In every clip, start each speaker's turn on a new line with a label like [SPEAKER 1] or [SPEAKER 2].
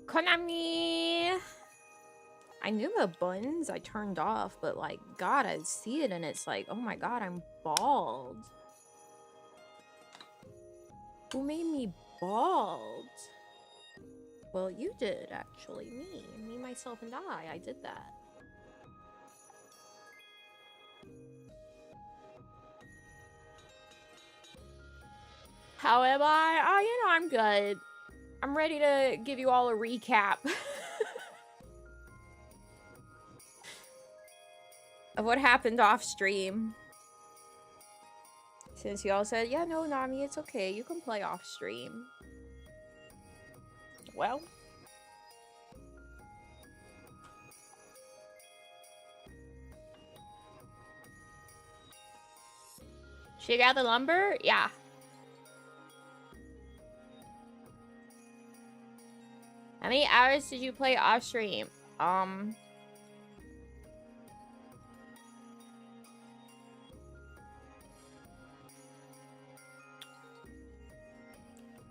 [SPEAKER 1] Konami! I knew the buttons I turned off, but like, God, I see it and it's like, oh my God, I'm bald. Who made me bald? Well, you did, actually. Me, myself, and I did that. How am I? Oh, you know, I'm good. I'm ready to give you all a recap of what happened off stream. Since you all said, yeah, no, Nami, it's okay. You can play off stream. Well. Should you gather lumber? Yeah. How many hours did you play off stream?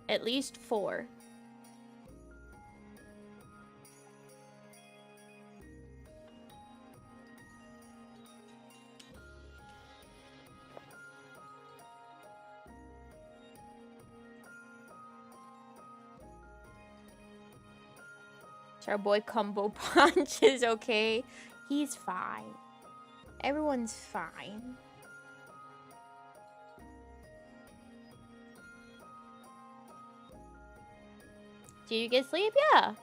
[SPEAKER 1] At least 4. Our boy Combo Punch is okay. He's fine. Everyone's fine. Did you get sleep? Yeah.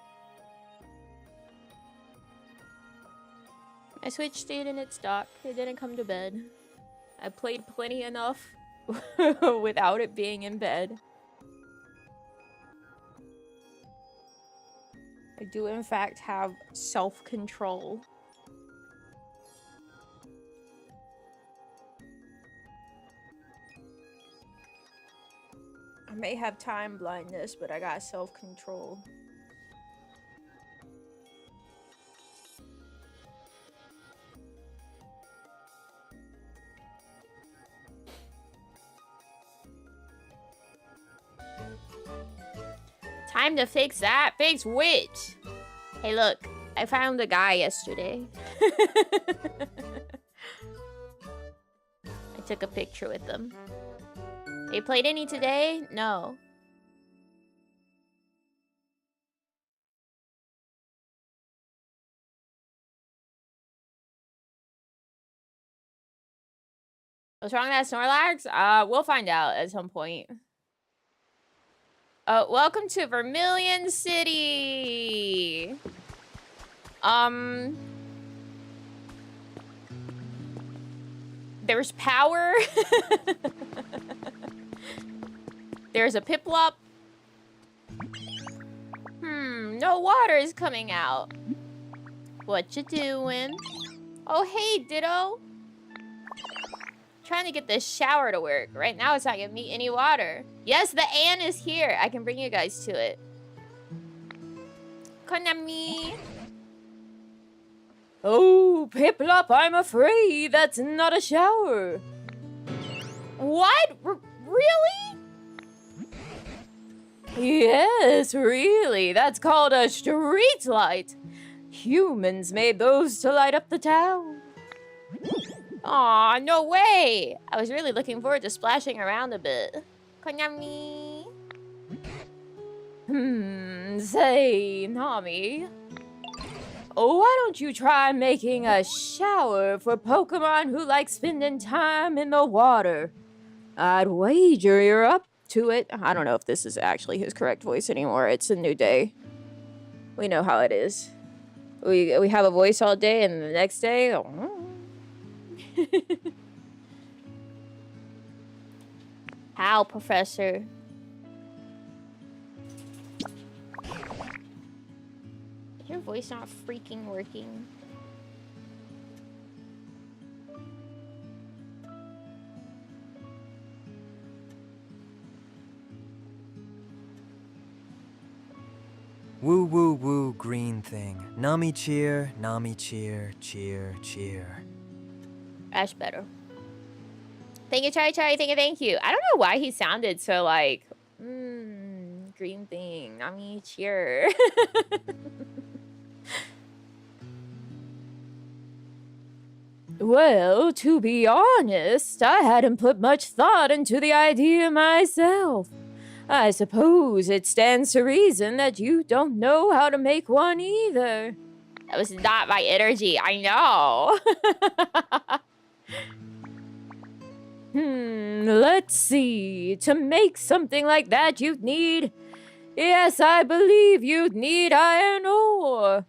[SPEAKER 1] I switched it and it's stuck. It didn't come to bed. I played plenty enough without it being in bed. I do, in fact, have self-control. I may have time blindness, but I got self-control. Time to fix that. Fix which? Hey, look. I found a guy yesterday. I took a picture with them. They played any today? No. What's wrong with that Snorlax? We'll find out at some point. Welcome to Vermilion City. There's power. There's a Piplup. No water is coming out. What you doing? Oh, hey, Ditto. Trying to get this shower to work. Right now, it's not giving me any water. Yes, the Ann is here. I can bring you guys to it. Konami. Oh, Piplup, I'm afraid that's not a shower. What? Really? Yes, really. That's called a street light. Humans made those to light up the town. Aw, no way! I was really looking forward to splashing around a bit. Konami. Say, Nami. Oh, why don't you try making a shower for Pokemon who like spending time in the water? I'd wager you're up to it. I don't know if this is actually his correct voice anymore. It's a new day. We know how it is. We have a voice all day and the next day... Oh. How, Professor? Is your voice not freaking working?
[SPEAKER 2] Woo woo woo green thing. Nami cheer, cheer, cheer.
[SPEAKER 1] Ash better. Thank you, Chai Chai. Thank you. I don't know why he sounded so like, green green thing. Nami, cheer. Well, to be honest, I hadn't put much thought into the idea myself. I suppose it stands to reason that you don't know how to make one either. That was not my energy, I know. Let's see. To make something like that, you'd need... Yes, I believe you'd need iron ore.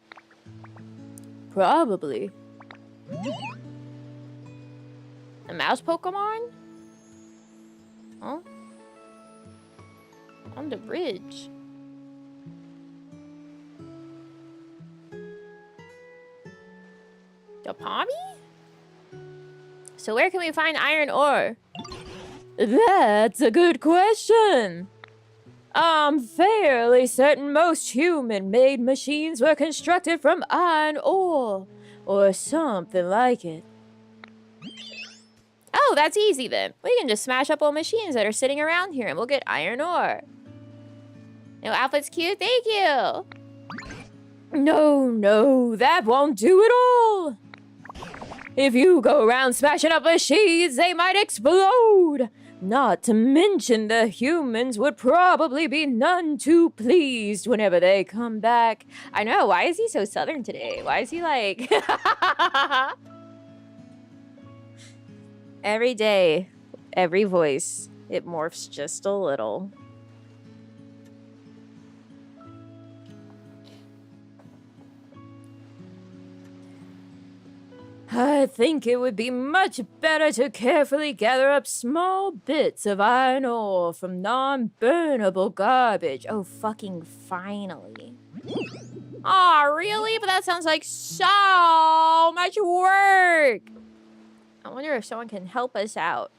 [SPEAKER 1] Probably. A mouse Pokemon? Huh? On the bridge. The Pommy? So where can we find iron ore? That's a good question. I'm fairly certain most human-made machines were constructed from iron ore, or something like it. Oh, that's easy then. We can just smash up all machines that are sitting around here and we'll get iron ore. No outfit's cute, thank you. No, that won't do it all. If you go around smashing up machines, they might explode. Not to mention the humans would probably be none too pleased whenever they come back. I know, why is he so southern today? Why is he like... Every day, every voice, it morphs just a little. I think it would be much better to carefully gather up small bits of iron ore from non-burnable garbage. Oh, fucking finally. Aw, really? But that sounds like so much work. I wonder if someone can help us out.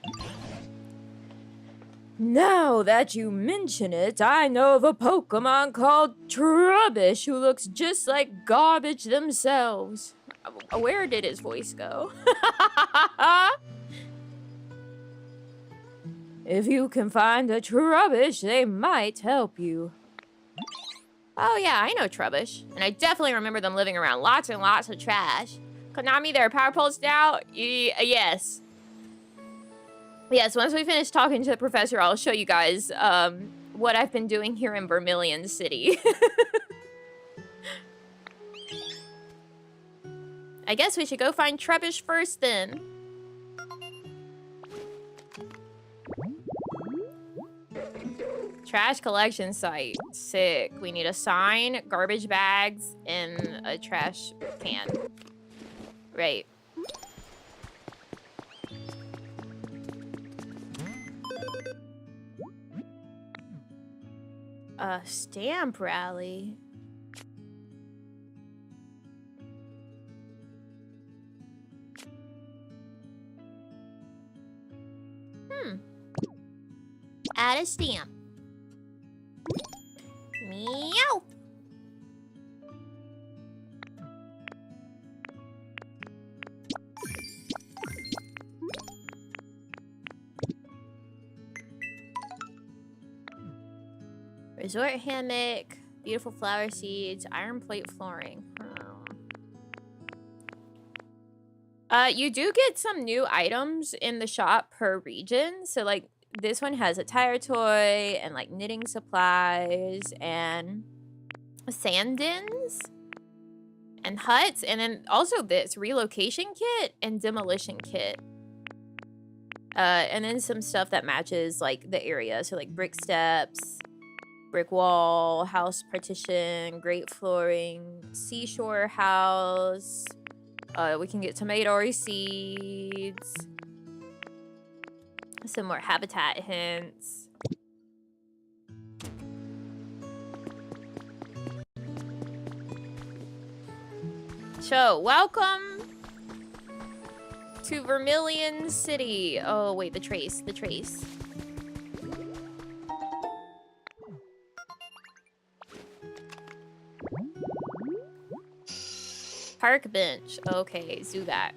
[SPEAKER 1] Now that you mention it, I know of a Pokemon called Trubbish who looks just like garbage themselves. Where did his voice go? If you can find a Trubbish, they might help you. Oh yeah, I know Trubbish. And I definitely remember them living around lots and lots of trash. Konami, their power pulse now? Yes. Yes, once we finish talking to the professor, I'll show you guys what I've been doing here in Vermilion City. I guess we should go find Trubbish first then. Trash collection site. Sick. We need a sign, garbage bags, and a trash can. Right. A stamp rally. Add a stamp. Meow. Resort hammock, beautiful flower seeds, iron plate flooring. You do get some new items in the shop per region. So like this one has a tire toy and like knitting supplies and sand dens and huts. And then also this relocation kit and demolition kit. And then some stuff that matches like the area. So like brick steps, brick wall, house partition, grate flooring, seashore house. We can get tomato seeds. Some more habitat hints. So, welcome to Vermilion City. Oh, wait, the trace. Park bench. Okay, Zubat.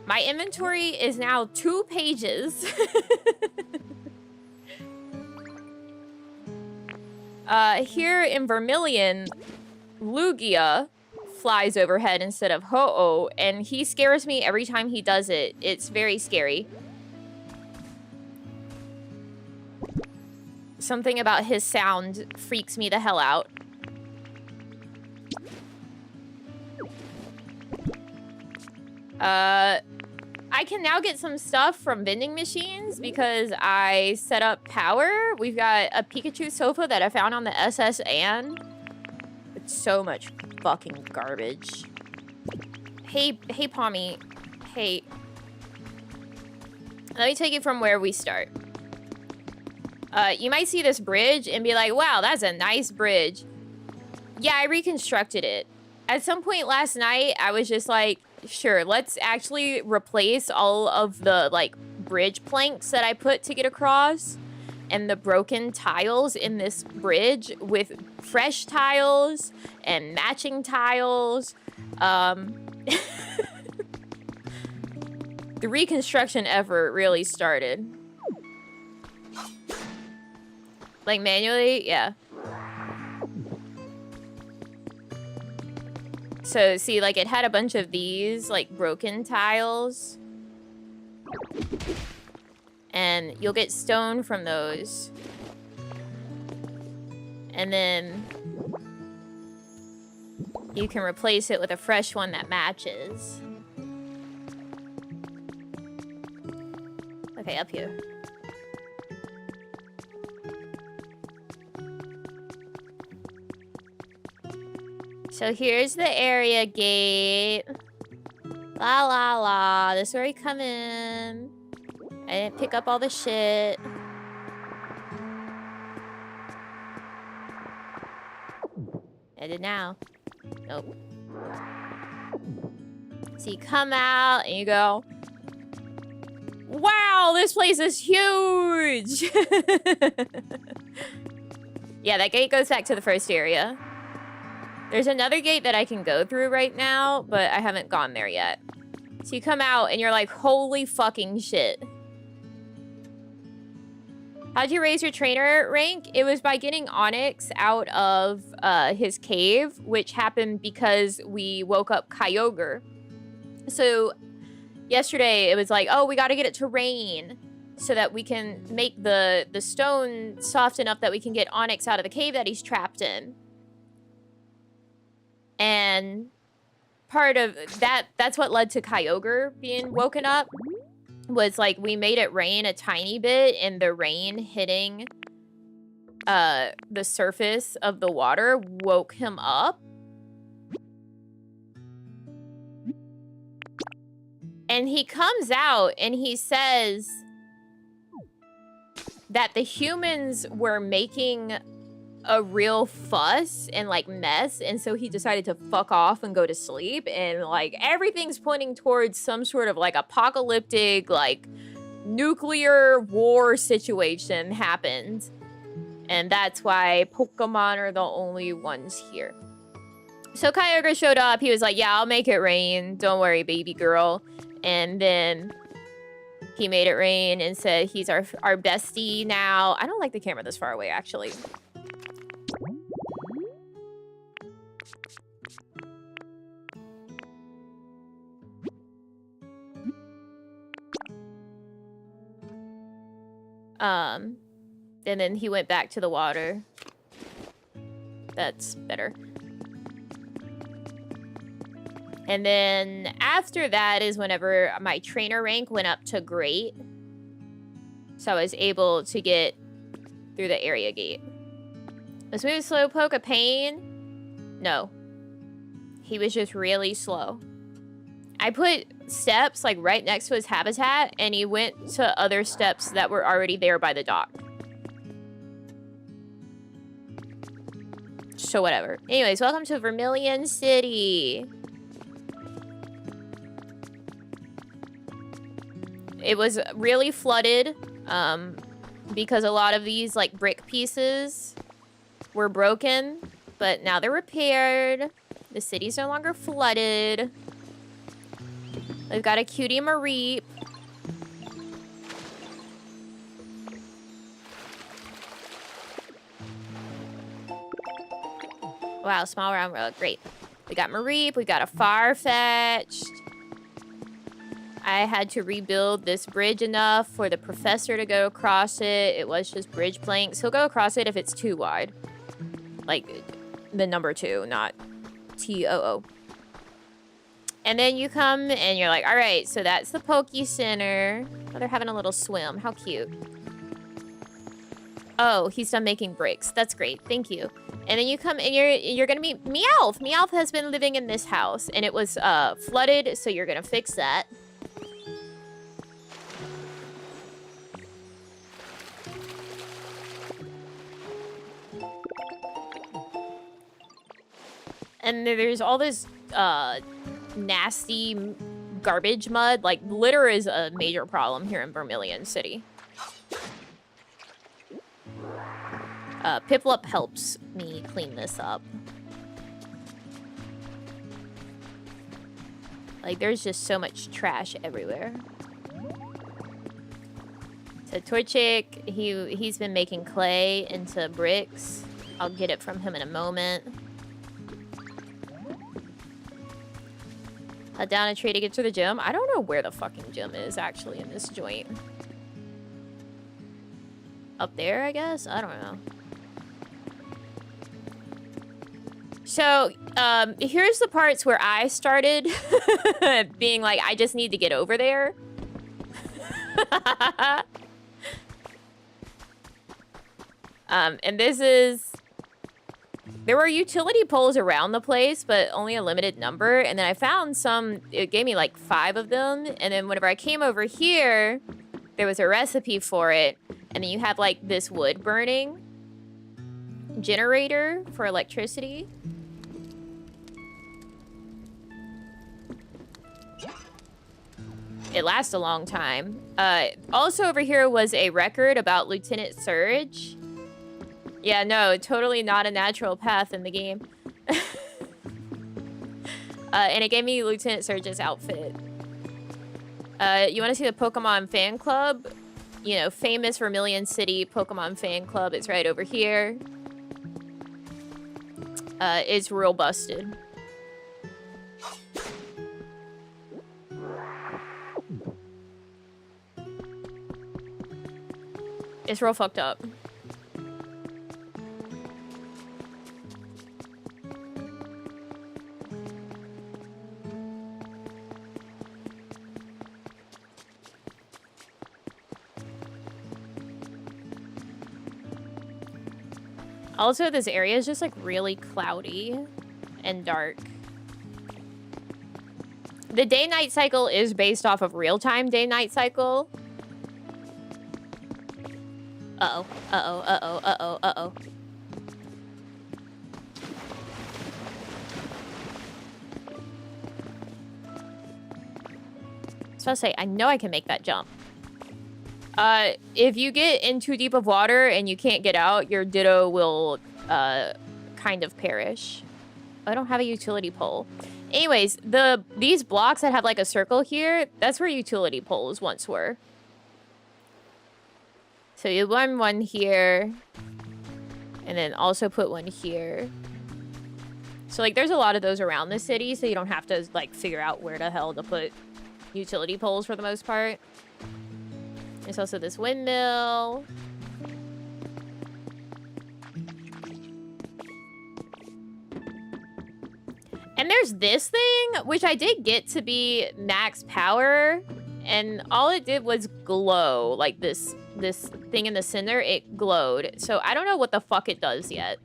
[SPEAKER 1] My inventory is now 2 pages. Here in Vermilion, Lugia flies overhead instead of Ho-Oh, and he scares me every time he does it. It's very scary. Something about his sound freaks me the hell out. I can now get some stuff from vending machines because I set up power. We've got a Pikachu sofa that I found on the SS Anne. It's so much fucking garbage. Hey, Pommy. Hey. Let me take you from where we start. You might see this bridge and be like, wow, that's a nice bridge. Yeah, I reconstructed it. At some point last night, I was just like, sure, let's actually replace all of the, like, bridge planks that I put to get across and the broken tiles in this bridge with fresh tiles and matching tiles. The reconstruction effort really started. Like, manually? Yeah. So, see, like, it had a bunch of these, like, broken tiles. And you'll get stone from those. And then you can replace it with a fresh one that matches. Okay, up here. So here's the area gate. La la la. This is where we come in. I didn't pick up all the shit. I did now. Nope. So you come out and you go, wow, this place is huge. Yeah, that gate goes back to the first area. There's another gate that I can go through right now, but I haven't gone there yet. So you come out and you're like, holy fucking shit. How'd you raise your trainer rank? It was by getting Onyx out of his cave, which happened because we woke up Kyogre. So yesterday it was like, oh, we gotta get it to rain so that we can make the stone soft enough that we can get Onyx out of the cave that he's trapped in. And part of that's what led to Kyogre being woken up, was like we made it rain a tiny bit and the rain hitting the surface of the water woke him up. And he comes out and he says that the humans were making a real fuss and like mess, and so he decided to fuck off and go to sleep, and like everything's pointing towards some sort of like apocalyptic like nuclear war situation happened, and that's why Pokemon are the only ones here. So Kyogre showed up. He was like, yeah, I'll make it rain, don't worry, baby girl. And then he made it rain and said he's our bestie now. I don't like the camera this far away, actually. And then he went back to the water. That's better. And then after that is whenever my trainer rank went up to great. So I was able to get through the area gate. Was we Slowpoke a pain? No. He was just really slow. I put steps like right next to his habitat, and he went to other steps that were already there by the dock. So whatever. Anyways, welcome to Vermilion City. It was really flooded because a lot of these like brick pieces were broken, but now they're repaired. The city's no longer flooded. We've got a cutie Mareep. Wow, small round road. Great. We got Mareep. We got a Farfetch'd. I had to rebuild this bridge enough for the professor to go across it. It was just bridge planks. He'll go across it if it's too wide. Like, the number 2, not T-O-O. And then you come and you're like, all right, so that's the Poke Center. Oh, they're having a little swim. How cute. Oh, he's done making bricks. That's great. Thank you. And then you come and you're gonna meet Meowth. Meowth has been living in this house and it was flooded, so you're gonna fix that. And there's all this nasty garbage mud. Like, litter is a major problem here in Vermilion City. Piplup helps me clean this up. Like, there's just so much trash everywhere. So Torchic, he's been making clay into bricks. I'll get it from him in a moment. Head down a tree to get to the gym. I don't know where the fucking gym is actually in this joint. Up there, I guess? I don't know. So, here's the parts where I started being like, I just need to get over there. And this is... There were utility poles around the place, but only a limited number. And then I found some, it gave me like 5 of them. And then whenever I came over here, there was a recipe for it. And then you have like this wood burning generator for electricity. It lasts a long time. Also over here was a record about Lieutenant Surge. Yeah, no, totally not a natural path in the game. And it gave me Lieutenant Surge's outfit. You want to see the Pokemon fan club? You know, famous Vermilion City Pokemon fan club. It's right over here. It's real busted. It's real fucked up. Also, this area is just like really cloudy and dark. The day-night cycle is based off of real-time day-night cycle. Uh-oh, uh-oh, uh-oh, uh-oh, uh-oh. So I'll say, I know I can make that jump. If you get in too deep of water and you can't get out, your Ditto will, kind of perish. I don't have a utility pole. Anyways, these blocks that have like a circle here, that's where utility poles once were. So you run one here, and then also put one here. So like there's a lot of those around the city, so you don't have to like figure out where the hell to put utility poles for the most part. There's also this windmill. And there's this thing, which I did get to be max power, and all it did was glow. Like this thing in the center, it glowed. So I don't know what the fuck it does yet.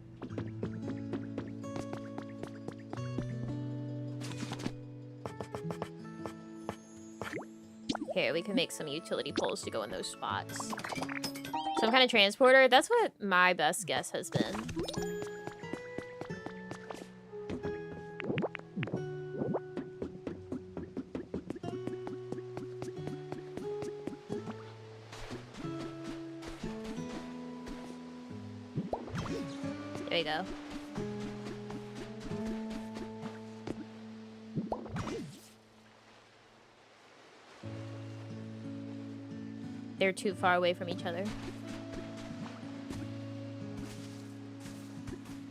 [SPEAKER 1] Here, we can make some utility poles to go in those spots. Some kind of transporter. That's what my best guess has been. There we go. They're too far away from each other.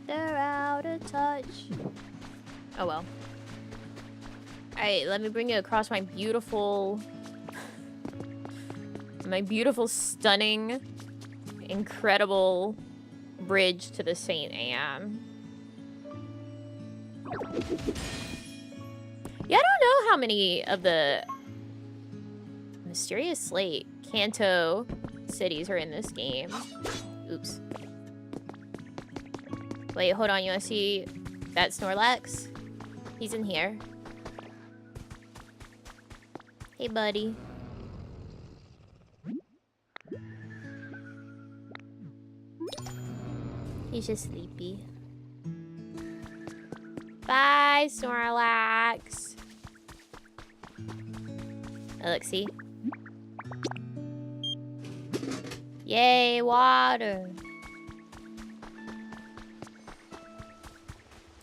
[SPEAKER 1] They're out of touch. Oh well. Alright, let me bring you across my beautiful, stunning, incredible bridge to the St. Anne. Yeah, I don't know how many of the Mysterious Slate Kanto cities are in this game. Oops. Wait, hold on. You want to see that Snorlax? He's in here. Hey, buddy. He's just sleepy. Bye, Snorlax. Oh, look, see? Yay, water.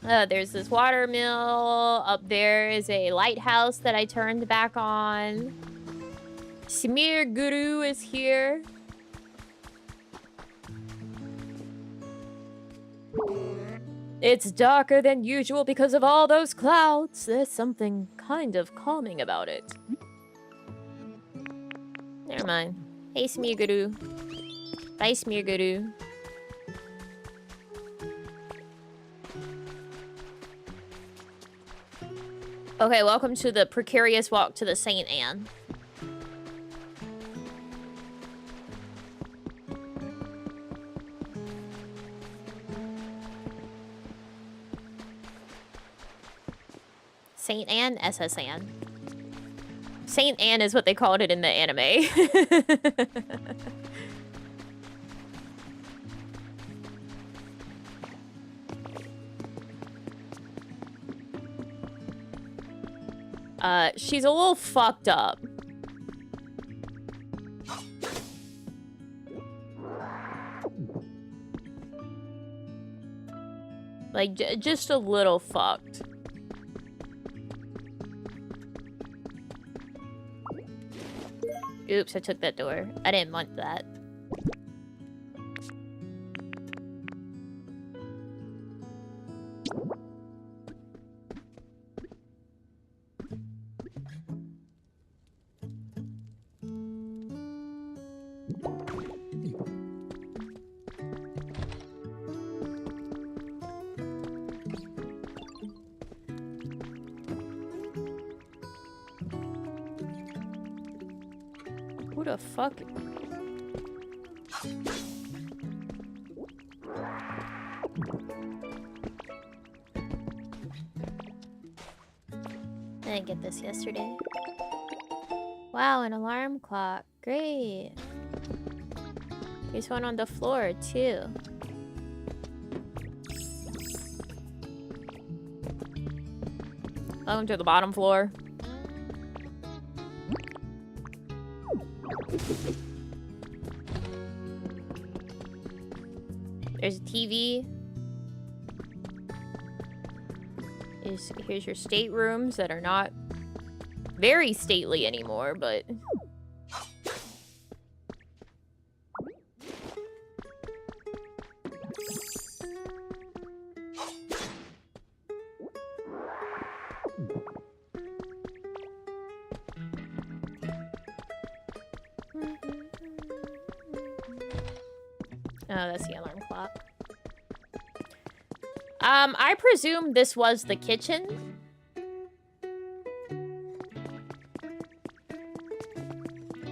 [SPEAKER 1] There's this water mill. Up there is a lighthouse that I turned back on. Smear Guru is here. It's darker than usual because of all those clouds. There's something kind of calming about it. Never mind. Hey, Smear Guru. Bye, Smear Guru. Okay, welcome to the precarious walk to the St. Anne. St. Anne, SS Anne. St. Anne is what they called it in the anime. She's a little fucked up. Like, just a little fucked. Oops, I took that door. I didn't want that. Who the fuck? I didn't get this yesterday. Wow, an alarm clock. Great. There's one on the floor, too. Welcome to the bottom floor. There's a TV. Here's your staterooms that are not very stately anymore, but... Oh, that's the alarm clock. I presume this was the kitchen.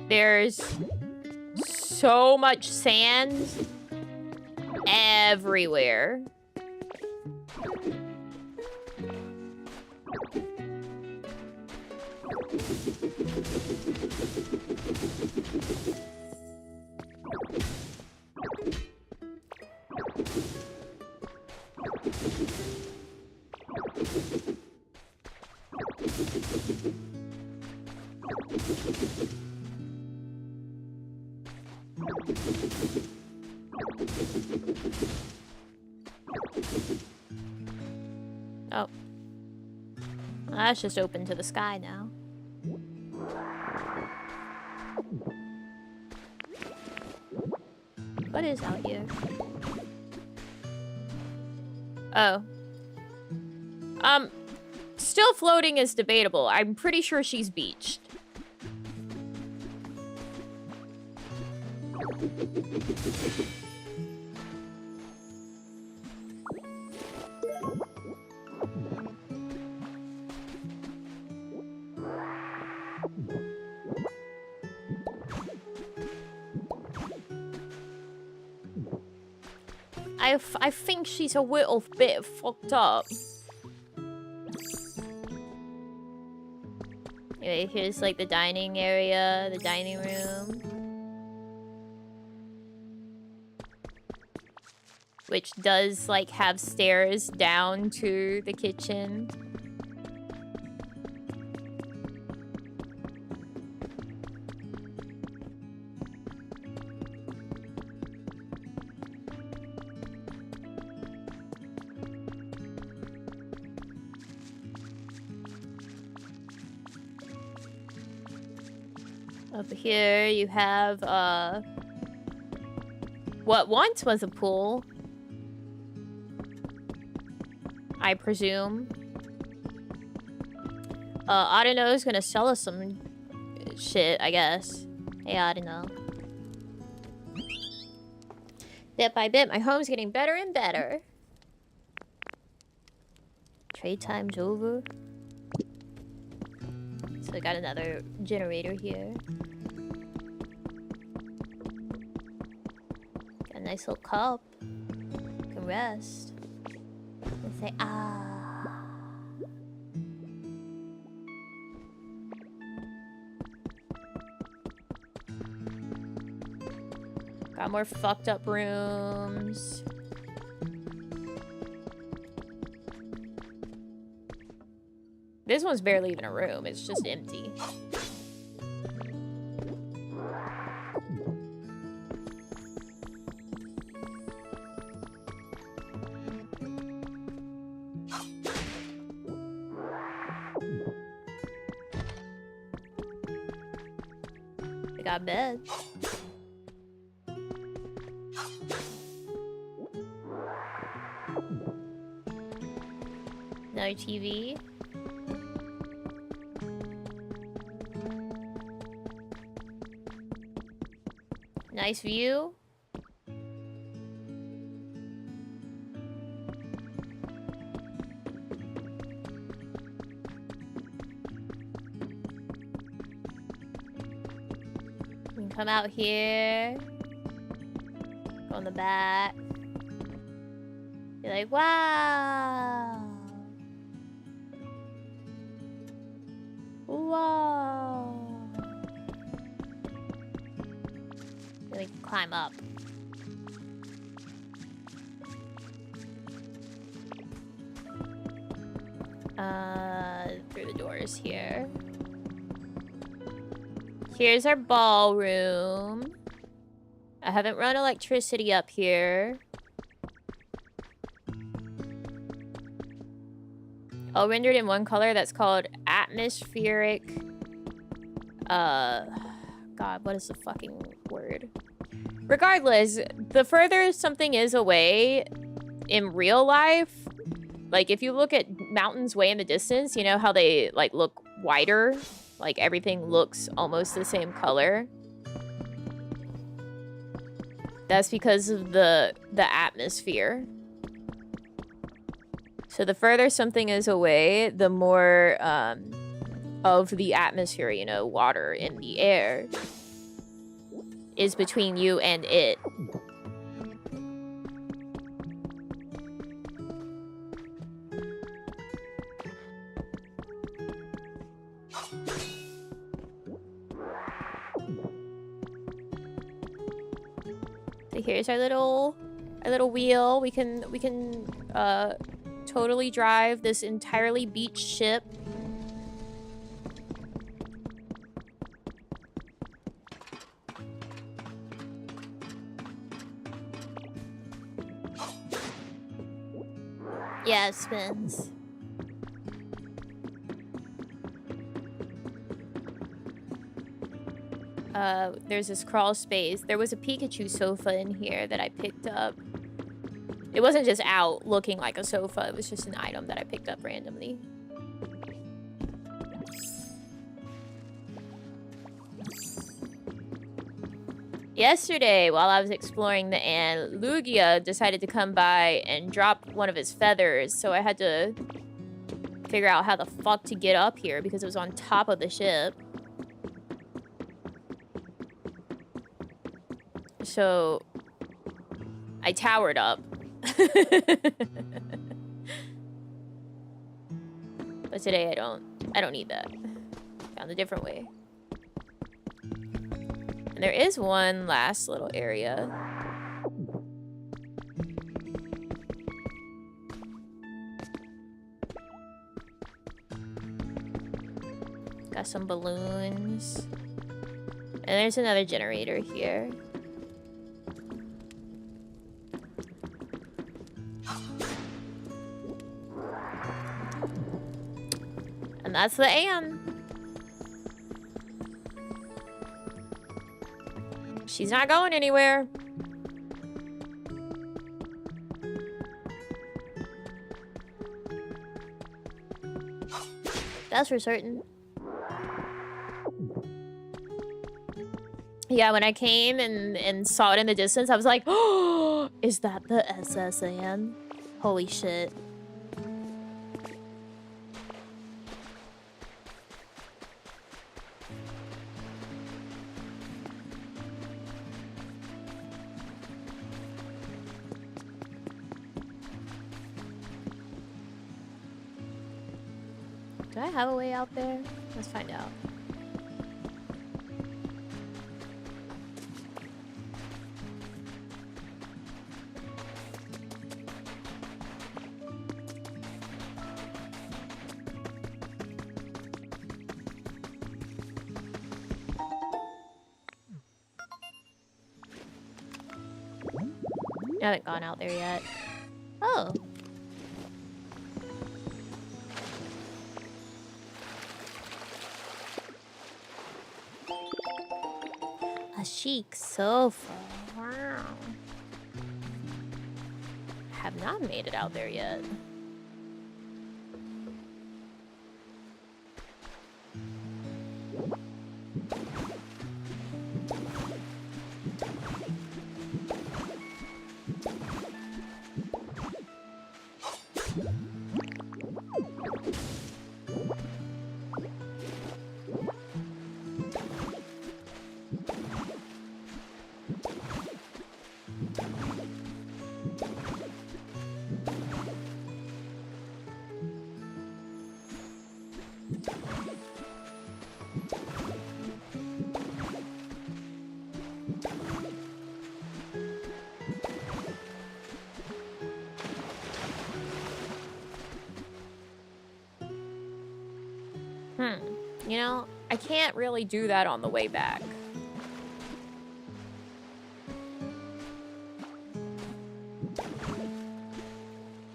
[SPEAKER 1] There's so much sand everywhere. Oh. Well, that's just open to the sky now. What is out here? Oh. Still floating is debatable. I'm pretty sure she's beached. I think she's a little bit fucked up. Anyway, here's like the dining area, the dining room. Which does like have stairs down to the kitchen. Over here you have what once was a pool, I presume. Audino is gonna sell us some shit, I guess. Hey, Audino. Bit by bit, my home's getting better and better. Trade time's over. So I got another generator here. Got a nice little cup. You can rest. And say, ah. Got more fucked up rooms. This one's barely even a room, it's just empty. I got a bed. Another TV. Nice view. We can come out here. Go in the back. You're like, wow. Wow. We can climb up. Through the doors here. Here's our ballroom. I haven't run electricity up here. Oh, rendered in one color. That's called atmospheric. God, what is the fucking word? Regardless, the further something is away in real life, like if you look at mountains way in the distance, you know how they like look whiter? Like everything looks almost the same color. That's because of the atmosphere. So the further something is away, the more of the atmosphere, you know, water in the air is between you and it. So here's our little wheel. We can totally drive this entirely beach ship. Yeah, it spins. There's this crawl space. There was a Pikachu sofa in here that I picked up. It wasn't just out looking like a sofa. It was just an item that I picked up randomly. Yesterday, while I was exploring the ant, Lugia decided to come by and drop one of his feathers, so I had to figure out how the fuck to get up here because it was on top of the ship. So I towered up. But today I don't need that. Found a different way. And there is one last little area. Got some balloons. And there's another generator here. And that's the Anne. She's not going anywhere. That's for certain. Yeah, when I came and saw it in the distance, I was like, oh, is that the SSN? Holy shit. Do I have a way out there? Let's find out. I haven't gone out there yet. Oh. A chic sofa. Wow. Have not made it out there yet. You know, I can't really do that on the way back.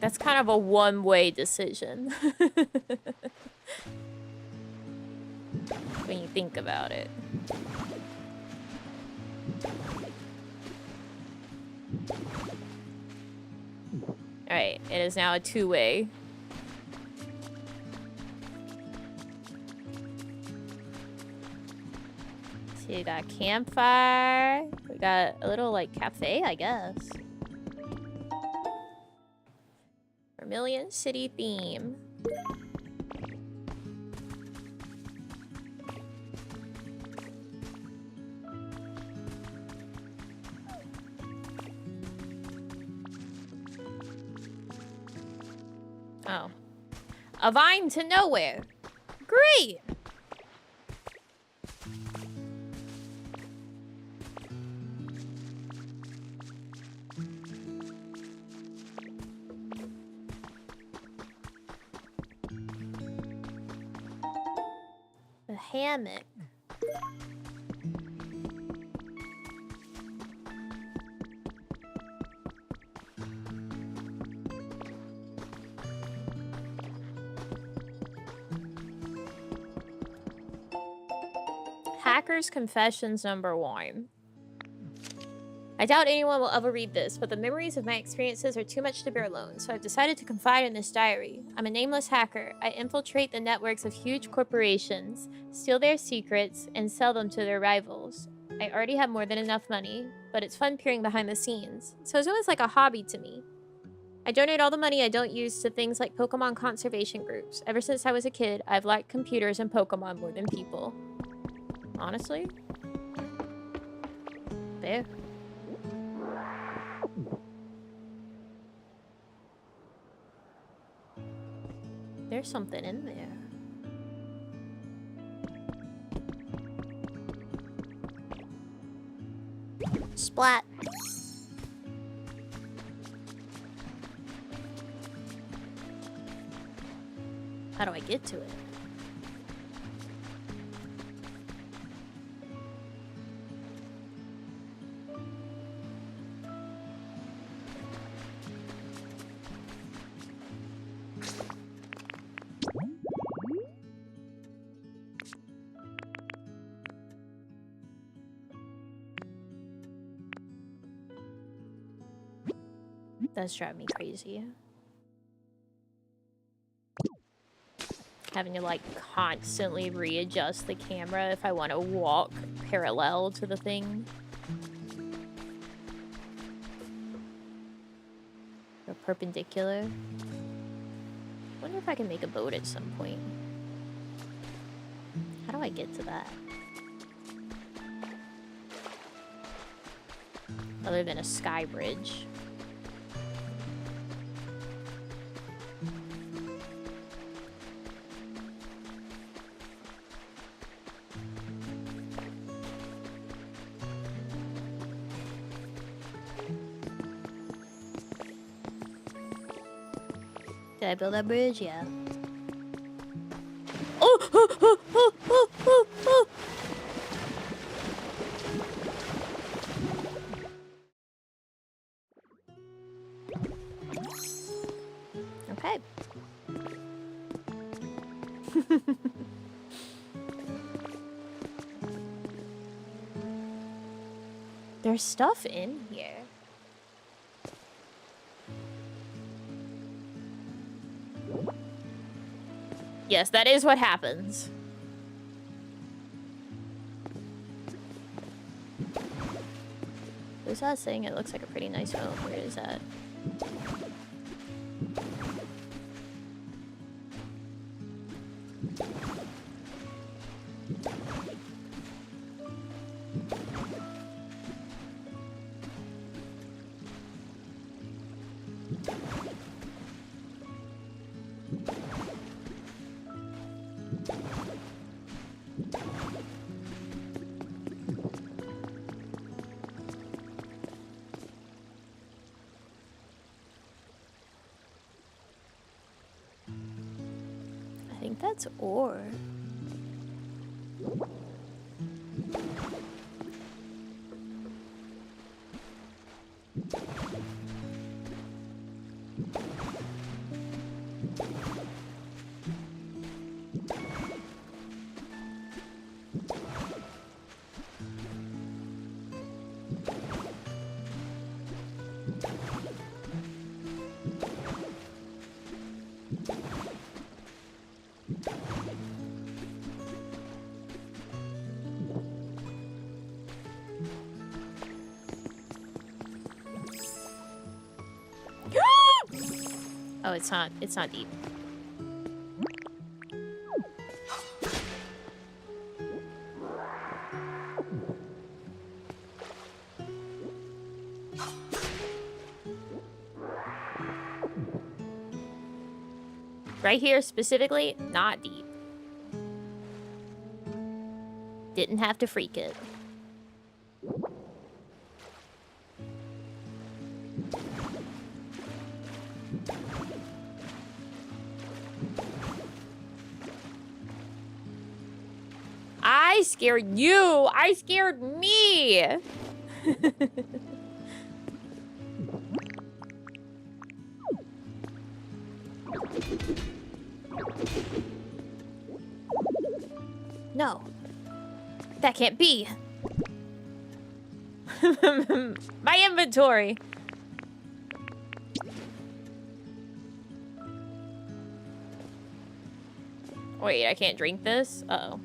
[SPEAKER 1] That's kind of a one-way decision. When you think about it. Alright, it is now a two-way. So we got a campfire. We got a little, like, cafe, I guess. Vermilion City theme. Oh. A vine to nowhere. Great! A hammock. Hacker's Confessions #1.
[SPEAKER 3] I doubt anyone will ever read this, but the memories of my experiences are too much to bear alone, so I've decided to confide in this diary. I'm a nameless hacker. I infiltrate the networks of huge corporations, steal their secrets, and sell them to their rivals. I already have more than enough money, but it's fun peering behind the scenes, so it's almost like a hobby to me. I donate all the money I don't use to things like Pokemon conservation groups. Ever since I was a kid, I've liked computers and Pokemon more than people. Honestly? There. There's something in there. Splat. How do I get to it? That's driving me crazy. Having to like constantly readjust the camera if I want to walk parallel to the thing. Or perpendicular. Wonder if I can make a boat at some point. How do I get to that? Other than a sky bridge. Did I build that bridge? Yeah. Oh! Oh! Oh! Oh! Oh! Oh! Oh! Okay. There's stuff in here. Yes, that is what happens. Who's that saying it looks like a pretty nice home? Where is that? I think that's ore. Oh, it's not deep. Right here specifically, not deep. Didn't have to freak it. I scared you. I scared me. No. That can't be. My inventory. Wait, I can't drink this? Uh-oh.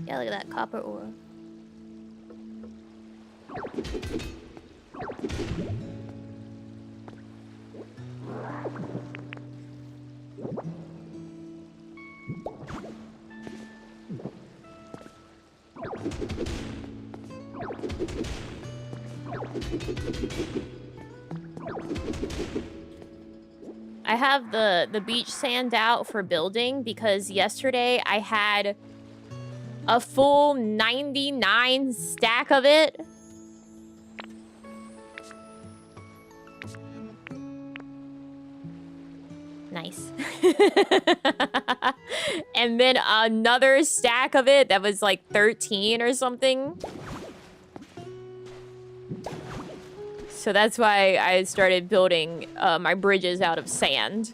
[SPEAKER 3] Yeah, look at that copper ore. I have the beach sand out for building because yesterday I had a full 99 stack of it. Nice. And then another stack of it that was like 13 or something. So that's why I started building my bridges out of sand.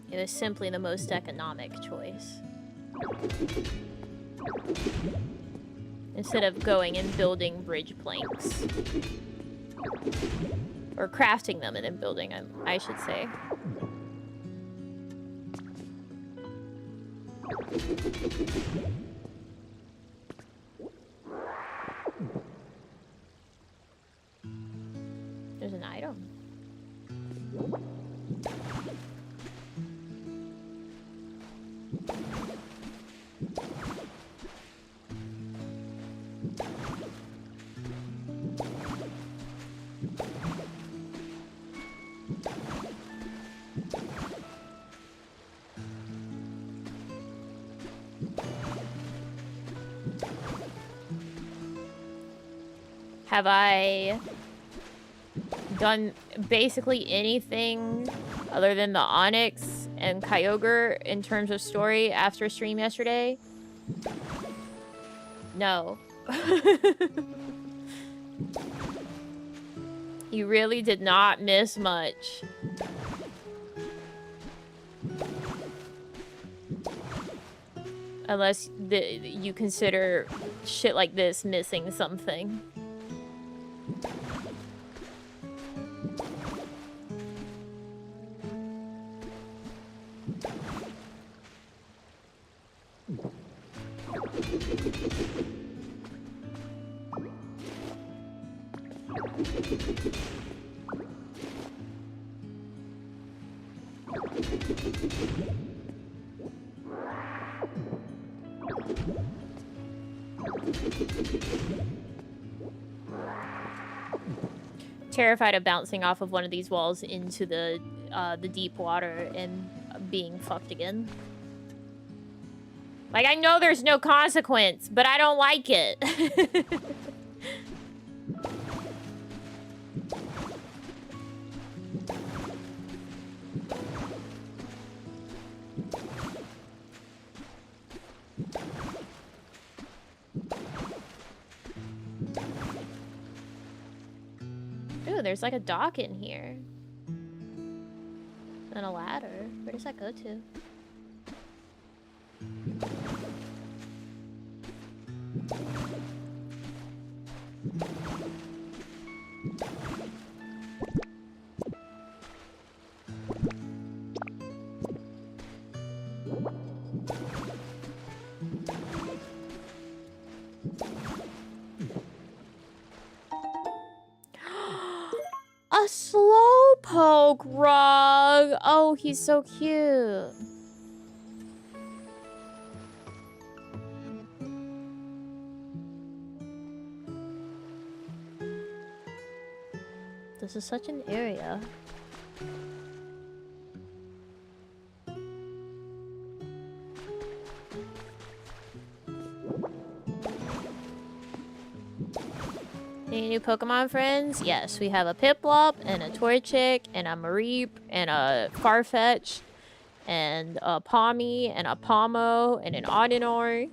[SPEAKER 3] It was simply the most economic choice. Instead of going and building bridge planks. Or crafting them and then building them, I should say. There's an item. Have I done basically anything other than the Onyx and Kyogre in terms of story after stream yesterday? No. You really did not miss much. Unless you consider shit like this missing something. Terrified of bouncing off of one of these walls into the deep water and being fucked again. Like, I know there's no consequence, but I don't like it. Ooh, there's like a dock in here. And a ladder. Where does that go to? A slowpoke rug. Oh, he's so cute. This is such an area. Any new Pokemon friends? Yes, we have a Piplup and a Torchic and a Mareep and a Farfetch and a Pawmi and a Pawmo and an Audinor.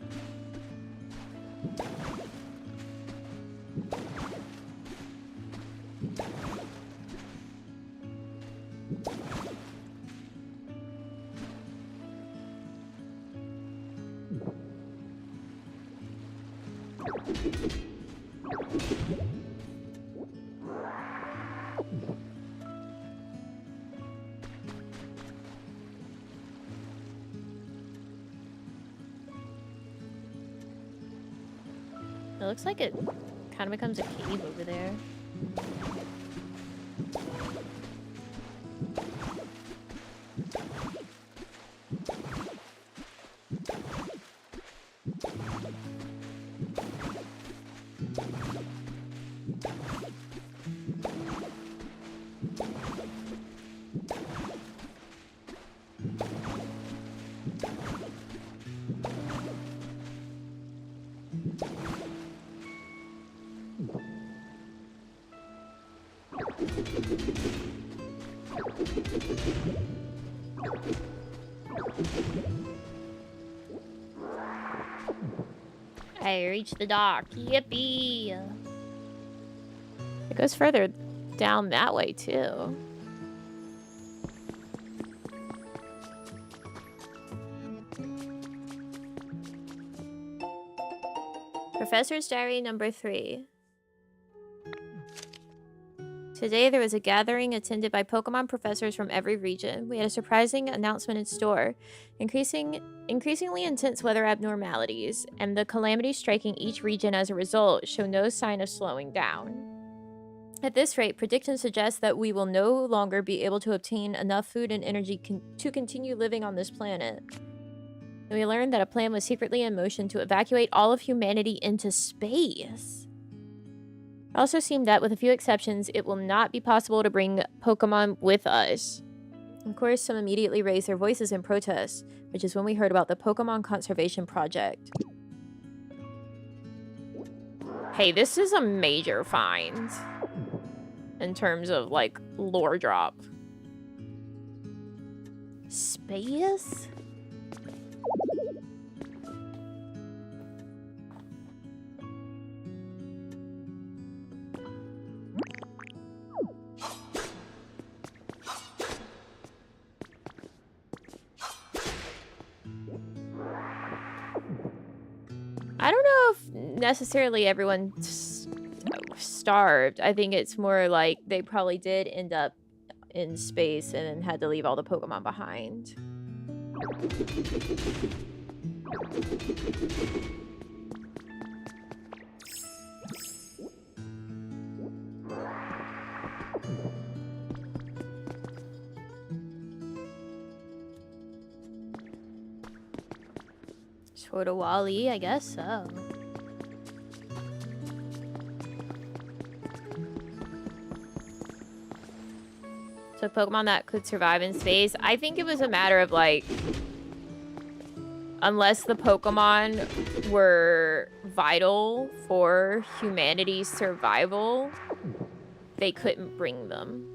[SPEAKER 3] It looks like it kind of becomes a cave over there. I reached the dock. Yippee! It goes further down that way, too. Professor's Diary number 3. Today there was a gathering attended by Pokemon professors from every region. We had a surprising announcement in store. Increasingly intense weather abnormalities, and the calamities striking each region as a result show no sign of slowing down. At this rate, predictions suggest that we will no longer be able to obtain enough food and energy to continue living on this planet. And we learned that a plan was secretly in motion to evacuate all of humanity into space. It also seemed that, with a few exceptions, it will not be possible to bring Pokemon with us. Of course, some immediately raised their voices in protest, which is when we heard about the Pokemon Conservation Project. Hey, this is a major find in terms of, like, lore drop. Space? I don't know if necessarily everyone starved. I think it's more like they probably did end up in space and then had to leave all the Pokemon behind. Sort of Wall-E, I guess so. So Pokemon that could survive in space. I think it was a matter of, like, unless the Pokemon were vital for humanity's survival, they couldn't bring them.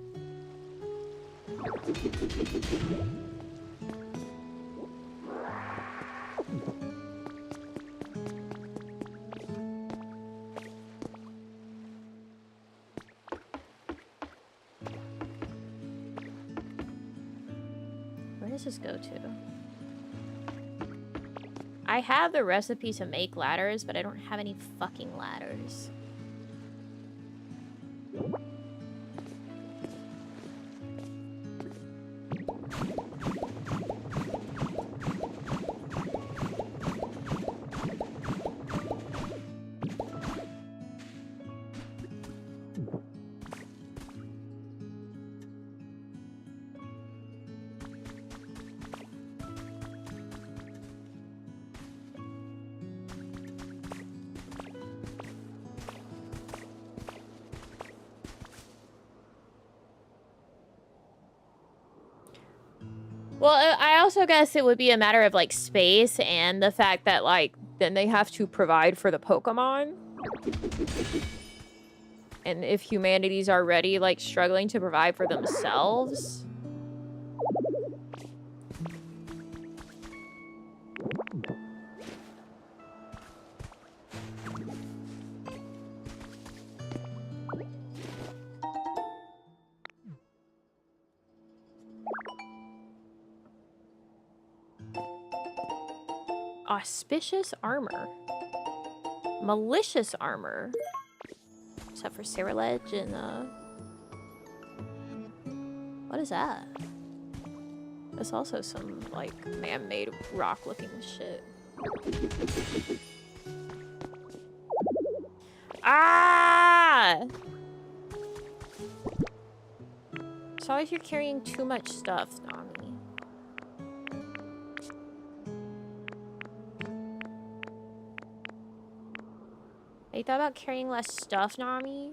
[SPEAKER 3] Where does this go to? I have the recipe to make ladders, but I don't have any fucking ladders. Well, I also guess it would be a matter of, like, space and the fact that, like, then they have to provide for the Pokemon. And if humanity's already, like, struggling to provide for themselves... Auspicious armor. Malicious armor. Except for Cerulege and, what is that? That's also some, like, man-made rock-looking shit. Ah! Sorry if you're carrying too much stuff, Nami. You thought about carrying less stuff, Nami?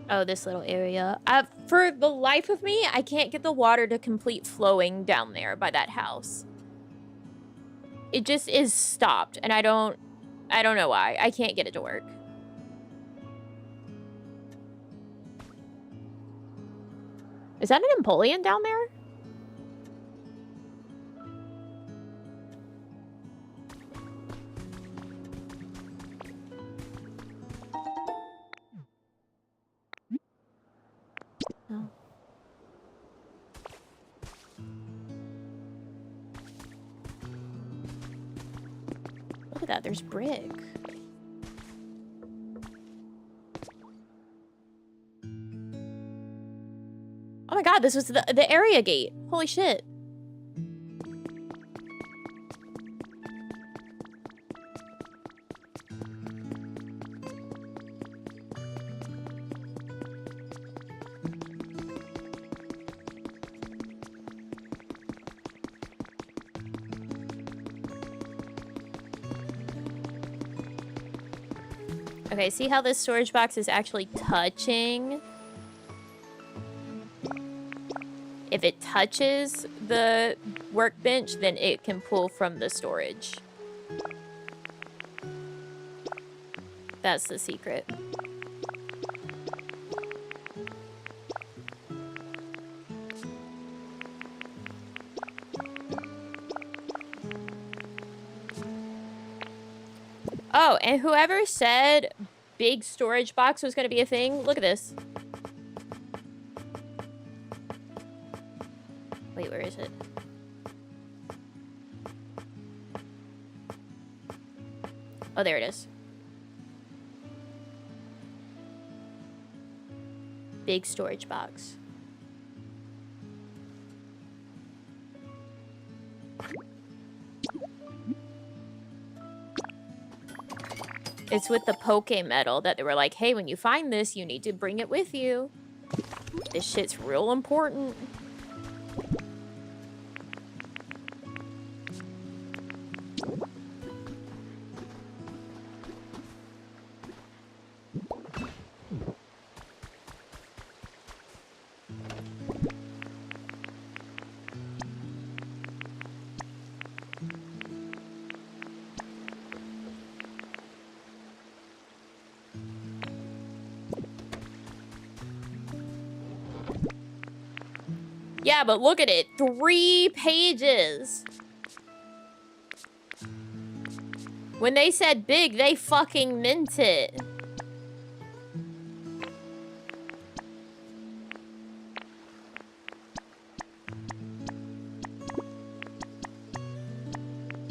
[SPEAKER 3] Oh, this little area. For the life of me, I can't get the water to complete flowing down there by that house. It just is stopped, and I don't know why. I can't get it to work. Is that an Empoleon down there? No. Look at that, there's brick. Oh my god, this was the area gate. Holy shit. Okay, see how this storage box is actually touching? If it touches the workbench, then it can pull from the storage. That's the secret. Oh, and whoever said big storage box was going to be a thing, look at this. Wait, where is it? Oh, there it is. Big storage box. It's with the Poke Medal that they were like, hey, when you find this, you need to bring it with you. This shit's real important. Yeah, but look at it. 3 pages. When they said big, they fucking meant it.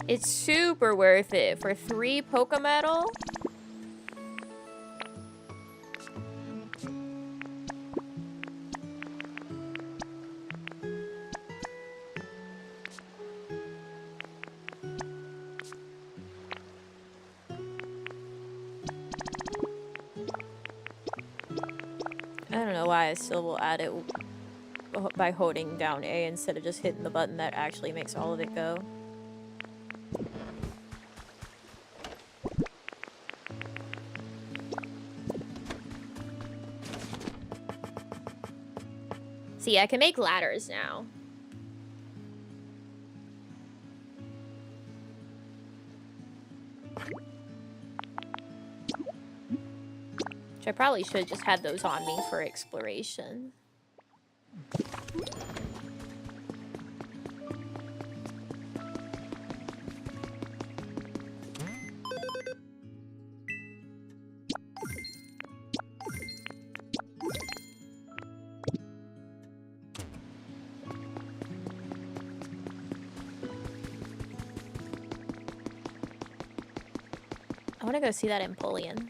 [SPEAKER 3] It's super worth it for 3 Pokemetal. I still will add it by holding down A instead of just hitting the button that actually makes all of it go. See, I can make ladders now. Which I probably should have just had those on me for exploration. I want to go see that Empoleon.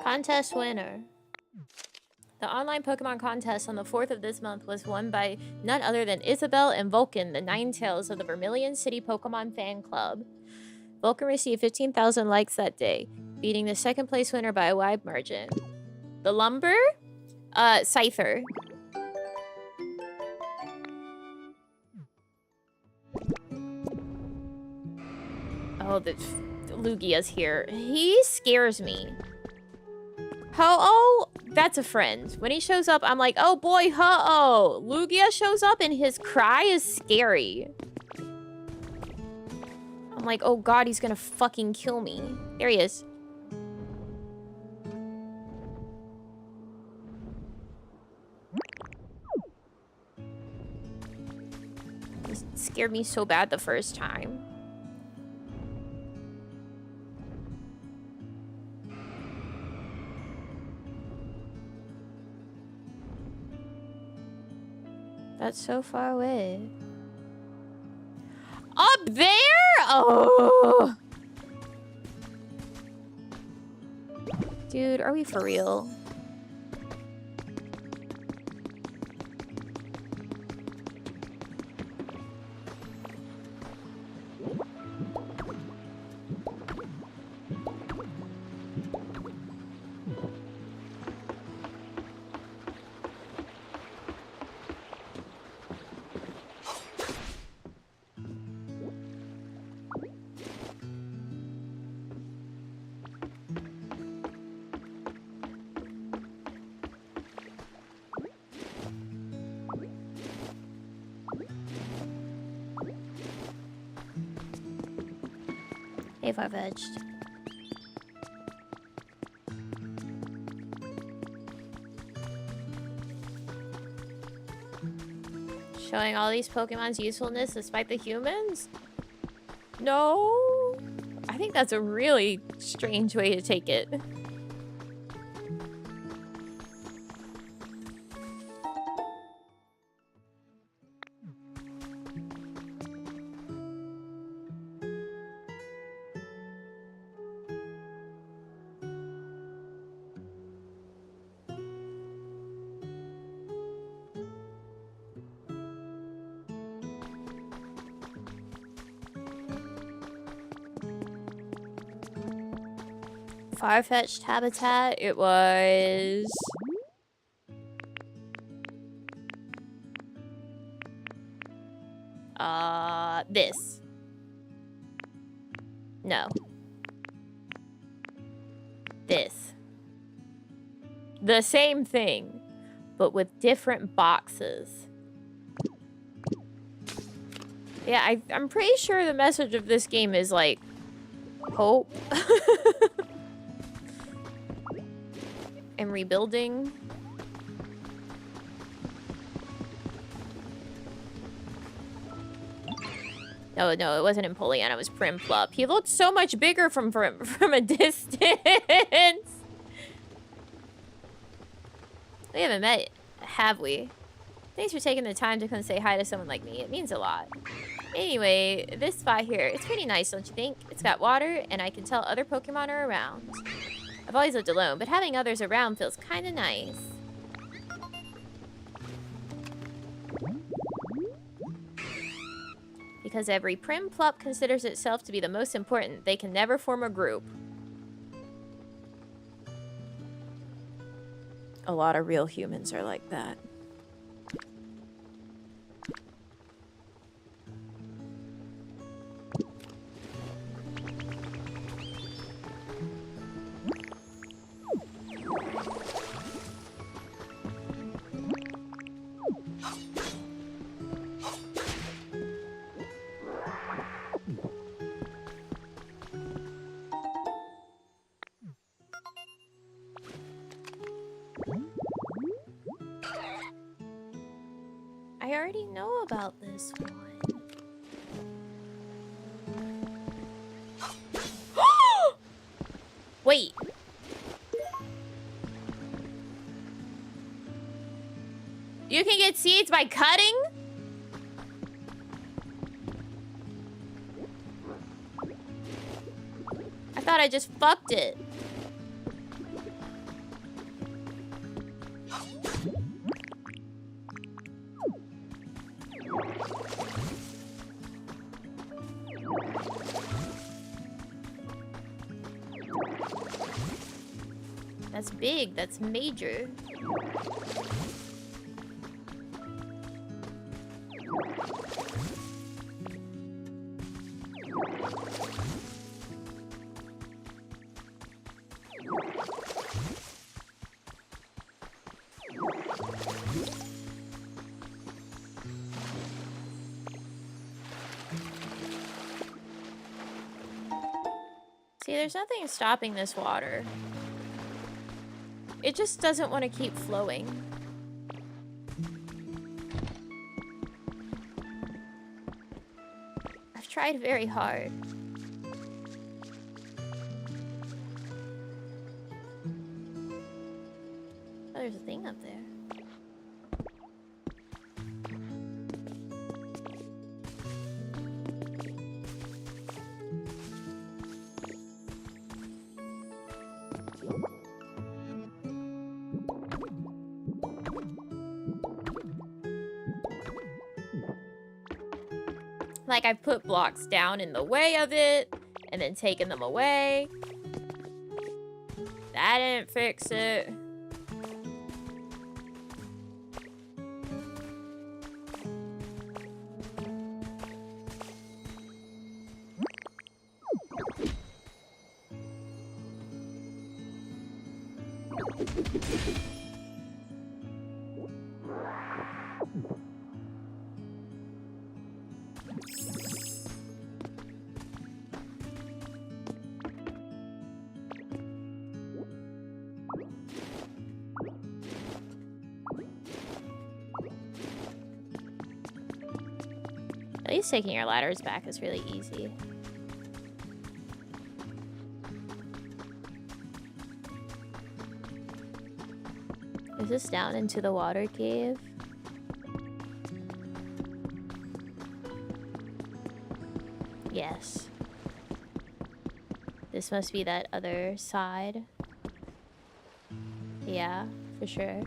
[SPEAKER 3] Contest winner. The online Pokemon contest on the 4th of this month was won by none other than Isabelle and Vulcan, the Ninetales of the Vermilion City Pokemon Fan Club. Vulcan received 15,000 likes that day, beating the second place winner by a wide margin. The Lumber? Scyther. Oh, the Lugia's here. He scares me. Ho-Oh, that's a friend. When he shows up, I'm like, oh boy, Ho-Oh. Lugia shows up and his cry is scary. I'm like, oh god, he's gonna fucking kill me. There he is. He scared me so bad the first time. That's so far away. Up there? Oh. Dude, are we for real? Hey, Farfetched. Showing all these Pokemon's usefulness despite the humans? No. I think that's a really strange way to take it. Farfetched habitat, it was... this. No. This. The same thing, but with different boxes. Yeah, I'm pretty sure the message of this game is like, hope. And rebuilding. No, it wasn't Empoleon, it was Primplup. He looked so much bigger from a distance. We haven't met, have we? Thanks for taking the time to come say hi to someone like me. It means a lot. Anyway, this spot here, it's pretty nice, don't you think? It's got water, and I can tell other Pokemon are around. I've always lived alone, but having others around feels kind of nice. Because every Primplup considers itself to be the most important, they can never form a group.
[SPEAKER 1] a lot of real humans are like that.
[SPEAKER 3] I already know about this one. Wait. You can get seeds by cutting? I thought I just fucked it. That's big. That's major. See, there's nothing stopping this water. It just doesn't want to keep flowing. I've tried very hard. Oh, there's a thing up there. Like, I put blocks down in the way of it, and then taken them away. That didn't fix it. At least taking your ladders back is really easy. Is this down into the water cave? Yes. This must be that other side. Yeah, for sure.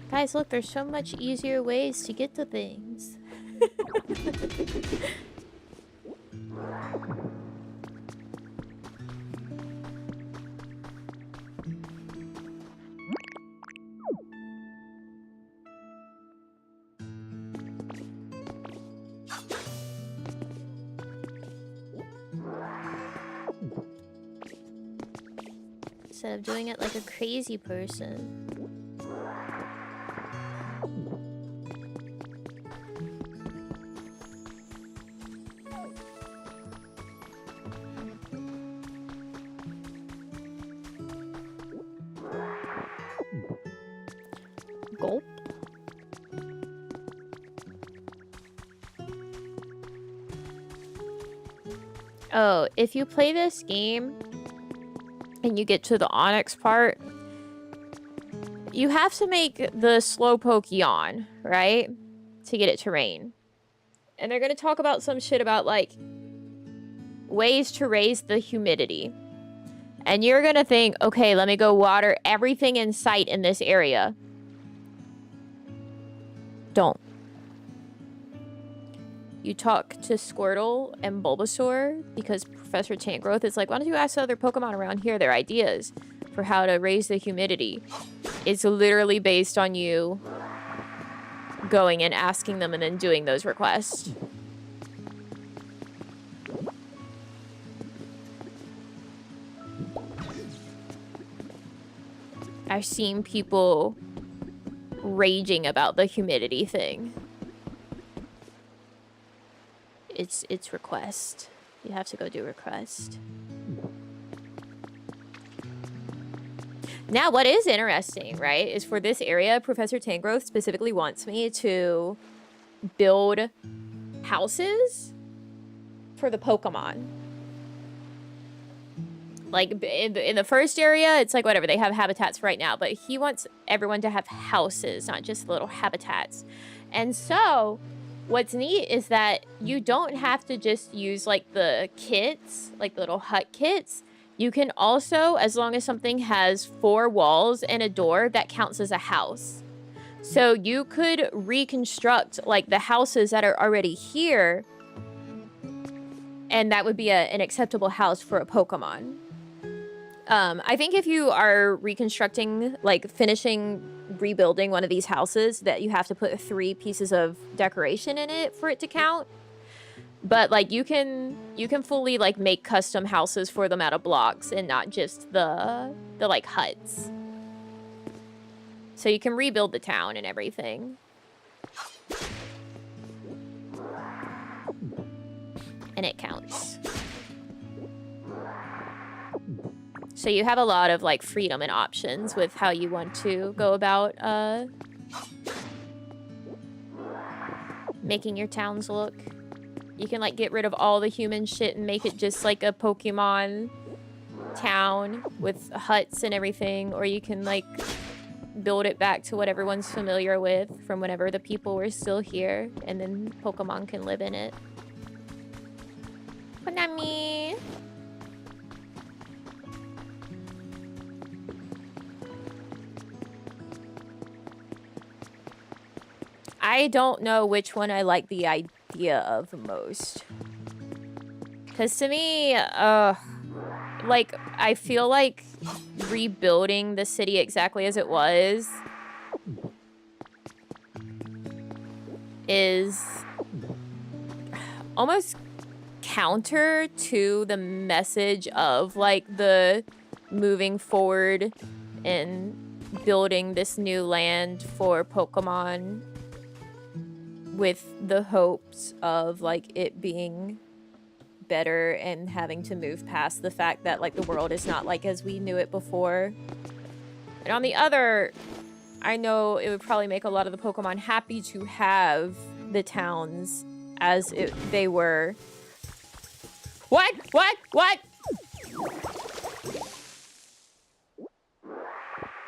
[SPEAKER 3] Guys, look, there's so much easier ways to get to things. Instead of doing it like a crazy person. Gulp. Oh, if you play this game and you get to the Onyx part, you have to make the Slowpoke yawn, right? To get it to rain. And they're going to talk about some shit about, like, ways to raise the humidity. And you're going to think, okay, let me go water everything in sight in this area. Don't. You talk to Squirtle and Bulbasaur because Professor Tangrowth is like, why don't you ask other Pokemon around here their ideas
[SPEAKER 1] for how to raise the humidity. It's literally based on you going and asking them and then doing those requests. I've seen people raging about the humidity thing. It's request. You have to go do request. Now, what is interesting, right, is for this area, Professor Tangrowth specifically wants me to build houses for the Pokemon. Like, in the first area, it's like, whatever, they have habitats right now. But he wants everyone to have houses, not just little habitats. And so, what's neat is that you don't have to just use, like, the kits, like the little hut kits. You can also, as long as something has 4 walls and a door, that counts as a house. So you could reconstruct, like, the houses that are already here, and that would be an acceptable house for a Pokemon. I think if you are reconstructing, like, rebuilding one of these houses, that you have to put 3 pieces of decoration in it for it to count. But, like, you can fully, like, make custom houses for them out of blocks and not just the like, huts. So you can rebuild the town and everything. And it counts. So you have a lot of, like, freedom and options with how you want to go about making your towns look. You can, like, get rid of all the human shit and make it just like a Pokemon town with huts and everything. Or you can, like, build it back to what everyone's familiar with from whenever the people were still here. And then Pokemon can live in it. Konami! I don't know which one I like the idea of the most. Because to me, like, I feel like rebuilding the city exactly as it was is almost counter to the message of, like, the moving forward and building this new land for Pokemon with the hopes of, like, it being better and having to move past the fact that, like, the world is not like as we knew it before. And on the other, I know it would probably make a lot of the Pokemon happy to have the towns as they were. What?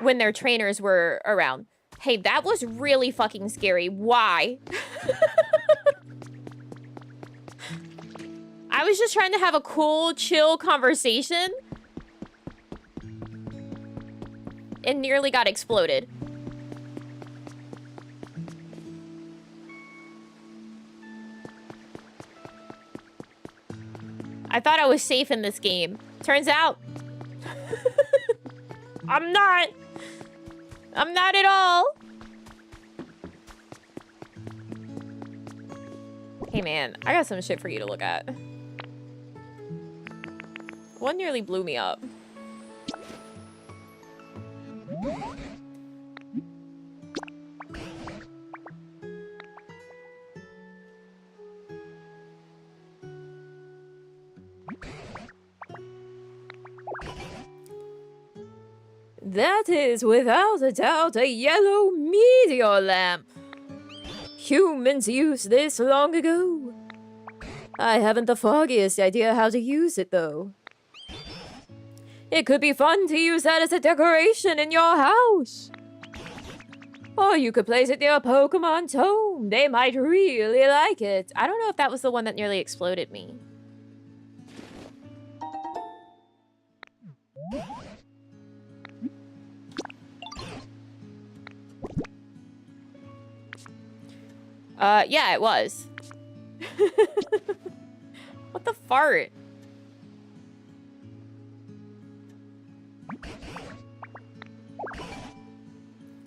[SPEAKER 1] When their trainers were around. Hey, that was really fucking scary. Why? I was just trying to have a cool, chill conversation and nearly got exploded. I thought I was safe in this game. Turns out, I'm not. I'm not at all. Hey man, I got some shit for you to look at. One nearly blew me up. That is, without a doubt, a yellow meteor lamp. Humans used this long ago. I haven't the foggiest idea how to use it, though. It could be fun to use that as a decoration in your house. Or you could place it near a Pokemon tome. They might really like it. I don't know if that was the one that nearly exploded me. Yeah, it was. What the fart?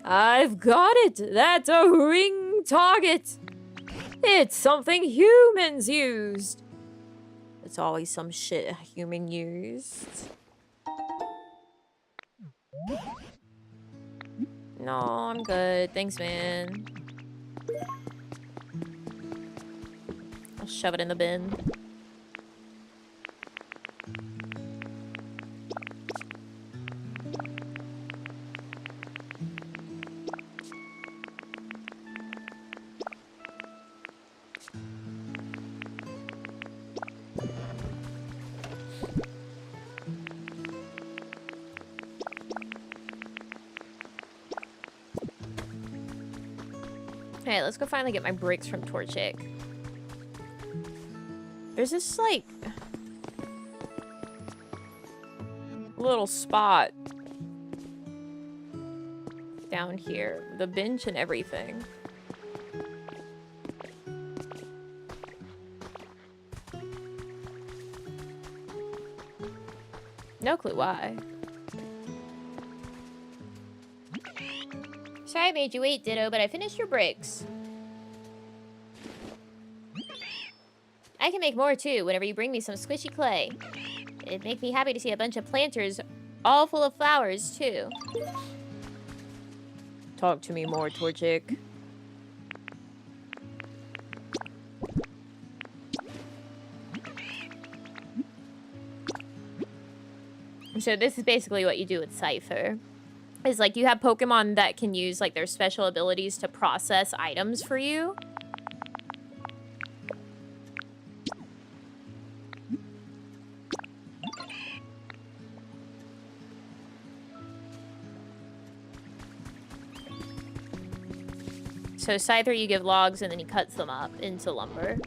[SPEAKER 1] I've got it! That's a ring target! It's something humans used! It's always some shit a human used. No, I'm good. Thanks, man. I'll shove it in the bin. Alright, let's go finally get my bricks from Torchic. There's this, like, little spot down here. The bench and everything. No clue why. Sorry I made you wait, Ditto, but I finished your bricks. I can make more too, whenever you bring me some squishy clay. It'd make me happy to see a bunch of planters all full of flowers, too. Talk to me more, Torchic. So this is basically what you do with Cypher. Is like you have Pokemon that can use like their special abilities to process items for you. So Scyther, you give logs and then he cuts them up into lumber.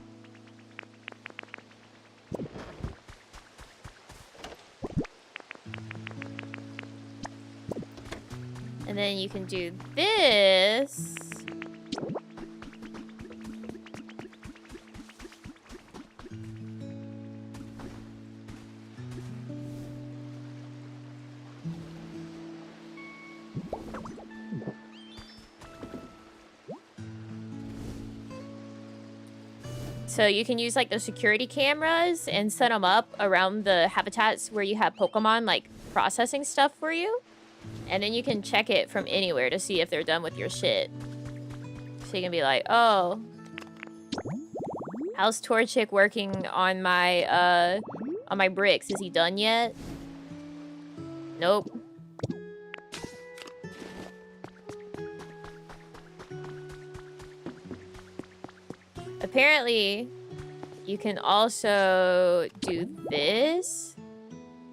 [SPEAKER 1] And then you can do this. So you can use like the security cameras and set them up around the habitats where you have Pokemon like processing stuff for you. And then you can check it from anywhere to see if they're done with your shit. So you can be like, oh, how's Torchic working on my bricks? Is he done yet? Nope. Apparently, you can also do this.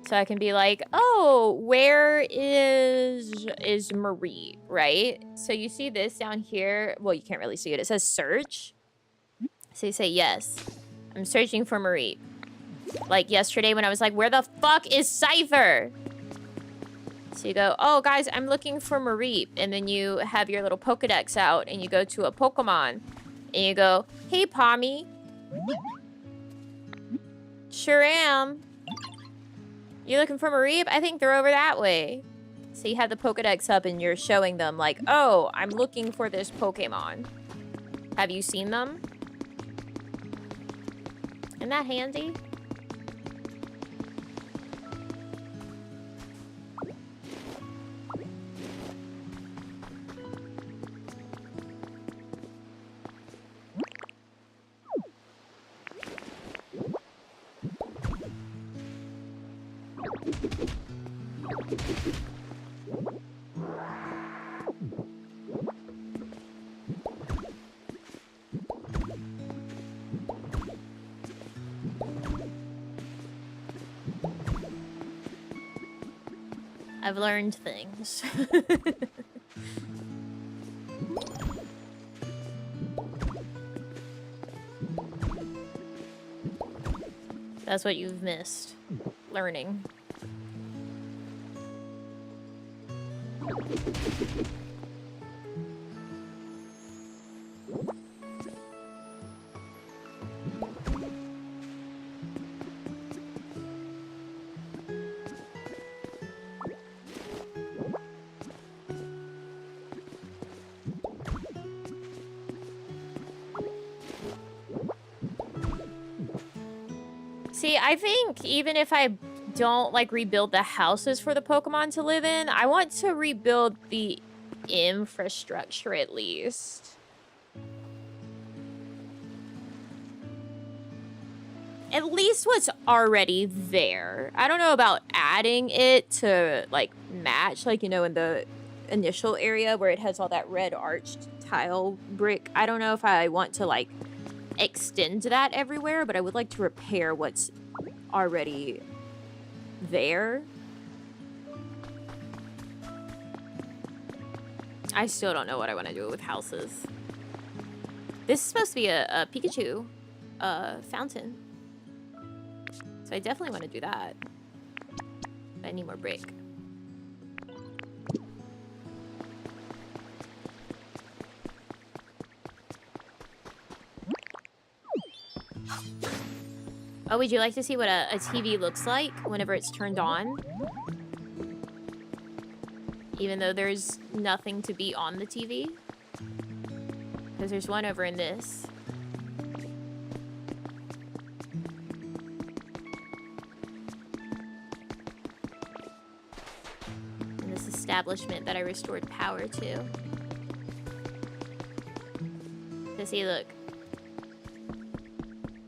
[SPEAKER 1] So I can be like, oh, where is Marie, right? So you see this down here. Well, you can't really see it. It says search. So you say, yes, I'm searching for Marie. Like yesterday when I was like, where the fuck is Cypher? So you go, oh, guys, I'm looking for Marie. And then you have your little Pokedex out and you go to a Pokemon. And you go, hey, Pommy. Sure am. You looking for Marie? I think they're over that way. So you have the Pokedex up and you're showing them like, oh, I'm looking for this Pokemon. Have you seen them? Isn't that handy? I've learned things. That's what you've missed. Learning.
[SPEAKER 3] See, I think even if I don't, like, rebuild the houses for the Pokemon to live in, I want to rebuild the infrastructure at least. At least what's already there. I don't know about adding it to, like, match, like, you know, in the initial area where it has all that red arched tile brick. I don't know if I want to, like, extend that everywhere, but I would like to repair what's already there. I still don't know what I want to do with houses. This is supposed to be a Pikachu fountain. So I definitely want to do that. But I need more brick. Oh, would you like to see what a TV looks like whenever it's turned on? Even though there's nothing to be on the TV? Because there's one over in this. And this establishment that I restored power to. So see, look.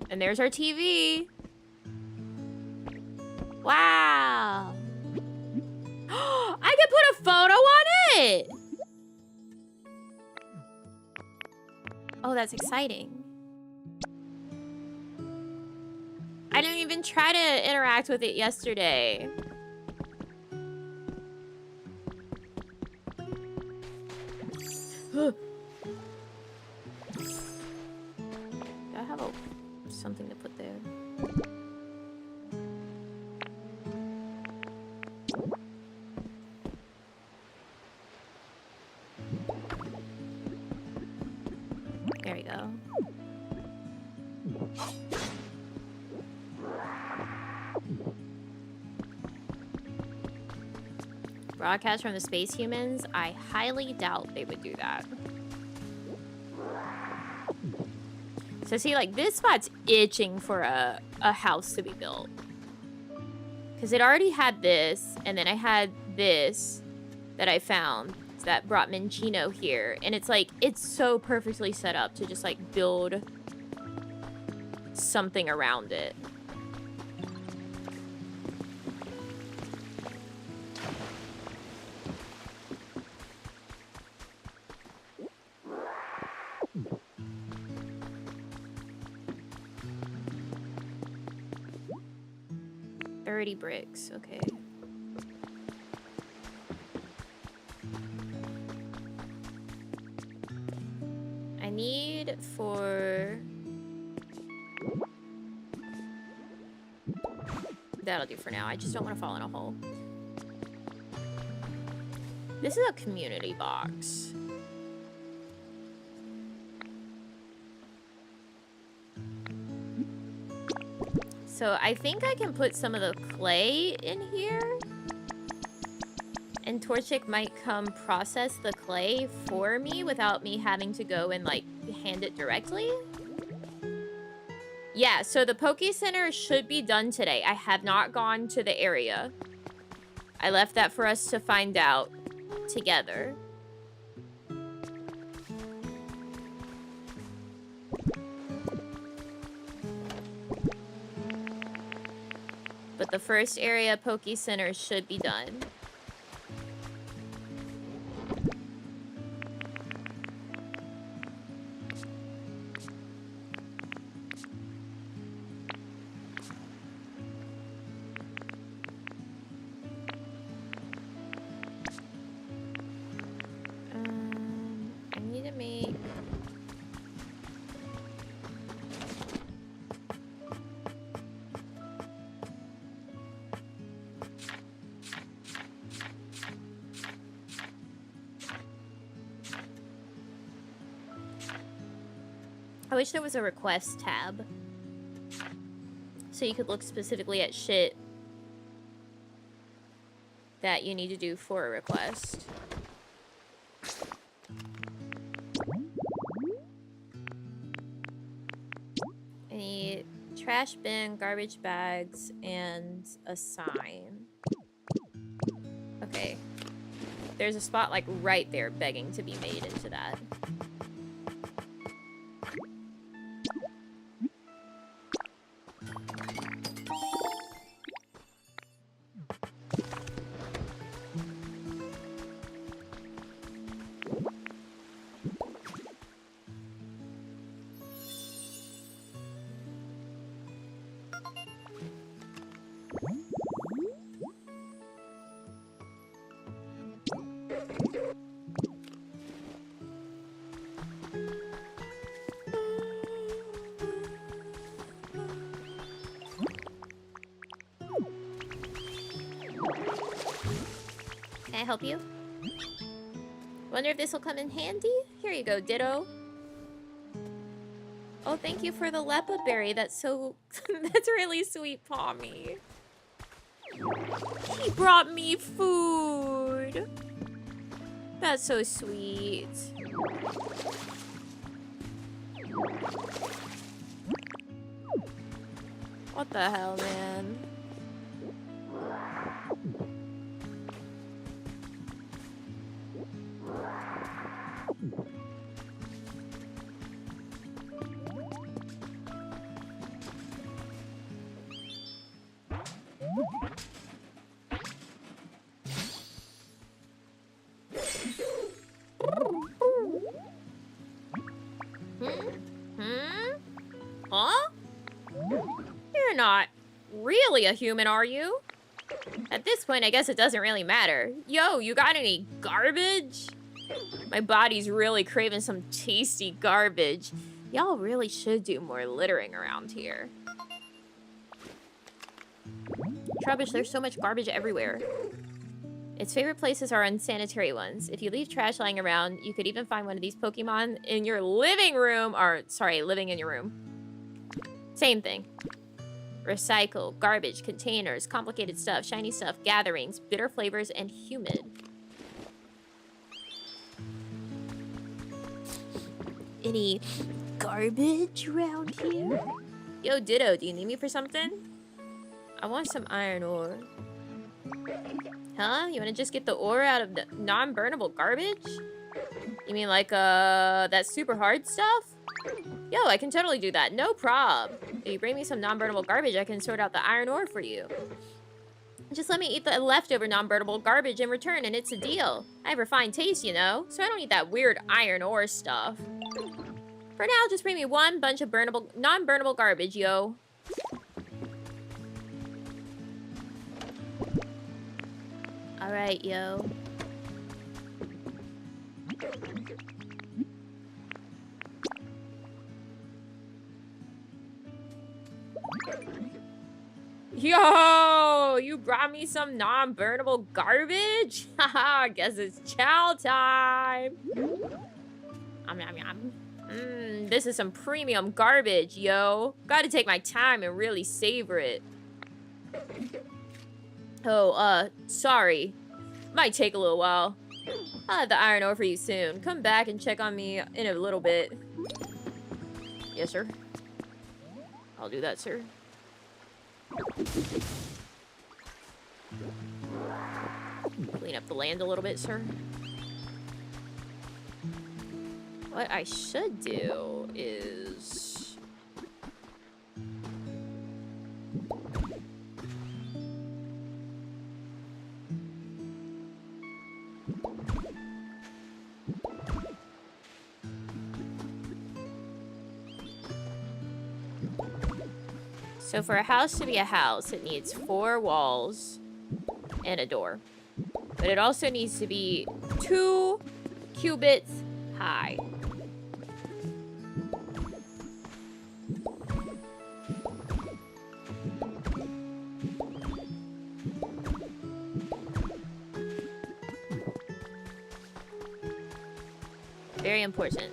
[SPEAKER 3] And there's our TV. Wow. I can put a photo on it. Oh, that's exciting. I didn't even try to interact with it yesterday. Do I have something to put there? There we go. Broadcast from the space humans? I highly doubt they would do that. So see, like, this spot's itching for a house to be built. Because it already had this, and then I had this that I found that brought Minchino here. And it's like, it's so perfectly set up to just, like, build something around it. Bricks, okay. I need for... That'll do for now. I just don't want to fall in a hole. This is a community box. So I think I can put some of the clay in here. And Torchic might come process the clay for me without me having to go and, like, hand it directly. Yeah, so the Poke Center should be done today. I have not gone to the area. I left that for us to find out together. But the first area Poke Center should be done. I need to make... I wish there was a request tab. So you could look specifically at shit that you need to do for a request. I need trash bin, garbage bags, and a sign. Okay. There's a spot like right there begging to be made into that. Can I help you? Wonder if this will come in handy? Here you go, Ditto. Oh, thank you for the Lepa berry. That's so... that's really sweet, Pommy. He brought me food. That's so sweet. What the hell, man? Huh? You're not really a human, are you? At this point, I guess it doesn't really matter. Yo, you got any garbage? My body's really craving some tasty garbage. Y'all really should do more littering around here. Trubbish, there's so much garbage everywhere. Its favorite places are unsanitary ones. If you leave trash lying around, you could even find one of these Pokemon in your living room, or, sorry, living in your room. Same thing. Recycle, garbage, containers, complicated stuff, shiny stuff, gatherings, bitter flavors, and humid. Any garbage around here? Yo, Ditto, do you need me for something? I want some iron ore. Huh? You want to just get the ore out of the non-burnable garbage? You mean like, that super hard stuff? Yo, I can totally do that. No prob. If you bring me some non-burnable garbage, I can sort out the iron ore for you. Just let me eat the leftover non-burnable garbage in return, and it's a deal. I have refined taste, you know, so I don't need that weird iron ore stuff. For now, just bring me one bunch of non-burnable garbage, yo. Alright, yo. Yo, you brought me some non-burnable garbage? Haha, guess it's chow time. Yum, yum. This is some premium garbage, yo. Gotta take my time and really savor it. Oh, sorry. Might take a little while. I'll have the iron ore for you soon. Come back and check on me in a little bit. Yes, sir. I'll do that, sir. Clean up the land a little bit, sir. What I should do is... So for a house to be a house, it needs 4 walls and a door. But it also needs to be 2 cubits high. Very important.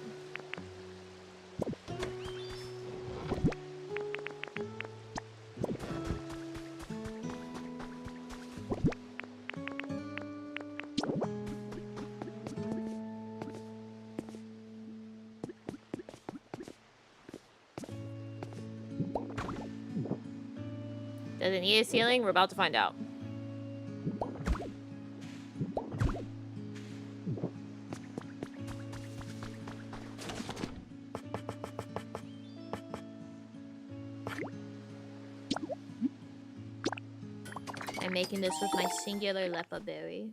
[SPEAKER 3] Does it need a ceiling? We're about to find out. I'm making this with my singular lepa berry.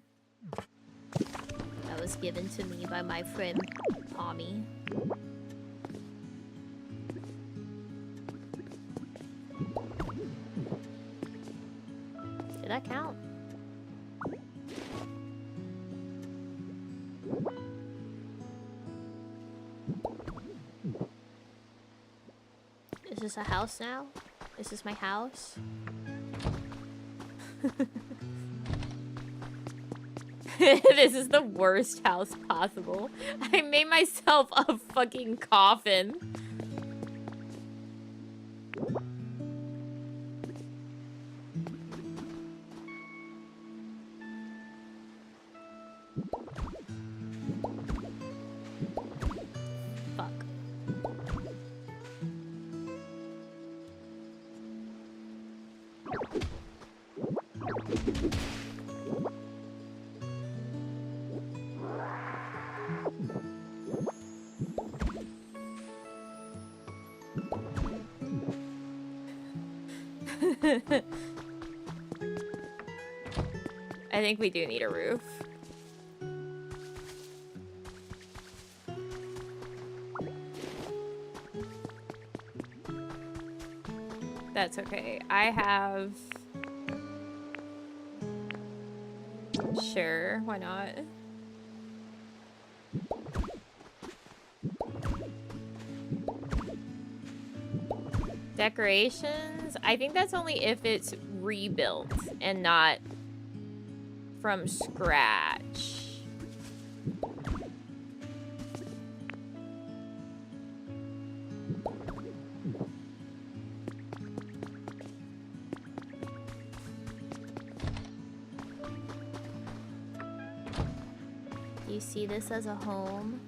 [SPEAKER 3] That was given to me by my friend Tommy. Did that count? Is this a house now? Is this my house? This is the worst house possible. I made myself a fucking coffin. Fuck. I think we do need a roof. That's okay. I have... Sure, why not? Decorations? I think that's only if it's rebuilt and not from scratch. Do you see this as a home?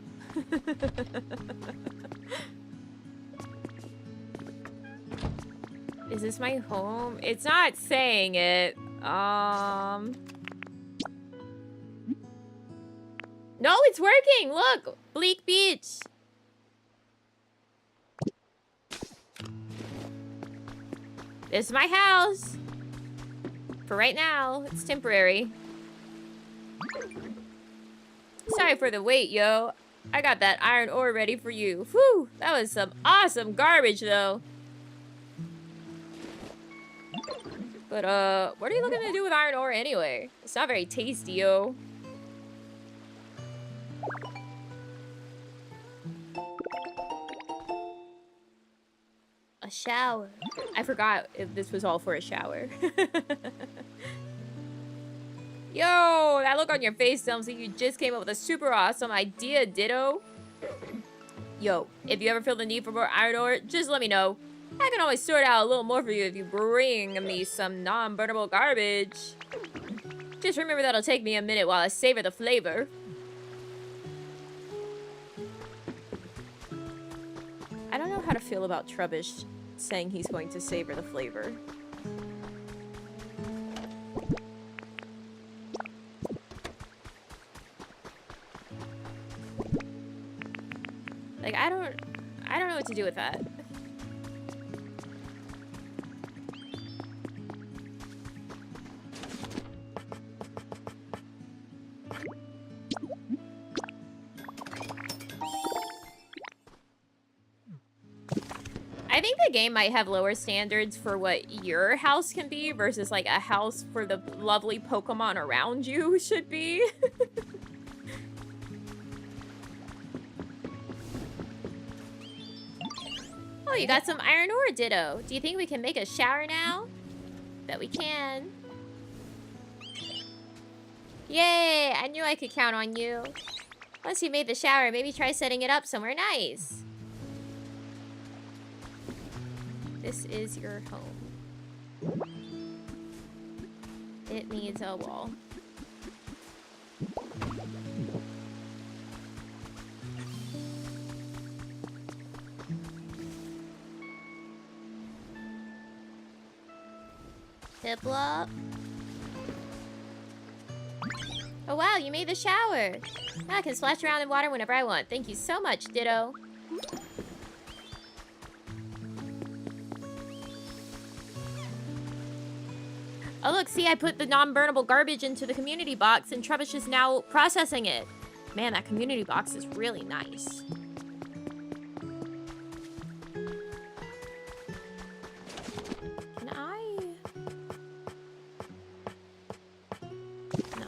[SPEAKER 3] Is this my home? It's not saying it. No, it's working! Look! Bleak Beach! This is my house! For right now, it's temporary. Sorry for the wait, yo. I got that iron ore ready for you. Whew! That was some awesome garbage, though. But, what are you looking to do with iron ore anyway? It's not very tasty, yo. A shower. I forgot if this was all for a shower. Yo, that look on your face tells me you just came up with a super awesome idea, Ditto. Yo, if you ever feel the need for more iron ore, just let me know. I can always sort out a little more for you if you bring me some non-burnable garbage. Just remember that'll take me a minute while I savor the flavor. I don't know how to feel about Trubbish saying he's going to savor the flavor. Like, I don't know what to do with that. I think the game might have lower standards for what your house can be versus like a house for the lovely Pokemon around you should be. Oh, you got some iron ore, Ditto. Do you think we can make a shower now? Bet we can. Yay! I knew I could count on you. Once you made the shower, maybe try setting it up somewhere nice. This is your home. It needs a wall. Piplup. Oh wow, you made the shower. Now I can splash around in water whenever I want. Thank you so much, Ditto. Oh look, see, I put the non-burnable garbage into the community box and Trubbish is now processing it. Man, that community box is really nice. Can I? No.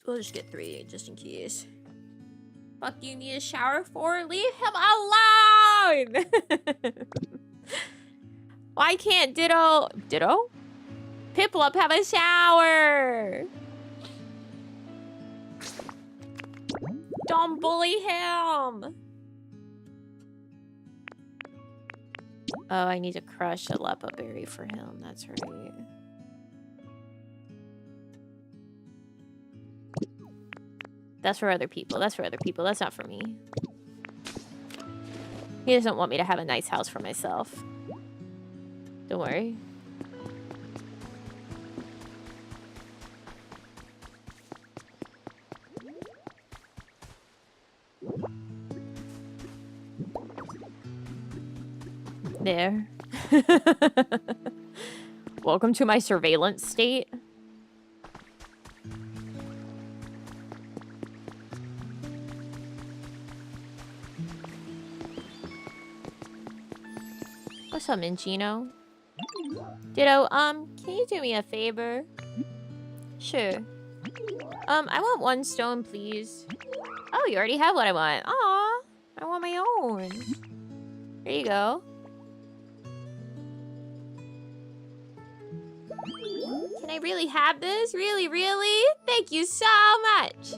[SPEAKER 3] We'll just get 3, just in case. Fuck you need a shower for? Leave him alone! Why can't Ditto... Ditto? Piplup have a shower! Don't bully him! Oh, I need to crush a Lepa berry for him. That's right. That's for other people. That's for other people. That's not for me. He doesn't want me to have a nice house for myself. Don't worry. There. Welcome to my surveillance state. What's up, Minchino? Ditto, can you do me a favor? Sure. I want 1 stone, please. Oh, you already have what I want. Aw, I want my own. There you go. Can I really have this? Really, really? Thank you so much.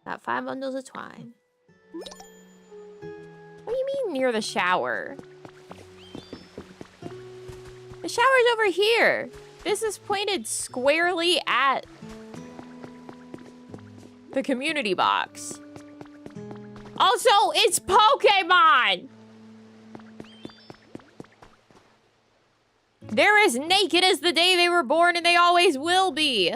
[SPEAKER 3] Got 5 bundles of twine. What do you mean near the shower? The shower's over here. This is pointed squarely at the community box. Also, it's Pokemon! They're as naked as the day they were born and they always will be.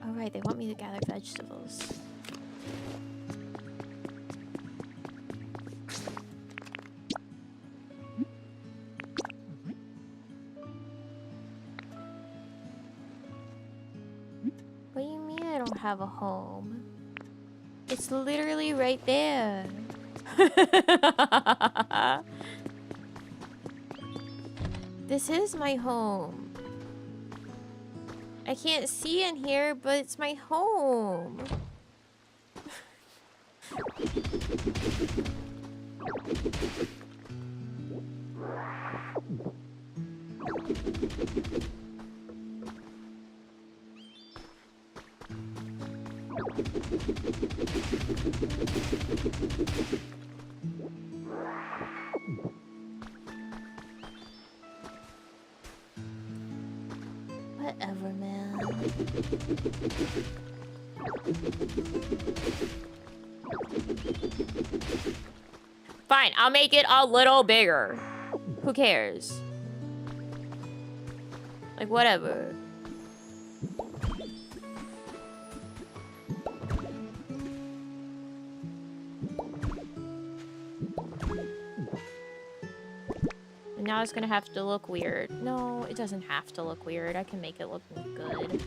[SPEAKER 3] Oh, right, they want me to gather vegetables. What do you mean I don't have a home? It's literally right there. This is my home. I can't see in here, but it's my home. Whatever, man. Fine, I'll make it a little bigger. Who cares? Like, whatever. And now it's gonna have to look weird. No, it doesn't have to look weird. I can make it look good.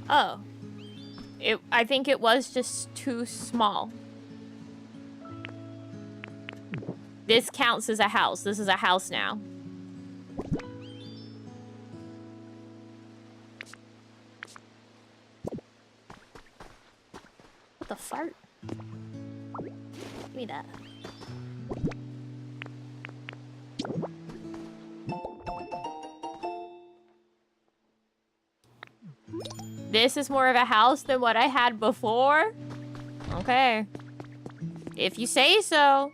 [SPEAKER 3] Oh. I think it was just too small. This counts as a house. This is a house now. What the fart? Give me that. This is more of a house than what I had before? Okay. If you say so.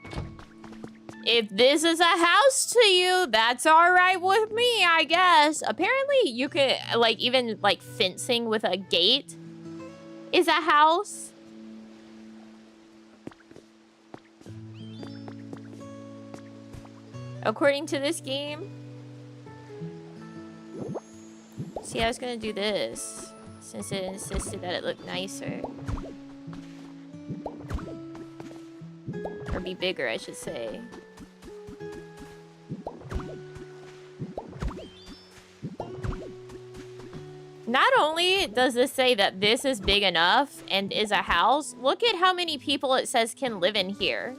[SPEAKER 3] If this is a house to you, that's alright with me, I guess. Apparently, you could, like, even, like, fencing with a gate is a house. According to this game. See, I was gonna do this, since it insisted that it looked nicer. Or be bigger, I should say. Not only does this say that this is big enough and is a house, look at how many people it says can live in here.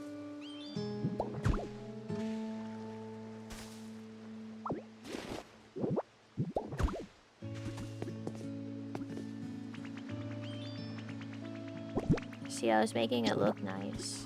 [SPEAKER 3] See, I was making it look nice.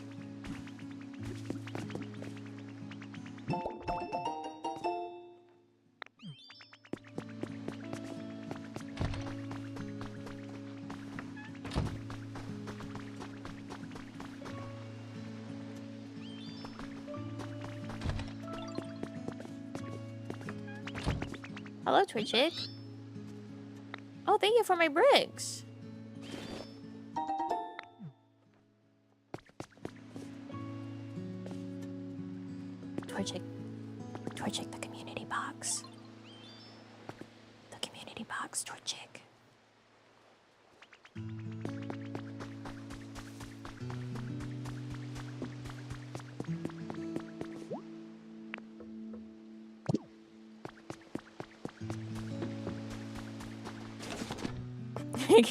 [SPEAKER 3] Hello, Twitchick. Oh, thank you for my bricks. Torchic, the community box. The community box, Torchic.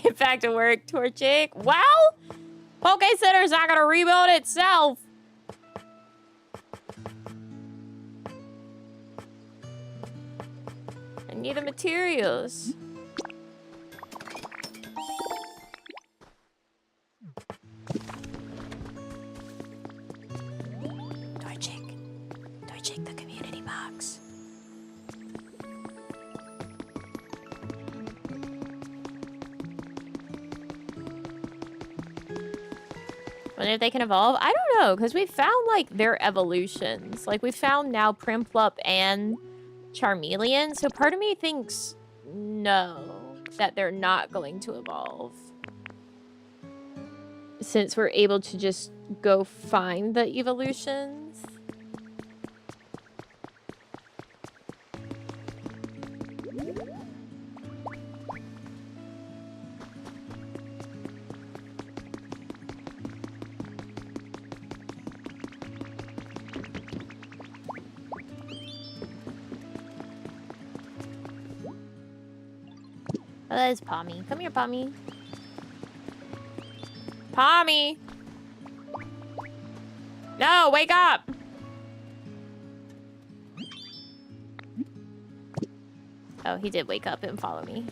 [SPEAKER 3] Get back to work, Torchic. Well, Poke Center's not gonna rebuild itself. I need the materials. Torchic, the community box. Wonder if they can evolve? I don't know, because we found, like, their evolutions. Like, we found now Primplup and Charmeleon, so part of me thinks no, that they're not going to evolve. Since we're able to just go find the evolutions. Oh, that is Pommy. Come here, Pommy. Pommy! No, wake up! Oh, he did wake up and follow me.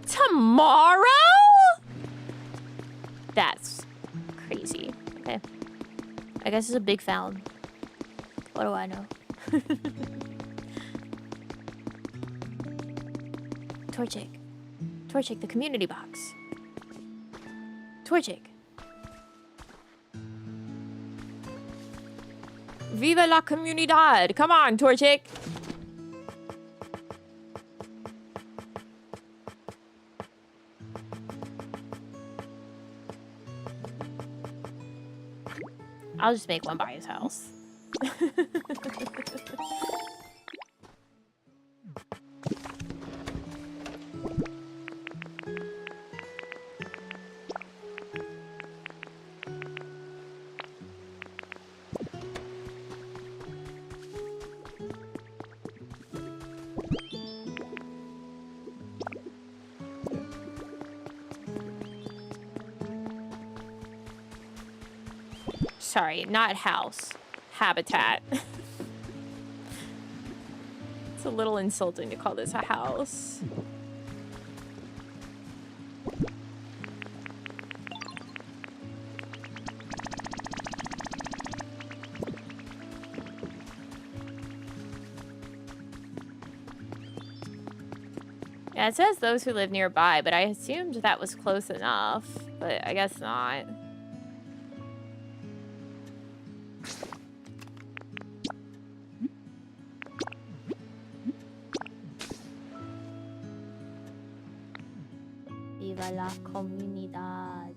[SPEAKER 3] Tomorrow? That's crazy. Okay. I guess it's a big found. What do I know? Torchic. Torchic, the community box. Torchic. Viva la comunidad! Come on, Torchic! I'll just make one by his house. Sorry, not house. Habitat. It's a little insulting to call this a house. Yeah, it says those who live nearby, but I assumed that was close enough, but I guess not. Viva la comunidad.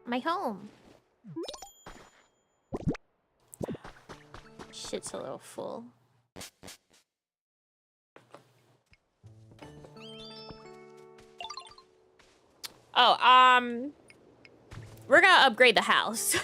[SPEAKER 3] My home. Shit's a little full. Oh, we're gonna upgrade the house.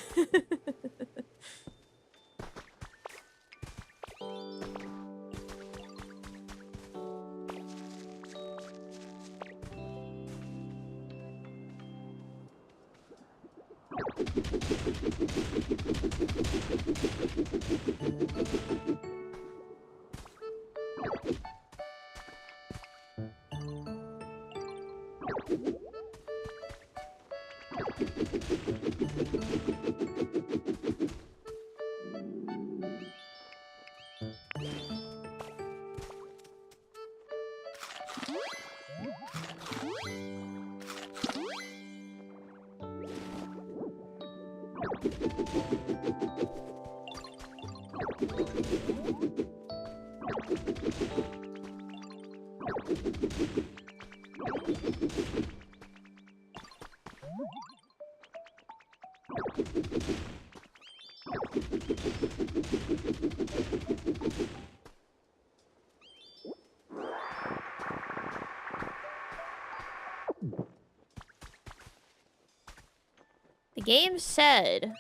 [SPEAKER 3] The game said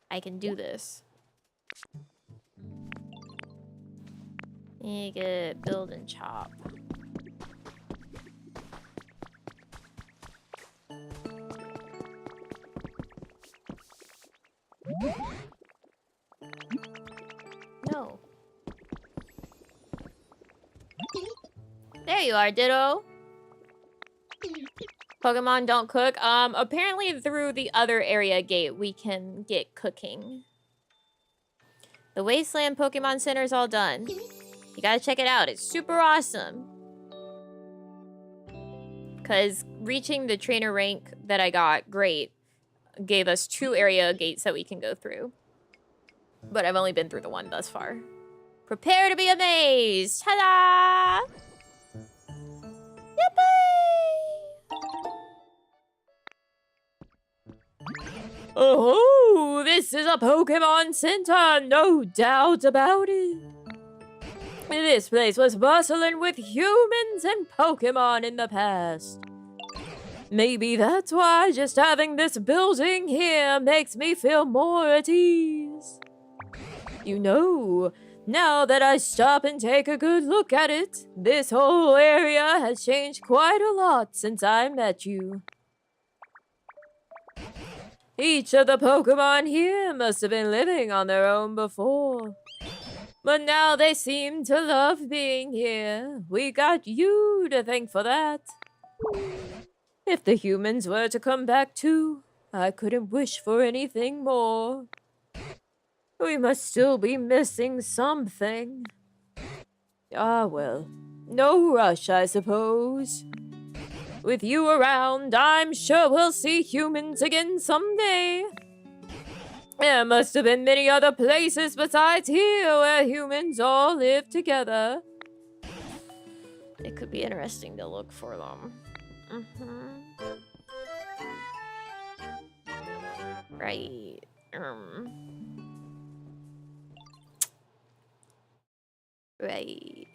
[SPEAKER 3] I can do this. You get build and chop. No. There you are, Ditto. Pokemon don't cook. Apparently through the other area gate, we can get cooking. The Wasteland Pokemon Center is all done. You gotta check it out. It's super awesome. Because reaching the trainer rank that I got, great, gave us 2 area gates that we can go through. But I've only been through the 1 thus far. Prepare to be amazed! Ta-da! Yippee! Oh, this is a Pokemon Center, no doubt about it. This place was bustling with humans and Pokemon in the past. Maybe that's why just having this building here makes me feel more at ease. You know, now that I stop and take a good look at it, this whole area has changed quite a lot since I met you. Each of the Pokemon here must have been living on their own before. But now they seem to love being here. We got you to thank for that. If the humans were to come back too, I couldn't wish for anything more. We must still be missing something. Ah, well, no rush, I suppose. With you around, I'm sure we'll see humans again someday. There must have been many other places besides here where humans all live together. It could be interesting to look for them. Right. Right.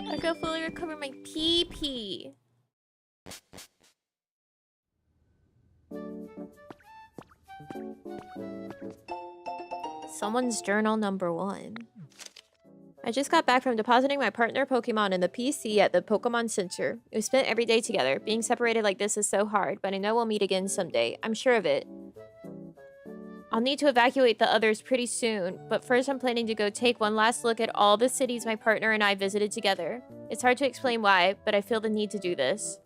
[SPEAKER 3] I can fully recover my PP. Someone's journal number 1. I just got back from depositing my partner Pokemon in the PC at the Pokemon Center. We spent every day together. Being separated like this is so hard, but I know we'll meet again someday. I'm sure of it. I'll need to evacuate the others pretty soon, but first I'm planning to go take one last look at all the cities my partner and I visited together. It's hard to explain why, but I feel the need to do this.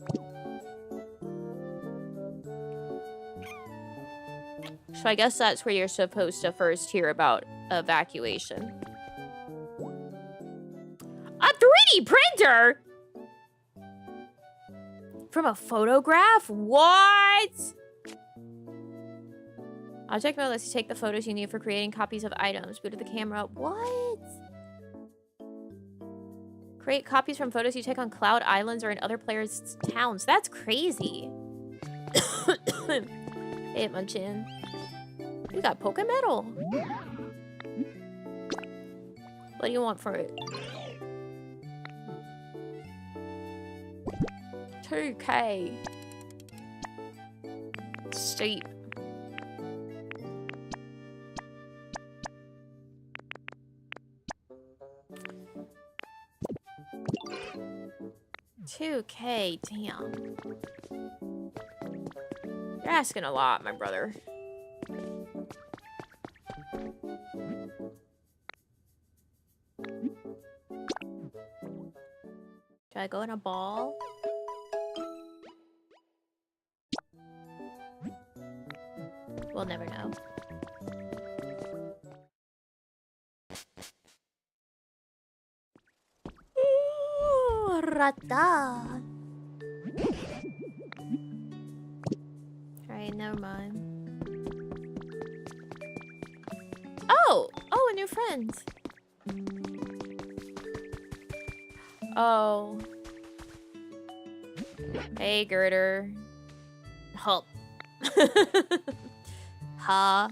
[SPEAKER 3] So I guess that's where you're supposed to first hear about evacuation. A 3D printer? From a photograph? What? Object mode lets you take the photos you need for creating copies of items. Boot of the camera. What? Create copies from photos you take on Cloud Islands or in other players' towns. That's crazy. Hey, my chin. You got Pokemetal. What do you want for it? 2K. Steep. $2K, damn. You're asking a lot, my brother. Should I go in a ball? We'll never know. Ooh, rata. Alright, never mind. Oh! Oh, a new friend. Oh. Hey, Girder. Help. Ha.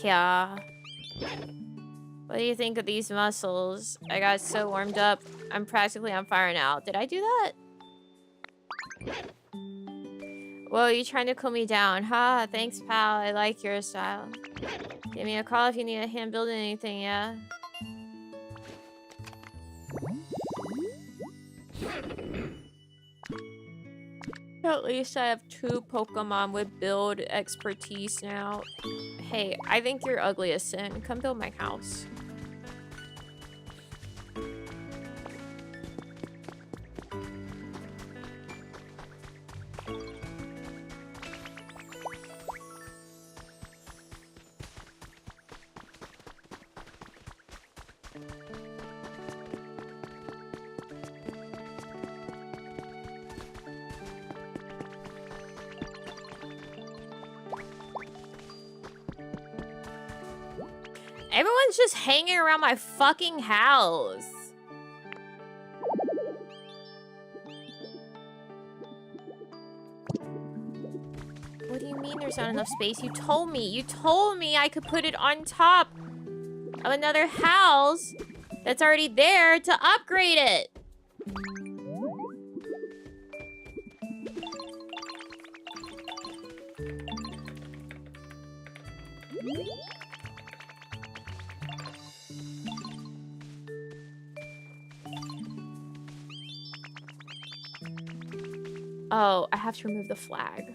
[SPEAKER 3] Yeah. What do you think of these muscles? I got so warmed up. I'm practically on fire now. Did I do that? Whoa, you trying to cool me down? Ha, thanks, pal. I like your style. Give me a call if you need a hand building anything, yeah? At least I have 2 Pokemon with build expertise now. Hey, I think you're ugly as sin. Come build my house. Everyone's just hanging around my fucking house. What do you mean there's not enough space? You told me I could put it on top of another house that's already there to upgrade it. Oh, I have to remove the flag.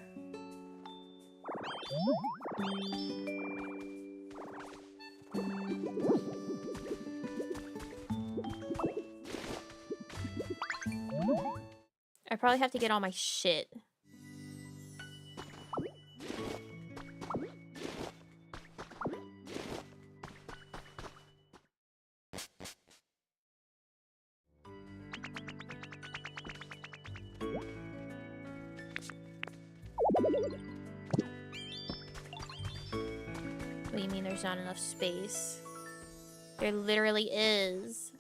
[SPEAKER 3] I probably have to get all my shit. What do you mean there's not enough space? There literally is.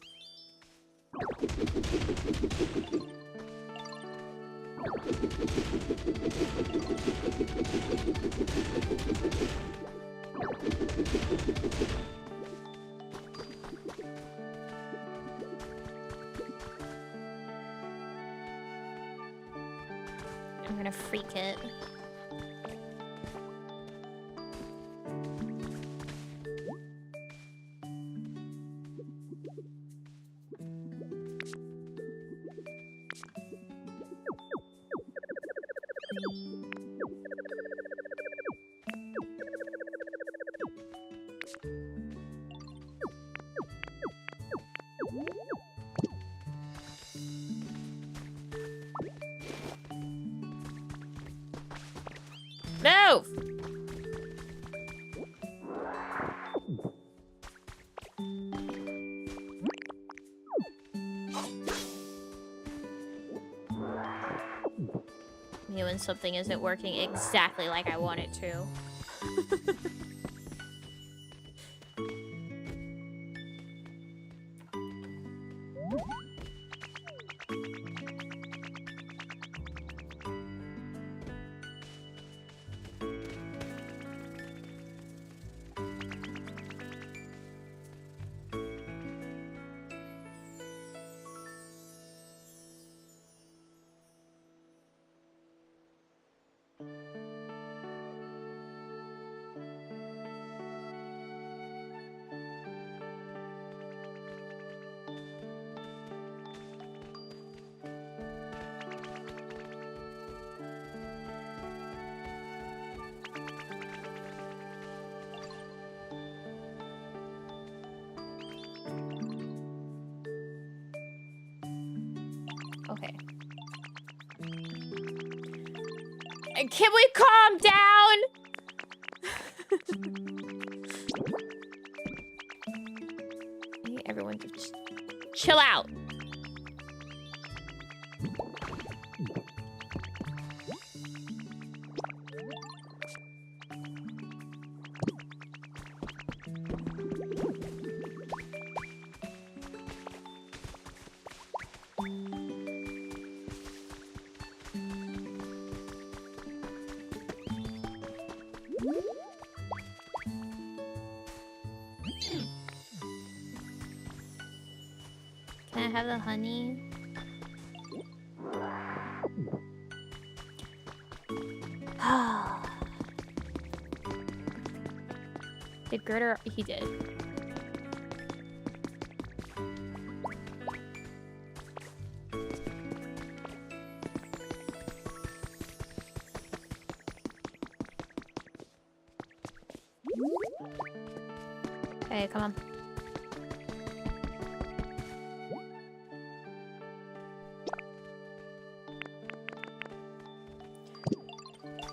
[SPEAKER 3] Move! Me when something isn't working exactly like I want it to. Okay. Can we calm down? I need everyone to just chill out. Can I have the honey? Did Girder? He did. Okay, come on.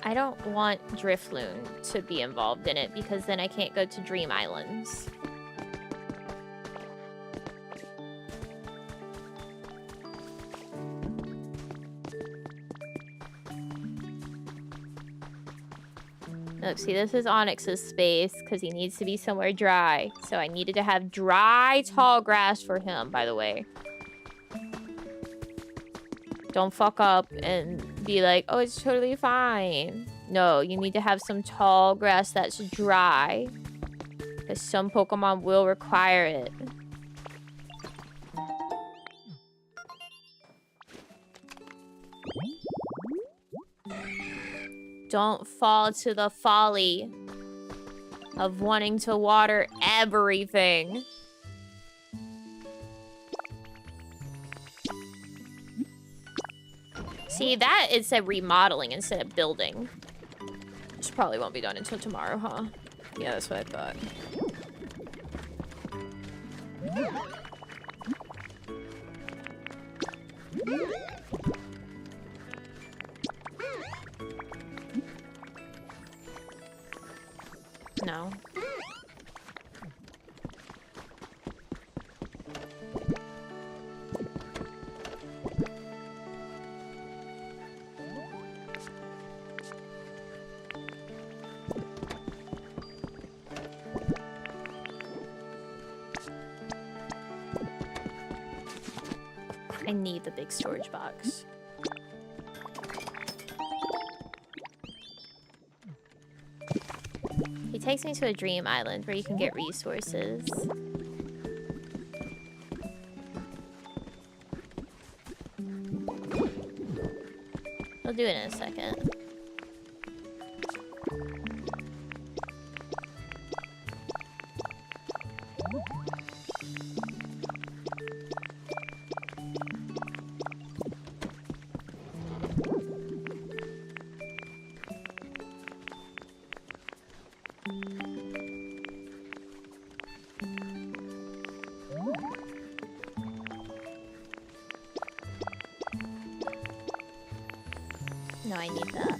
[SPEAKER 3] I don't want Drifloon to be involved in it because then I can't go to Dream Islands. Look, see, this is Onyx's space because he needs to be somewhere dry. So I needed to have dry, tall grass for him, by the way. Don't fuck up and be like, oh, it's totally fine. No, you need to have some tall grass that's dry. Because some Pokemon will require it. Don't fall to the folly of wanting to water everything. See, that it said remodeling instead of building. Which probably won't be done until tomorrow, huh? Yeah, that's what I thought. No. I need the big storage box. He takes me to a dream island where you can get resources. We'll do it in a second. I need that.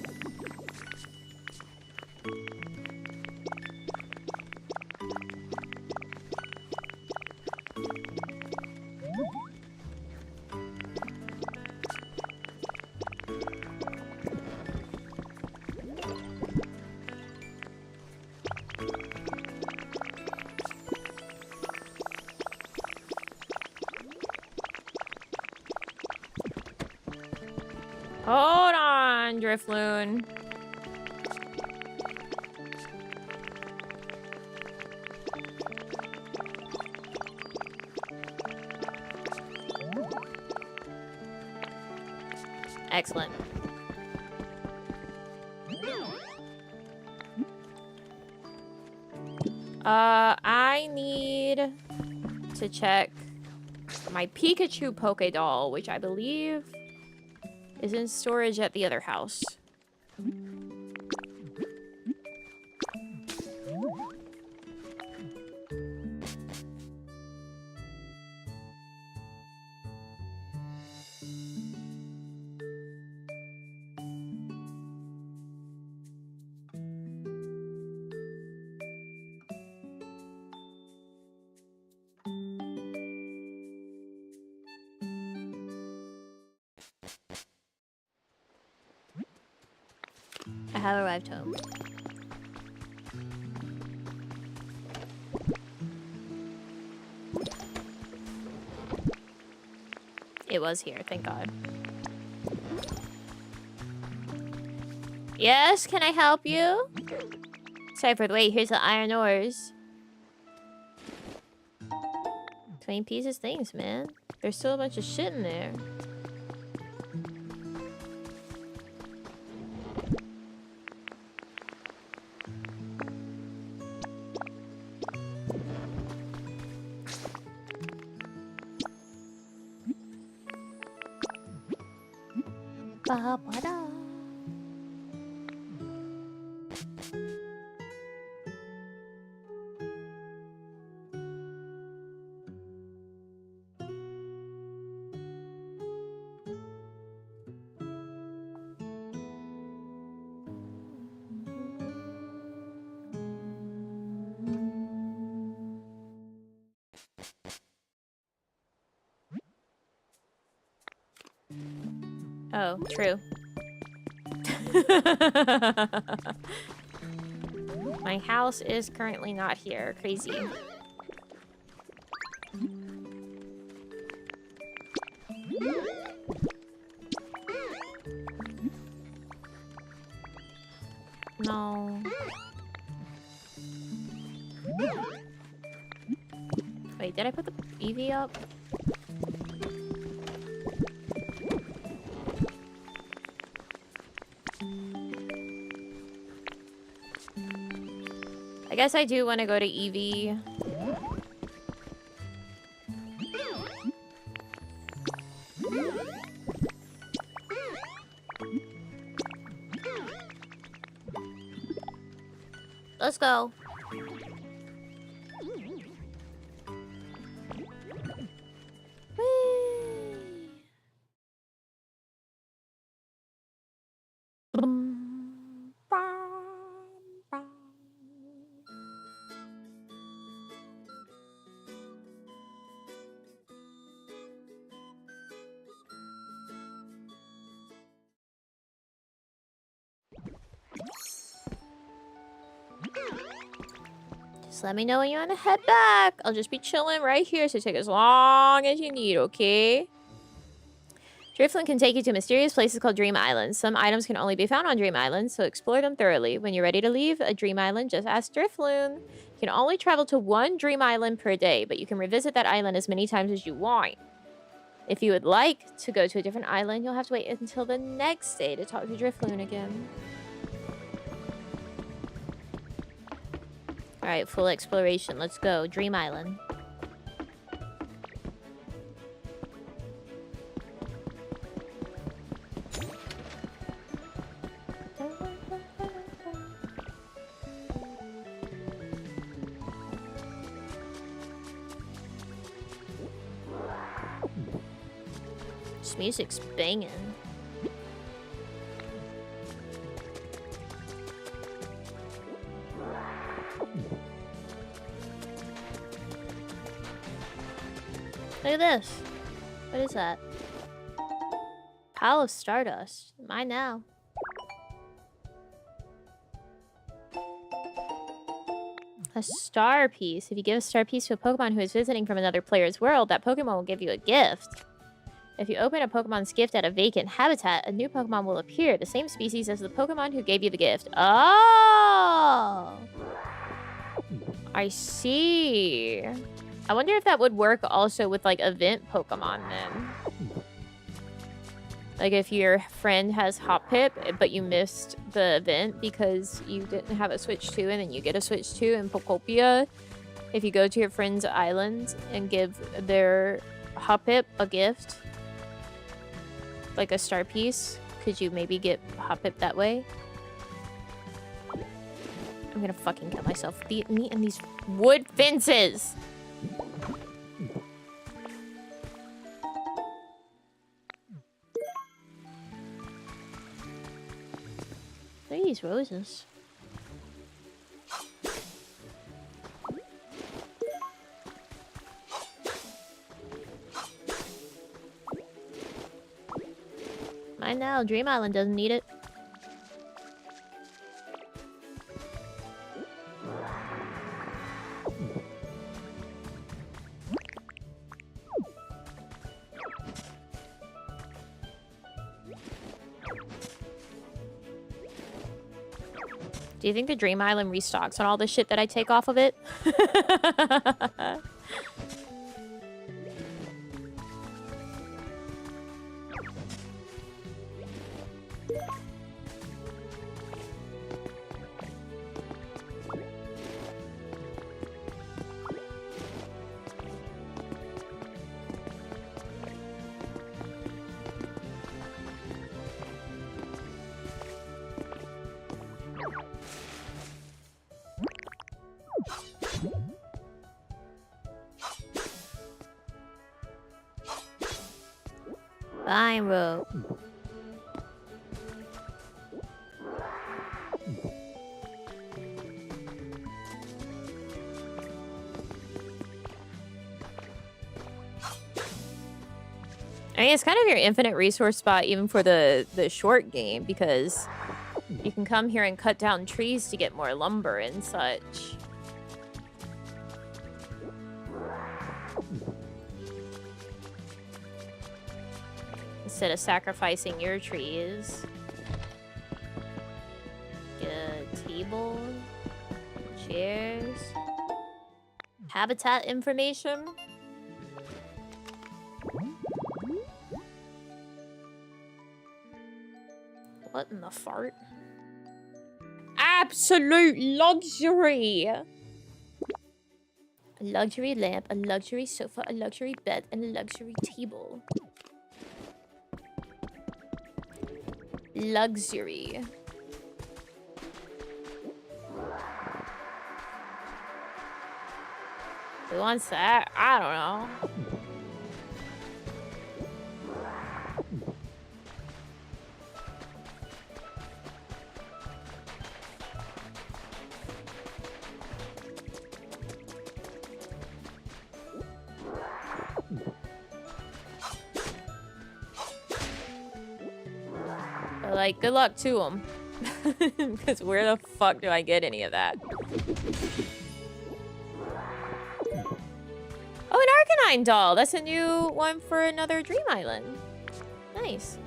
[SPEAKER 3] Hold on, Drifloon. Excellent. I need to check my Pikachu Poké Doll, which I believe is in storage at the other house. I have arrived home. It was here, thank God. Yes, can I help you? Sorry for the wait, here's the iron ores. 20 pieces, thanks, man. There's still a bunch of shit in there. Ba-ba-da. Oh, true. My house is currently not here. Crazy. No. Wait, did I put the EV up? I guess I do want to go to Eevee. Let's go. Just let me know when you want to head back. I'll just be chilling right here, so take as long as you need, okay? Drifloon can take you to mysterious places called Dream Islands. Some items can only be found on Dream Island, so explore them thoroughly. When you're ready to leave a Dream Island, just ask Drifloon. You can only travel to one Dream Island per day, but you can revisit that island as many times as you want. If you would like to go to a different island, you'll have to wait until the next day to talk to Drifloon again. Alright, full exploration. Let's go. Dream Island. This music's banging. Look at this. What is that? Pile of stardust. Mine now. A star piece. If you give a star piece to a Pokemon who is visiting from another player's world, that Pokemon will give you a gift. If you open a Pokemon's gift at a vacant habitat, a new Pokemon will appear, the same species as the Pokemon who gave you the gift. Oh! I see. I wonder if that would work also with, like, event Pokemon, then. Like, if your friend has Hoppip, but you missed the event because you didn't have a Switch 2, and then you get a Switch 2 in Pokopia. If you go to your friend's island and give their Hoppip a gift, like a star piece, could you maybe get Hoppip that way? I'm gonna fucking kill myself. Me and these wood fences! What are these roses? Mine now. Dream Island doesn't need it. Do you think the Dream Island restocks on all the shit that I take off of it? Vine rope. I mean, it's kind of your infinite resource spot even for the short game, because you can come here and cut down trees to get more lumber and such. Instead of sacrificing your trees. Get a table, chairs, habitat information. What in the fart? Absolute luxury! A luxury lamp, a luxury sofa, a luxury bed, and a luxury table. Luxury. Who wants that? I don't know. Like, good luck to them. Because where the fuck do I get any of that? Oh, an Arcanine doll. That's a new one for another Dream Island. Nice.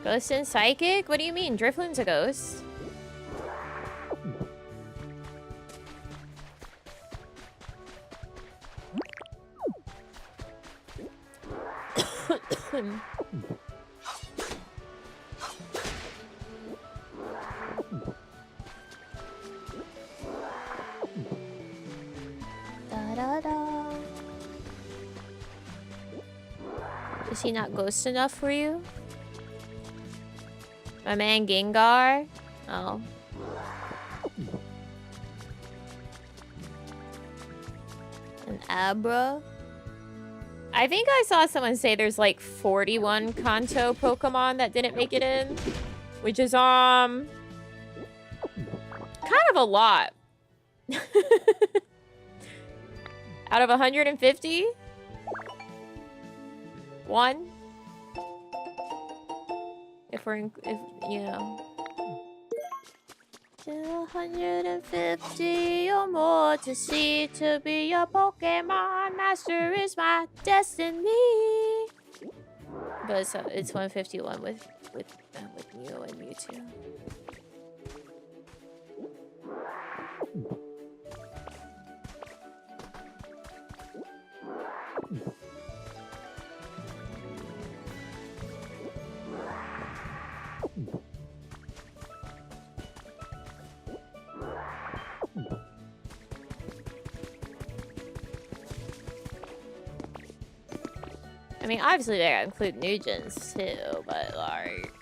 [SPEAKER 3] Ghost and Psychic? What do you mean? Drifloon's a ghost. Is he not ghost enough for you? My man Gengar? Oh. An Abra? I think I saw someone say there's like 41 Kanto Pokemon that didn't make it in. Which is, kind of a lot. Out of 150? 1? If we're in, if, you know. To 150 or more to see to be a Pokemon master is my destiny. But it's 151 with Mew and Mewtwo. I mean, obviously they gotta include new gens too, but like...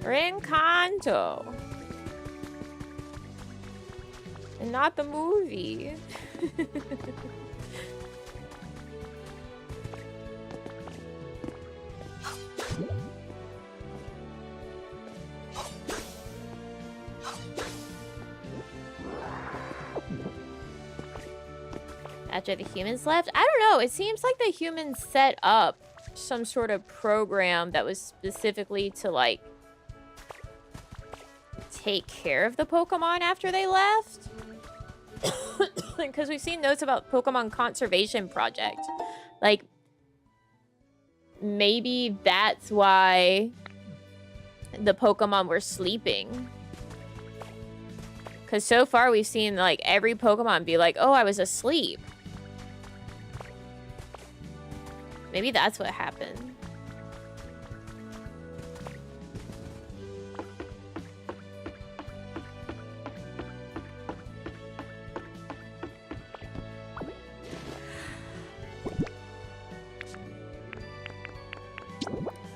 [SPEAKER 3] Encanto! And not the movie. After the humans left? I don't know. It seems like the humans set up some sort of program that was specifically to, like, take care of the Pokemon after they left. Because we've seen notes about Pokemon Conservation Project. Like, maybe that's why the Pokemon were sleeping. Because so far we've seen, like, every Pokemon be like, oh, I was asleep. Maybe that's what happened.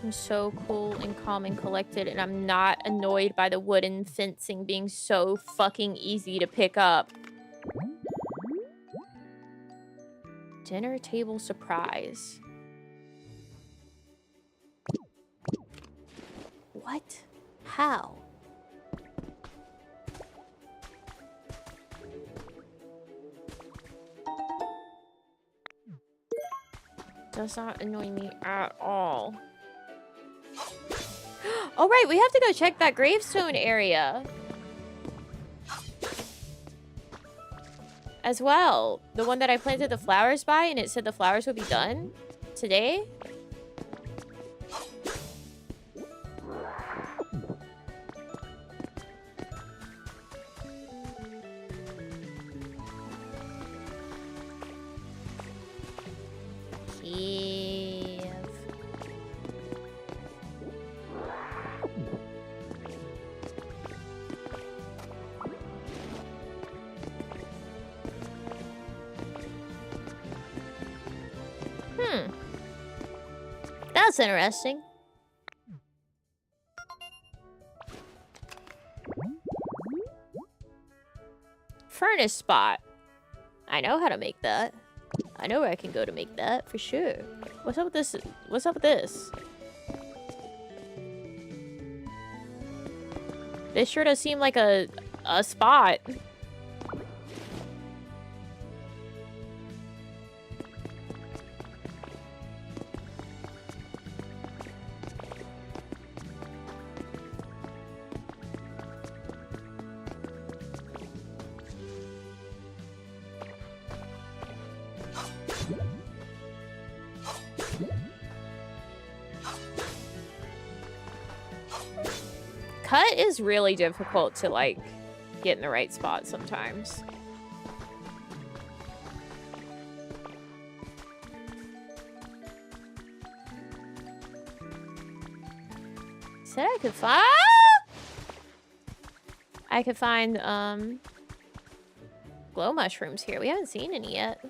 [SPEAKER 3] I'm so cool and calm and collected, and I'm not annoyed by the wooden fencing being so fucking easy to pick up. Dinner table surprise. What? How? Does not annoy me at all. Oh, right, we have to go check that gravestone area. As well. The one that I planted the flowers by, and it said the flowers would be done today. That's interesting. Furnace spot. I know how to make that. I know where I can go to make that for sure. What's up with this? What's up with this? This sure does seem like a spot. Cut is really difficult to, like, get in the right spot sometimes. Said I could find, glow mushrooms here. We haven't seen any yet.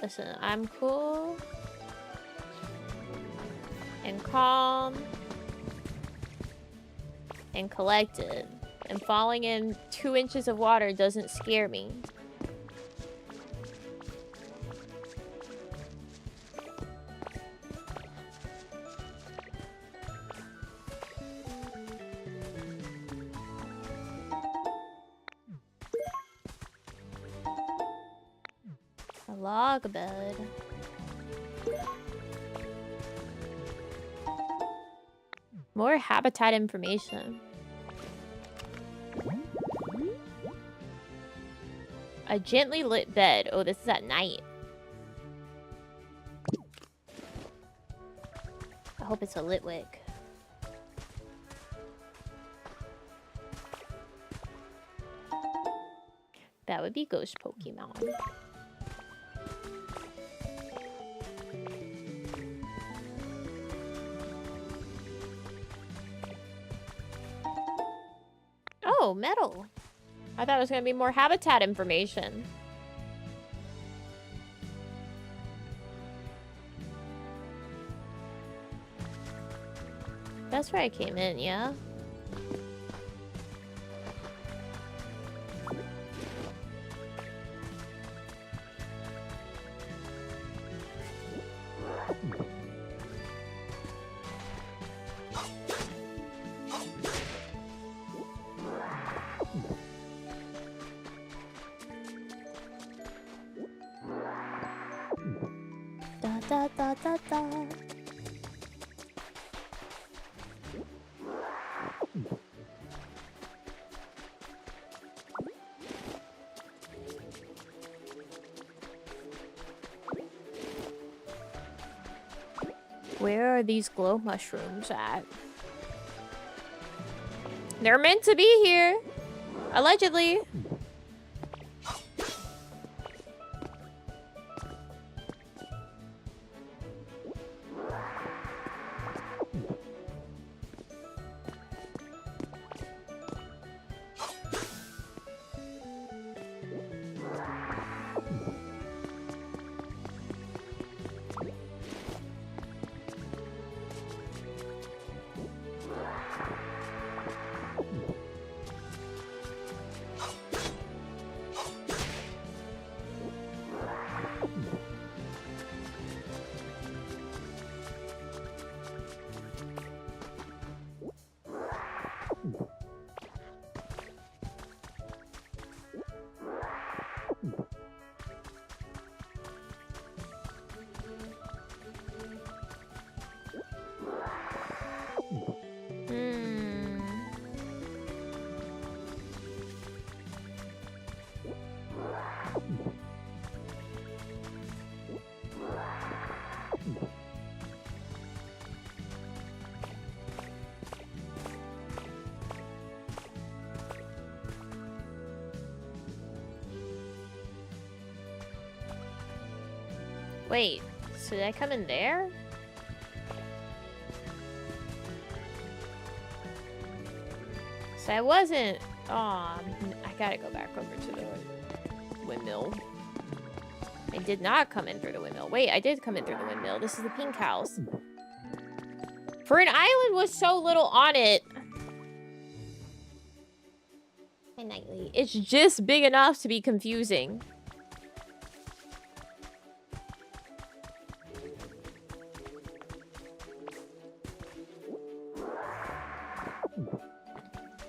[SPEAKER 3] Listen, I'm cool and calm and collected, and falling in 2 inches of water doesn't scare me. Log bed. More habitat information. A gently lit bed. Oh, this is at night. I hope it's a lit wick. That would be Ghost Pokemon. Oh, metal. I thought it was going to be more habitat information. That's where I came in, yeah? Da da da da da. Where are these glow mushrooms at? They're meant to be here. Allegedly. Wait, so did I come in there? So I wasn't... Aw, I gotta go back over to the windmill. I did not come in through the windmill. Wait, I did come in through the windmill. This is the pink house. For an island with so little on it... And nightly. It's just big enough to be confusing.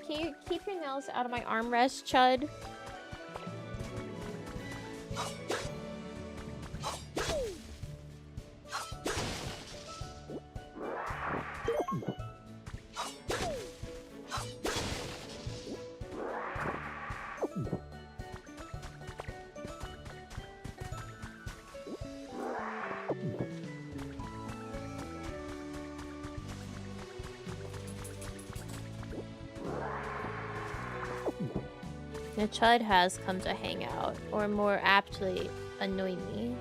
[SPEAKER 3] Can you keep your nails out of my armrest, Chud? The Chud has come to hang out, or more aptly, annoy me.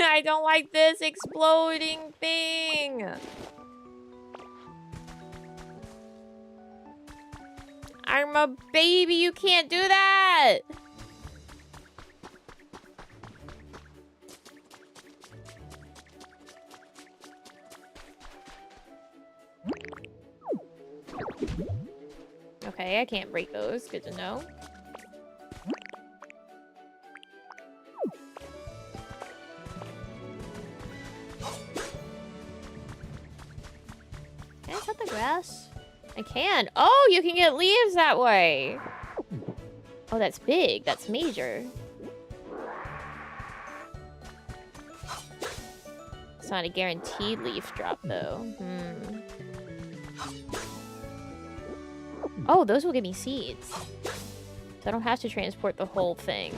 [SPEAKER 3] I don't like this exploding thing! I'm a baby, you can't do that! Okay, I can't break those. Good to know. Can I cut the grass? I can. Oh, you can get leaves that way. Oh, that's big. That's major. It's not a guaranteed leaf drop, though. Oh, those will give me seeds. So I don't have to transport the whole thing.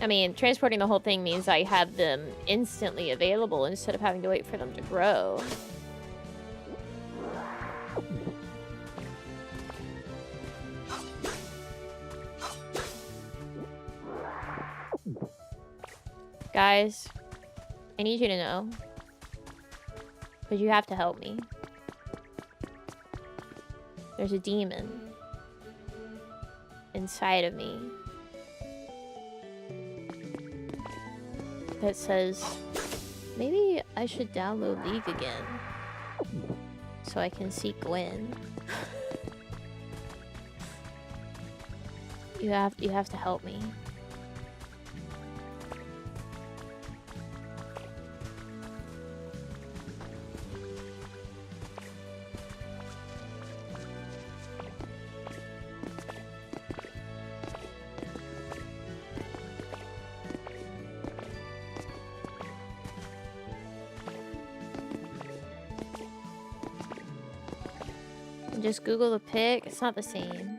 [SPEAKER 3] I mean, transporting the whole thing means I have them instantly available instead of having to wait for them to grow. Guys, I need you to know. But you have to help me. There's a demon inside of me that says, maybe I should download League again so I can see Gwen. You have to help me. Just Google the pic. It's not the same.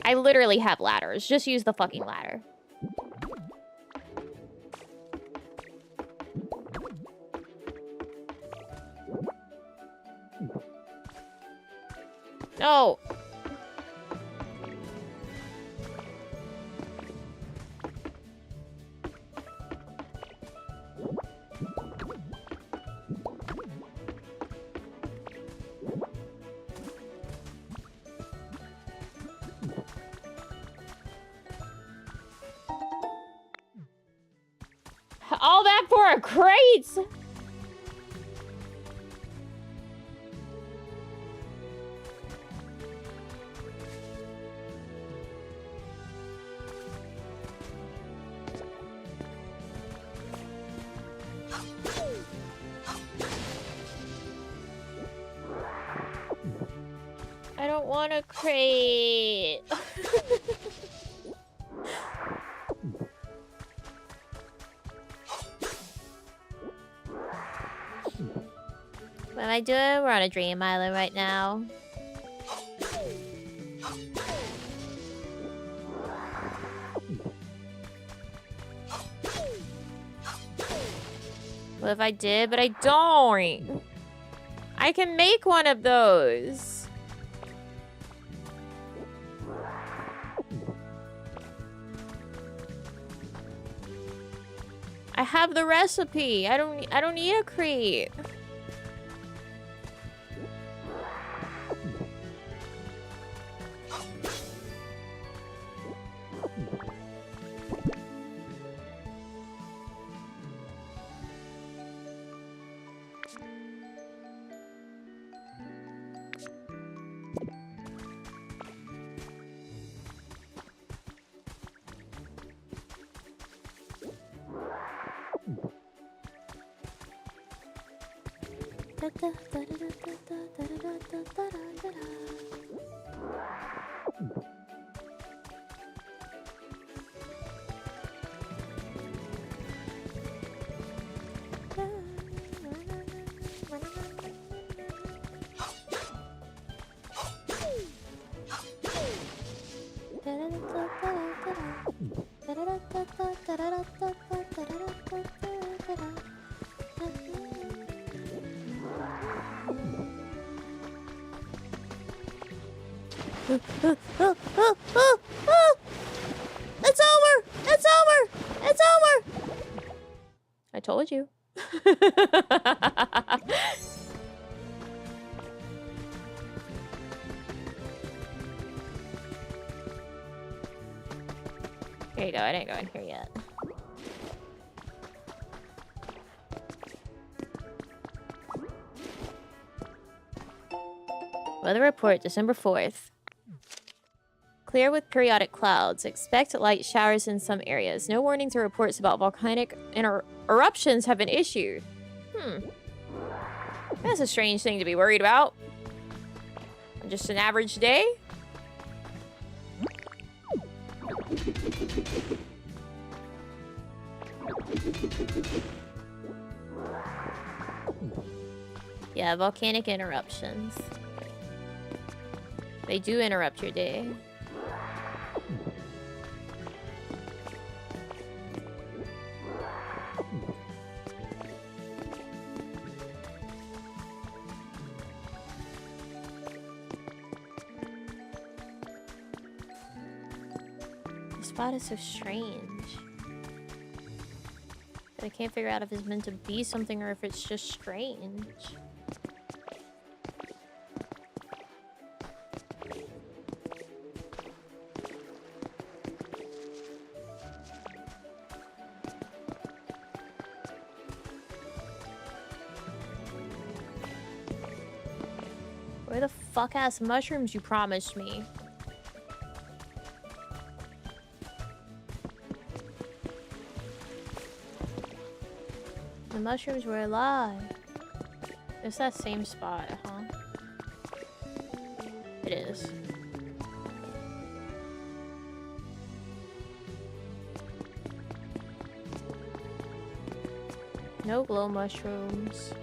[SPEAKER 3] I literally have ladders. Just use the fucking ladder. No. All that for a crate? I don't want a crate. What am I doing? We're on a dream island right now. What if I did? But I don't. I can make one of those. I have the recipe. I don't need a crate. It's over! It's over! It's over! I told you. Here you go. I didn't go in here yet. Weather report, December 4th. Clear with periodic clouds. Expect light showers in some areas. No warnings or reports about volcanic eruptions have been issued. That's a strange thing to be worried about. Just an average day? Yeah, volcanic interruptions. They do interrupt your day. The spot is so strange. But I can't figure out if it's meant to be something or if it's just strange. Where the fuck-ass mushrooms you promised me? The mushrooms were alive. It's that same spot, huh? It is. No glow mushrooms.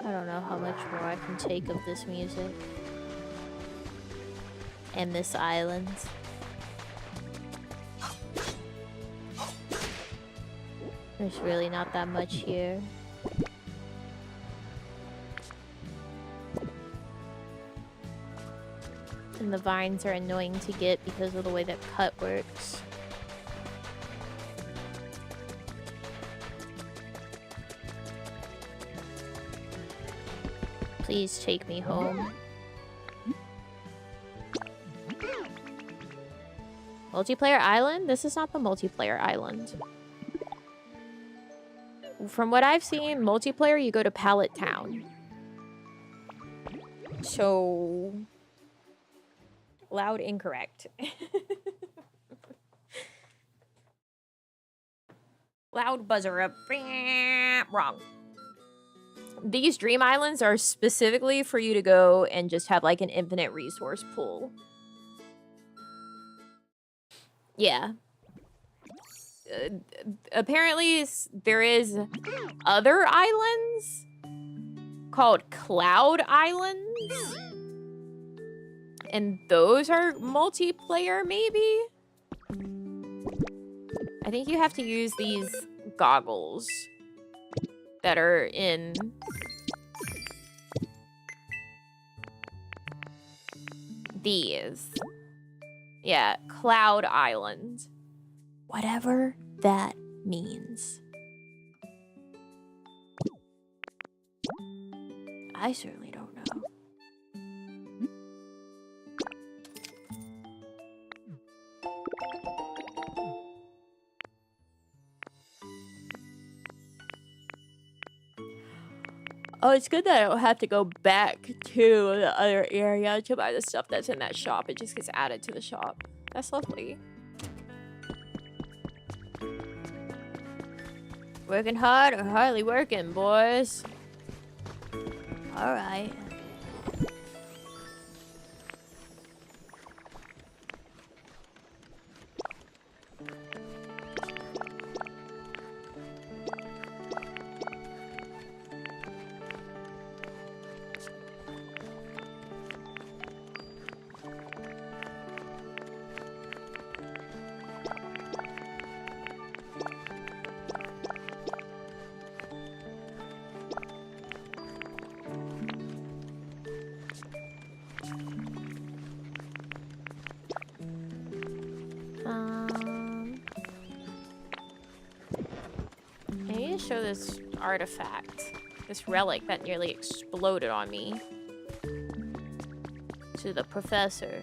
[SPEAKER 3] I don't know how much more I can take of this music. And this island. There's really not that much here. And the vines are annoying to get because of the way that cut works. Please take me home. Multiplayer island? This is not the multiplayer island. From what I've seen, multiplayer, you go to Pallet Town. So... loud incorrect. Loud buzzer up. Wrong. These dream islands are specifically for you to go and just have like an infinite resource pool. Yeah. Apparently there is other islands called Cloud Islands. And those are multiplayer, maybe? I think you have to use these goggles that are in these. Yeah, Cloud Island. Whatever that means. I certainly don't know. Oh, it's good that I don't have to go back to the other area to buy the stuff that's in that shop. It just gets added to the shop. That's lovely. Working hard or hardly working, boys? Alright. show this artifact. This relic that nearly exploded on me. To the professor.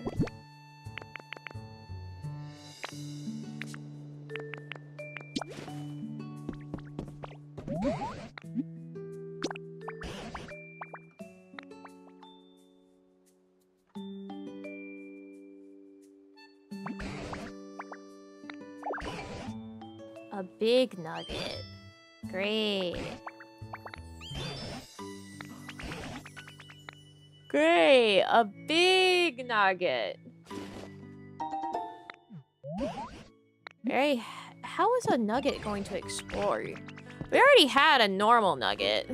[SPEAKER 3] A big nugget. Great. Great, a big nugget. Very. How is a nugget going to explore? We already had a normal nugget.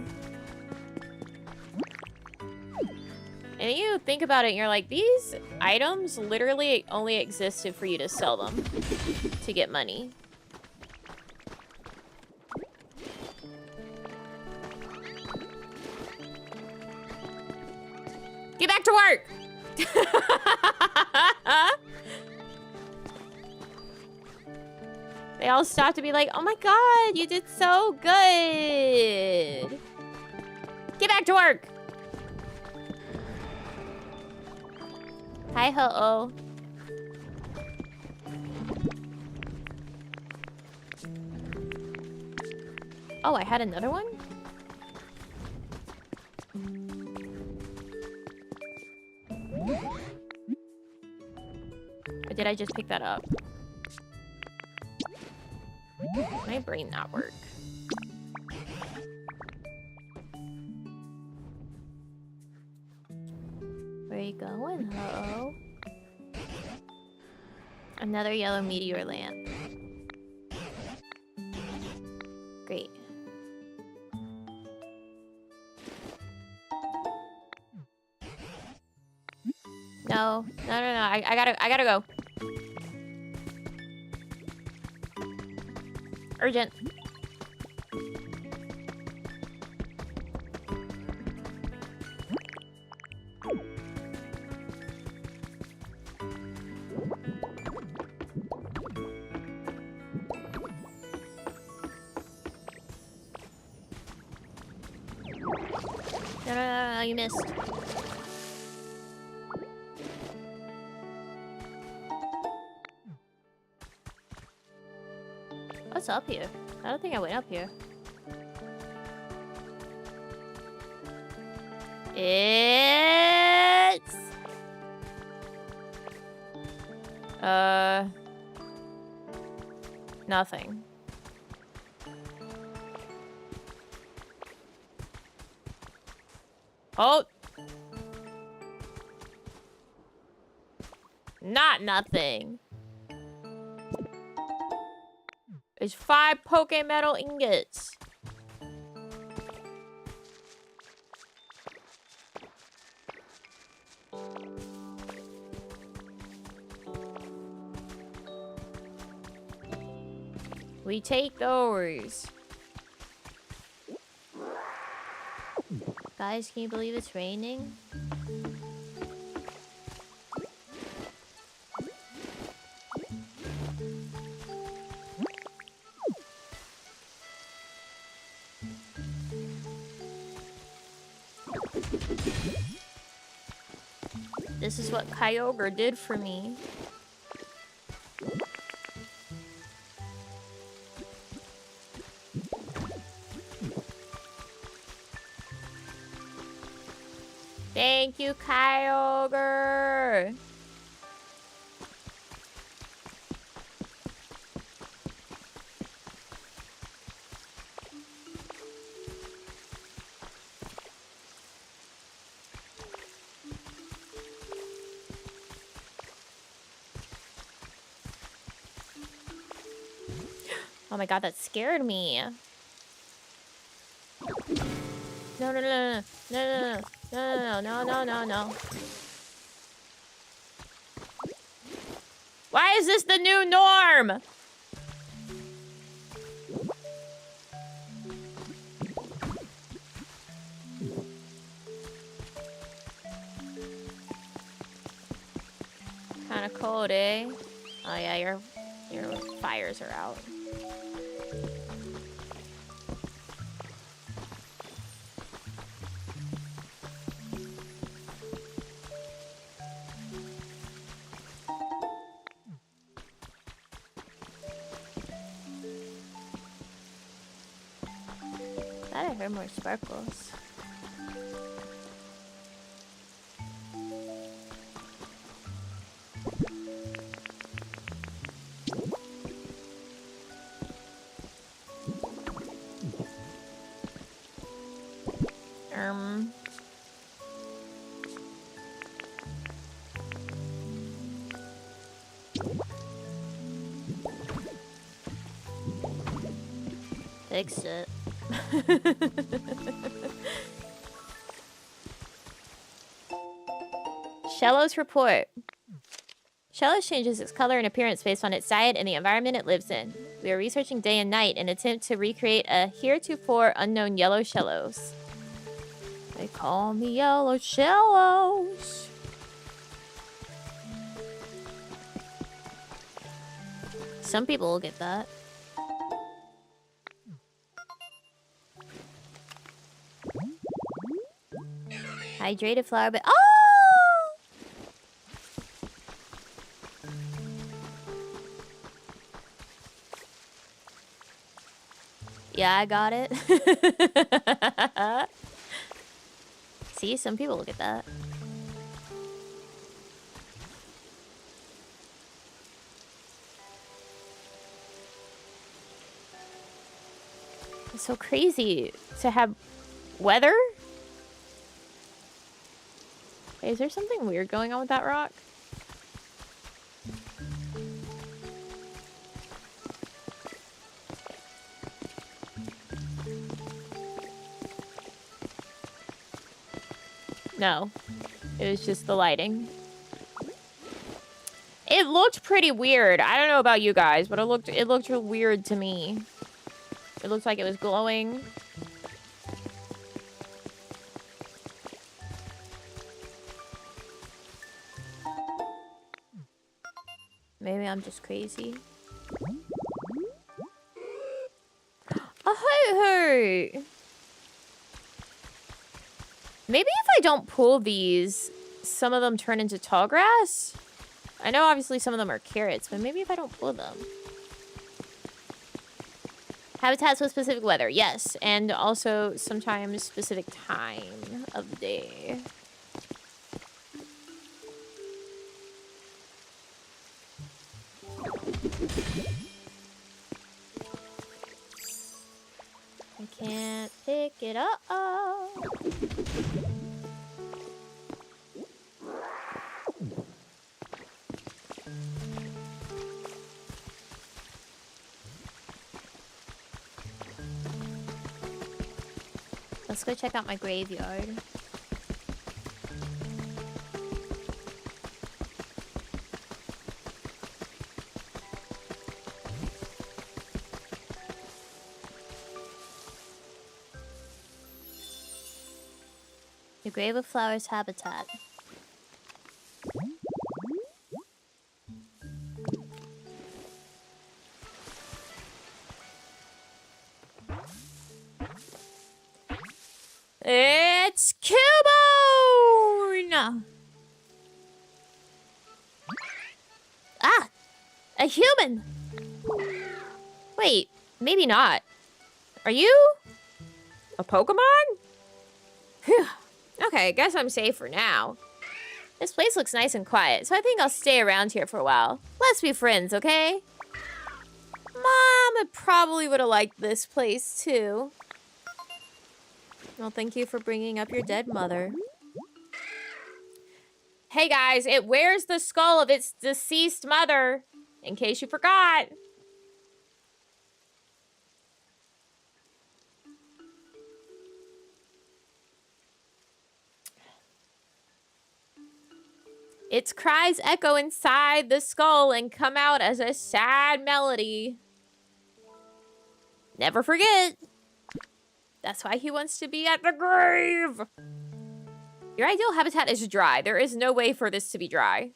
[SPEAKER 3] And you think about it, and you're like, these items literally only existed for you to sell them to get money. Get back to work! They all stop to be like, oh my god, you did so good! Get back to work! Hi, ho-oh. Oh, I had another one? Or did I just pick that up? My brain not work. Where you going, ho? Another yellow meteor lamp. Great. No. I gotta go. Urgent. No, you missed. What's up here? I don't think I went up here. It's... Nothing. Oh! Not nothing. There's 5 Pokemetal ingots. We take those. Guys, can you believe it's raining? This is what Kyogre did for me. Thank you, Kyogre. Oh my god, that scared me. No. Why is this the new norm? Kinda cold, eh? Oh yeah, your fires are out. thought I heard more sparkles. Fix it. Shellos report. Shellos changes its color and appearance based on its diet and the environment it lives in. We are researching day and night in an attempt to recreate a heretofore unknown yellow Shellos. They call me Yellow Shellos. Some people will get that. Hydrated flower, but oh! Yeah, I got it. See, some people will get that. It's so crazy to have weather. Wait, is there something weird going on with that rock? No, it was just the lighting. It looked pretty weird. I don't know about you guys, but it looked real weird to me. It looked like it was glowing. Maybe I'm just crazy. Oh, hey. Maybe if I don't pull these, some of them turn into tall grass. I know obviously some of them are carrots, but maybe if I don't pull them. Habitats with specific weather, yes. And also sometimes specific time of the day. I can't pick it up. Let's go check out my graveyard. The Grave of Flowers habitat. It's Cubone! Ah! A human! Wait, maybe not. Are you?
[SPEAKER 1] A Pokemon? Phew. Okay, guess I'm safe for now.
[SPEAKER 3] This place looks nice and quiet, so I think I'll stay around here for a while. Let's be friends, okay? Mom probably would have liked this place, too. Well, thank you for bringing up your dead mother.
[SPEAKER 1] Hey guys, it wears the skull of its deceased mother, in case you forgot. Its cries echo inside the skull and come out as a sad melody. Never forget. That's why he wants to be at the grave. Your ideal habitat is dry. There is no way for this to be dry.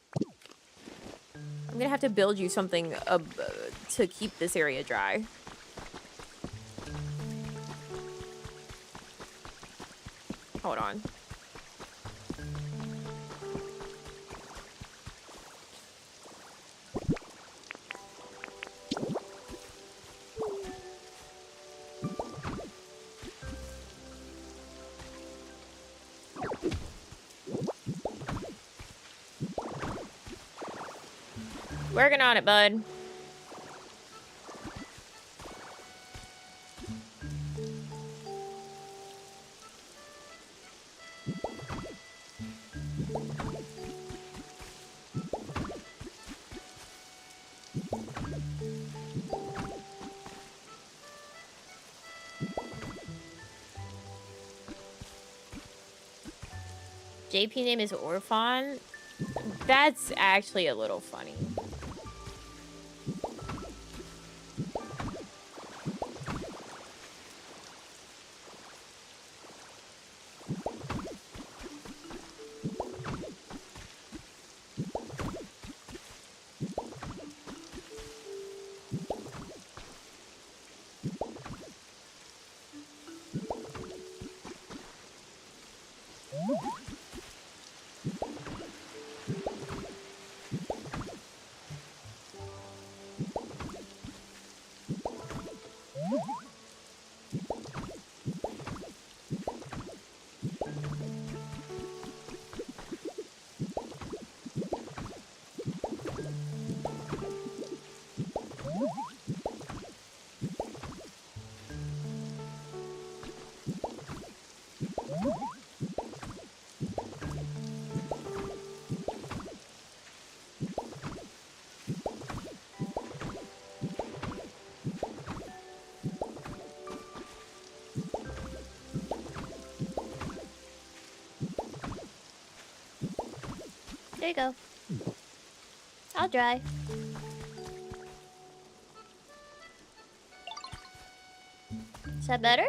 [SPEAKER 1] I'm gonna have to build you something to keep this area dry. Hold on.
[SPEAKER 3] Working on it, bud. JP name is Orphan. That's actually a little funny. There you go. I'll dry. Is that better?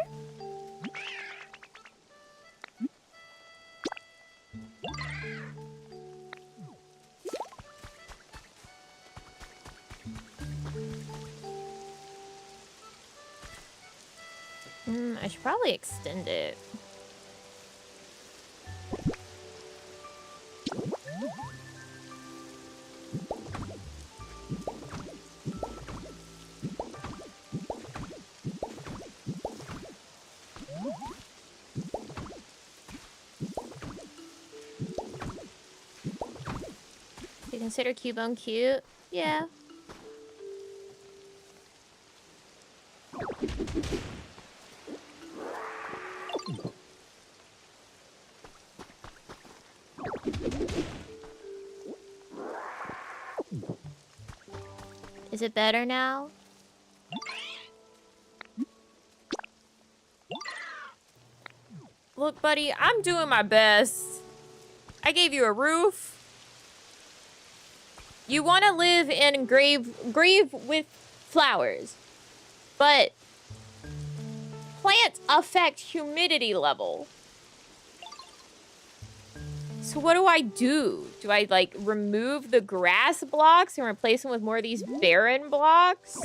[SPEAKER 3] I should probably extend it. Do you consider Cubone cute? Yeah. Is it better now? Look, buddy, I'm doing my best. I gave you a roof. You want to live in grave with flowers, but plants affect humidity level. So what do I do? Do I, like, remove the grass blocks and replace them with more of these barren blocks?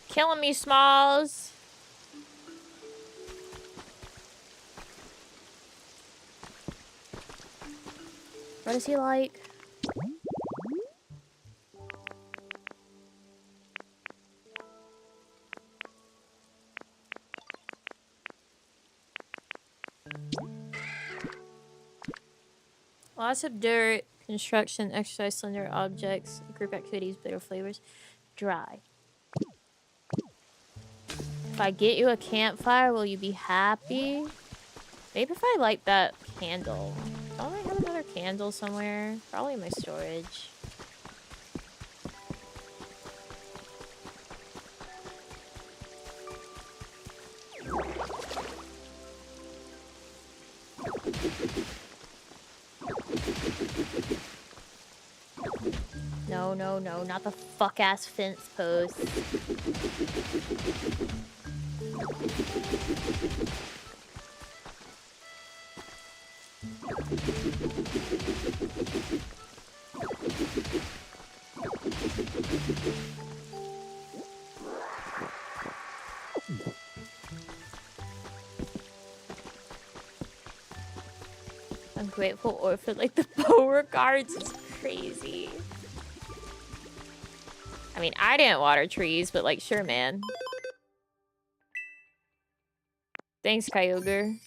[SPEAKER 3] Killing me, Smalls. What is he like? Lots of dirt, construction, exercise, slender objects, group activities, bitter flavors, dry. If I get you a campfire, will you be happy? Maybe if I light that candle. Don't I have another candle somewhere? Probably in my storage. no, no, not the fuck-ass fence post. Ungrateful orphan, like the Beauregards is crazy. I mean, I didn't water trees, but like, sure, man. Thanks, Kyogre.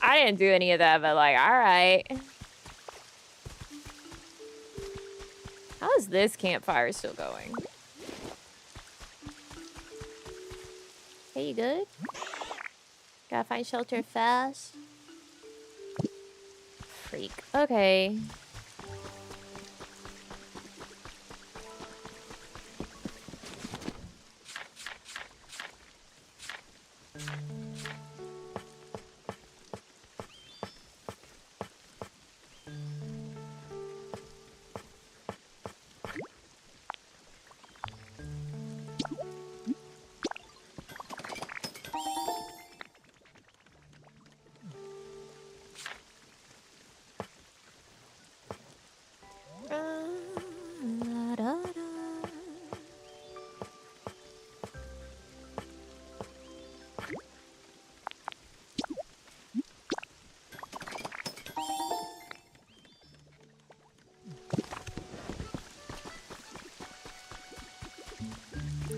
[SPEAKER 3] I didn't do any of that, but like, alright. How is this campfire still going? Hey, you good? Gotta find shelter fast. Freak. Okay.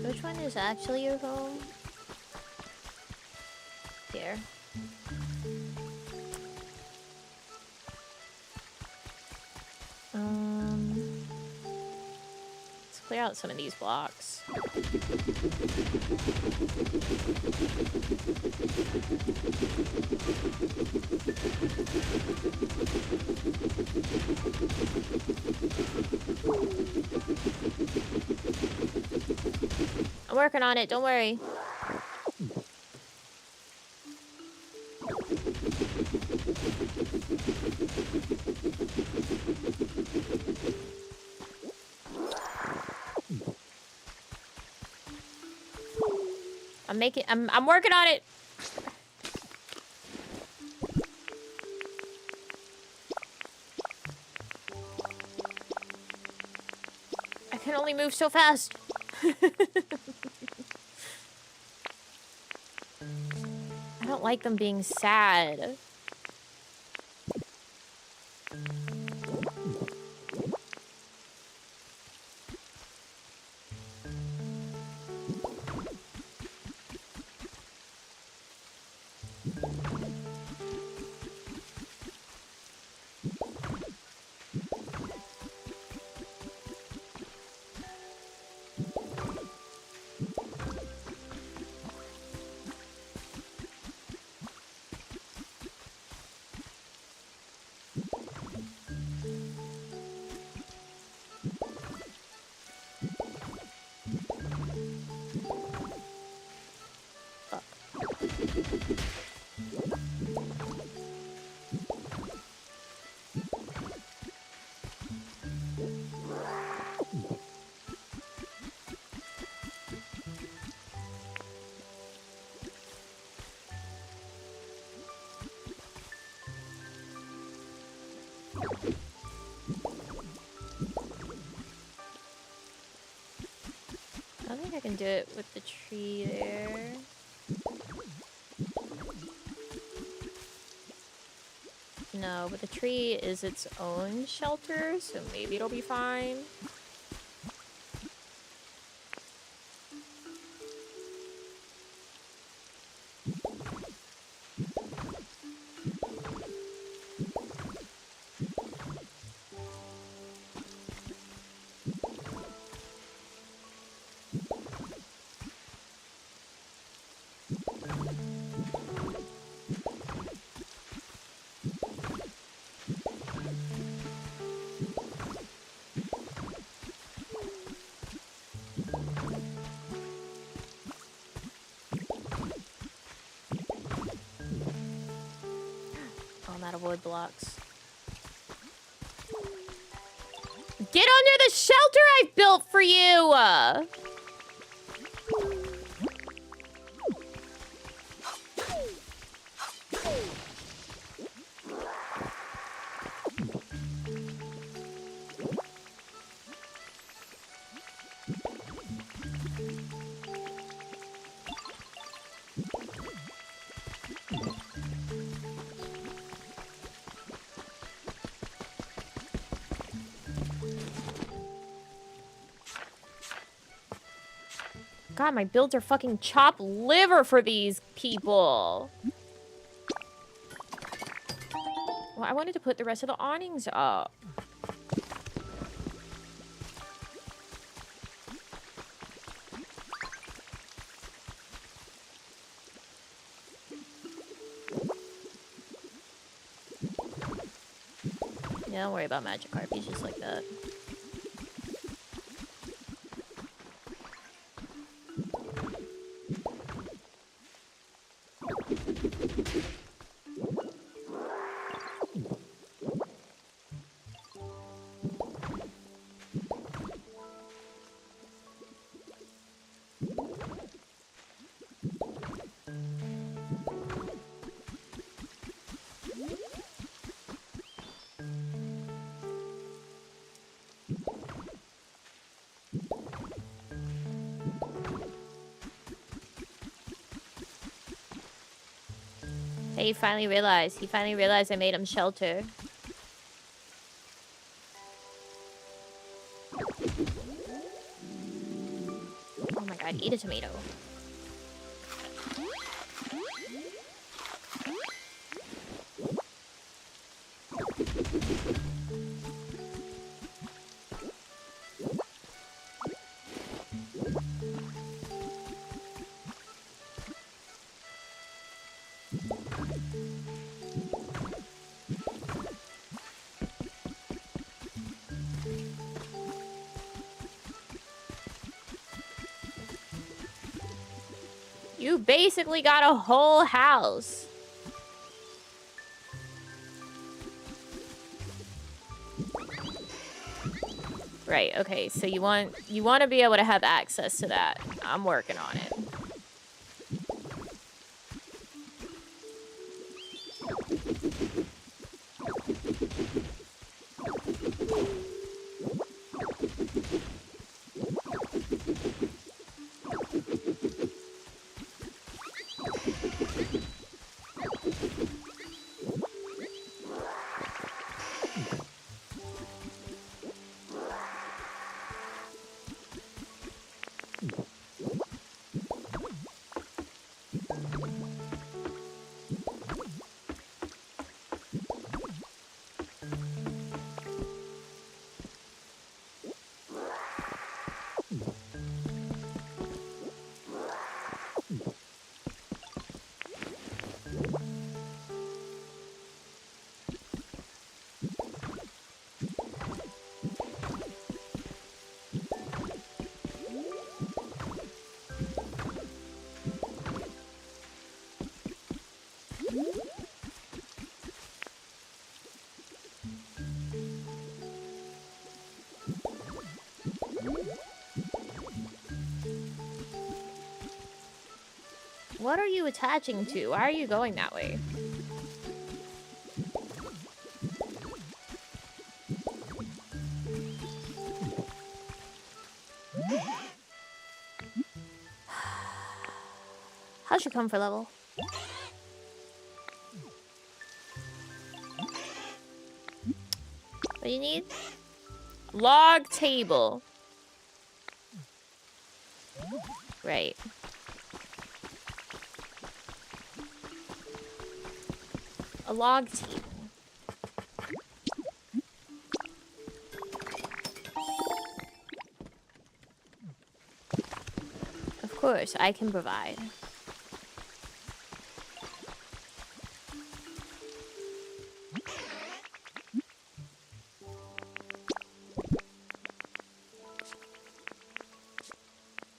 [SPEAKER 3] Which one is actually your home? Here. Let's clear out some of these blocks. I'm working on it, don't worry. I'm working on it. I can only move so fast. I don't like them being sad. I think I can do it with the tree there. No, but the tree is its own shelter, so maybe it'll be fine. Wood blocks. Get under the shelter I've built for you! God, my builds are fucking chopped liver for these people. Well, I wanted to put the rest of the awnings up. Yeah, don't worry about Magikarp. He's just like that. He finally realized. He finally realized I made him shelter. Oh my god, eat a tomato. You basically got a whole house. Right, okay, so you want to be able to have access to that. I'm working on it. What are you attaching to? Why are you going that way? How's your comfort level? What do you need? Log table. Right. A log table. Of course, I can provide.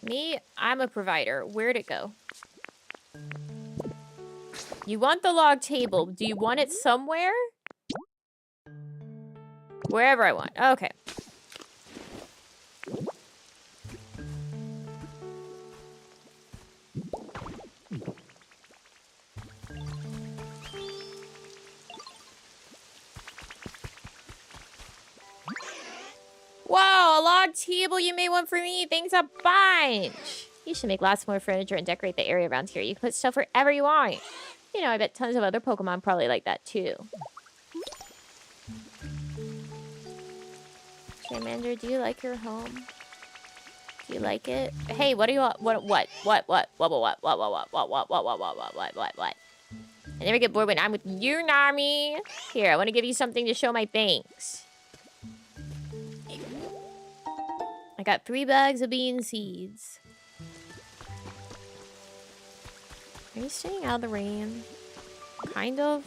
[SPEAKER 3] Me, I'm a provider. Where'd it go? You want the log table. Do you want it somewhere? Wherever I want. Okay. table. You made one for me. Thanks a bunch. You should make lots more furniture and decorate the area around here. You can put stuff wherever you want. You know, I bet tons of other Pokemon probably like that too. Charmander, do you like your home? Do you like it? Hey, what do you want? What? I never get bored when I'm with you, Nami. Here, I want to give you something to show my thanks. I got 3 bags of bean seeds. Are you staying out of the rain? Kind of.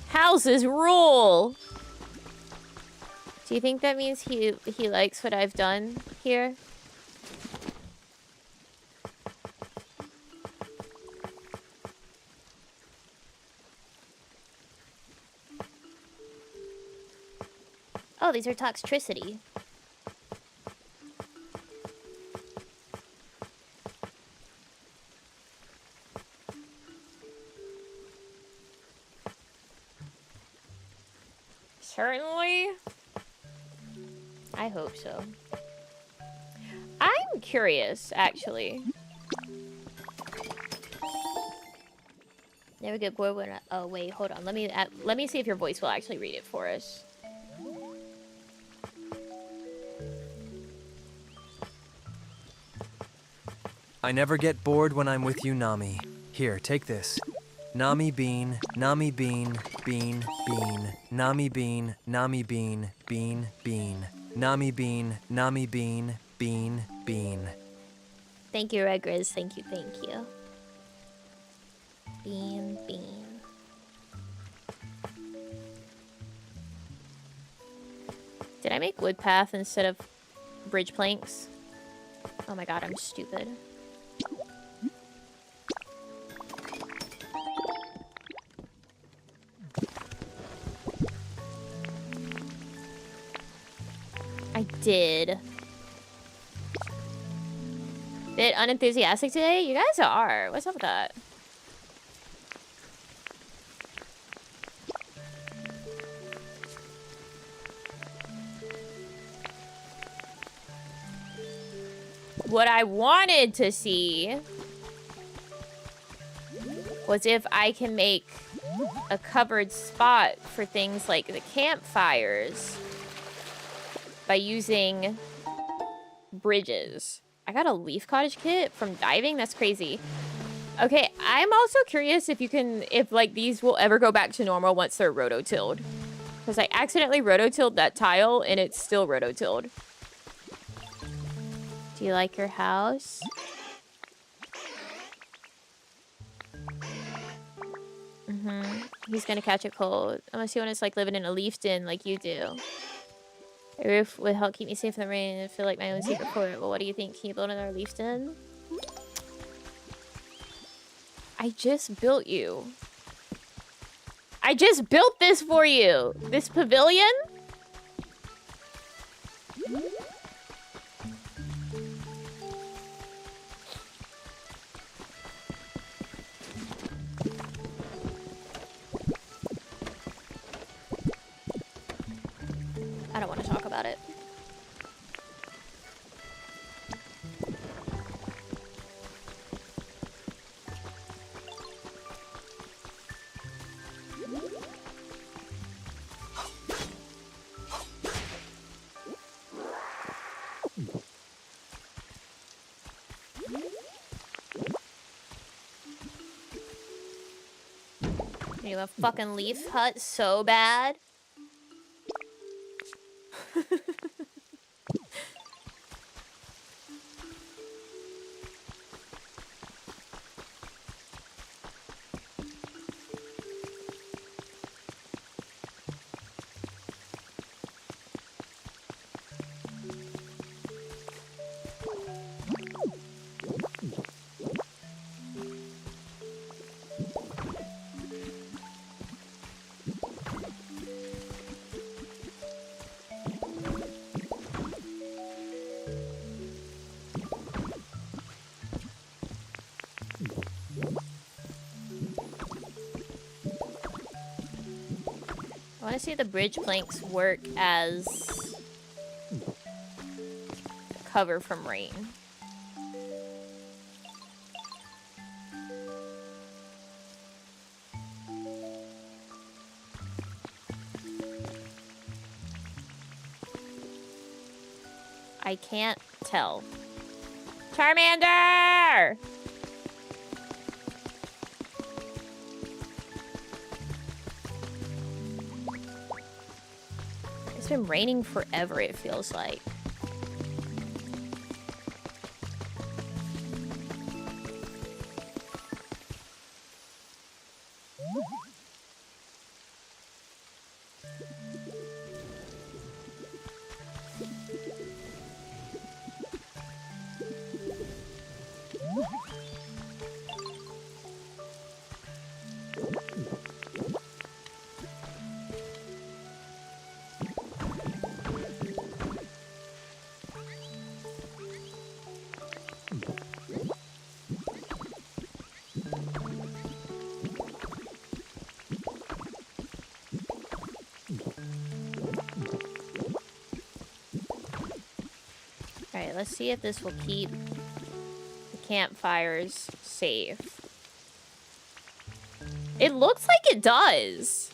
[SPEAKER 3] Houses rule! Do you think that means he likes what I've done here? Oh, these are toxicity. Certainly. I hope so. I'm curious, actually. Never get bored when oh wait, hold on. Let me see if your voice will actually read it for us.
[SPEAKER 2] I never get bored when I'm with you, Nami. Here, take this. Nami bean, Nami bean, bean, bean, Nami bean, Nami bean, bean, bean, Nami bean, Nami bean, bean, bean.
[SPEAKER 3] Thank you, Red Grizz. Thank you, thank you. Bean, bean. Did I make wood path instead of bridge planks? Oh my god, I'm stupid. I did. Bit unenthusiastic today? You guys are. What's up with that? What I wanted to see was if I can make a covered spot for things like the campfires by using bridges. I got a leaf cottage kit from diving? That's crazy. Okay, I'm also curious if you can, if like these will ever go back to normal once they're rototilled. Because I accidentally rototilled that tile and it's still rototilled. Do you like your house? He's gonna catch a cold. Unless you want to like living in a leaf den like you do. A roof would help keep me safe from the rain and feel like my own secret fort. Well, what do you think? Can you build another leaf den? I just built you. I just built this for you. This pavilion? I don't want to talk about it. You have a fucking leaf hut so bad. I want to see the bridge planks work as recover from rain. I can't tell. Charmander! It's been raining forever, it feels like. Alright, let's see if this will keep the campfires safe. It looks like it does.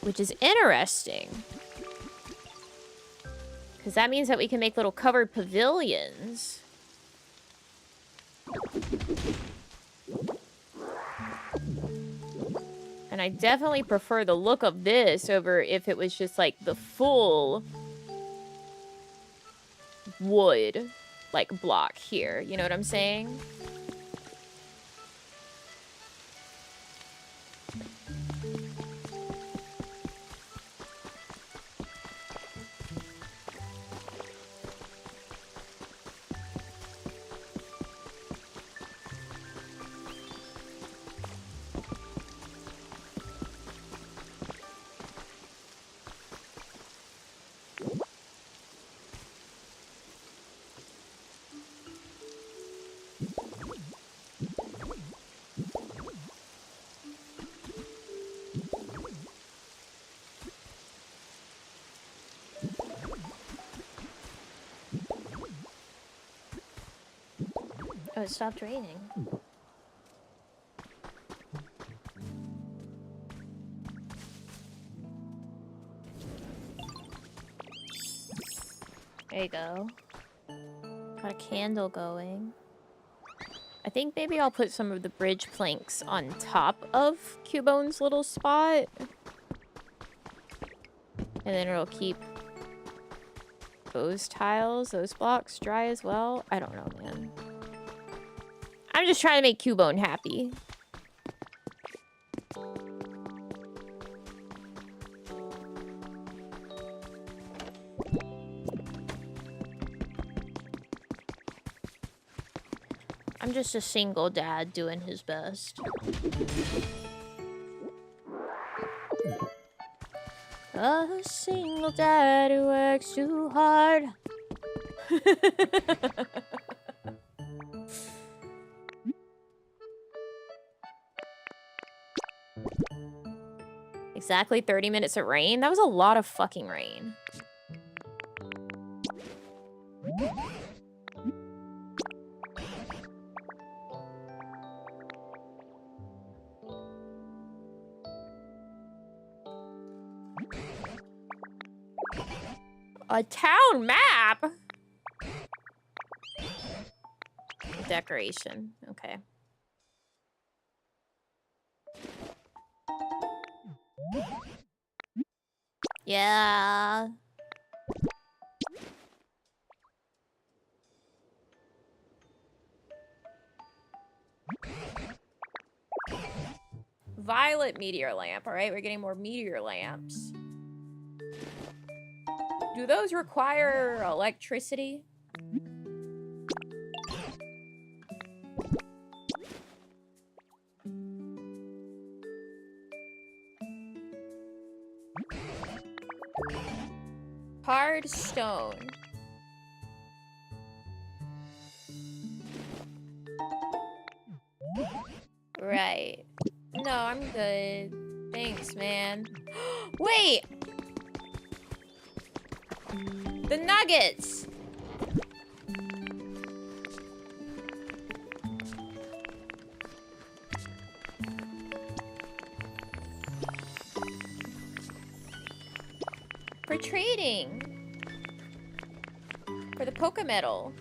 [SPEAKER 3] Which is interesting. Because that means that we can make little covered pavilions. And I definitely prefer the look of this over if it was just like the full wood like block here. You know what I'm saying? Oh, it stopped raining. There you go. Got a candle going. I think maybe I'll put some of the bridge planks on top of Cubone's little spot. And then it'll keep those tiles, those blocks dry as well. I don't know, man. I'm just trying to make Cubone happy. I'm just a single dad doing his best. A single dad who works too hard. Exactly 30 minutes of rain? That was a lot of fucking rain. A town map? Decoration. Okay. Yeah. Violet meteor lamp. All right, we're getting more meteor lamps. Do those require electricity? Hard stone. Right. No, I'm good. Thanks, man. Wait! The nuggets! For trading. For the Poké Medal.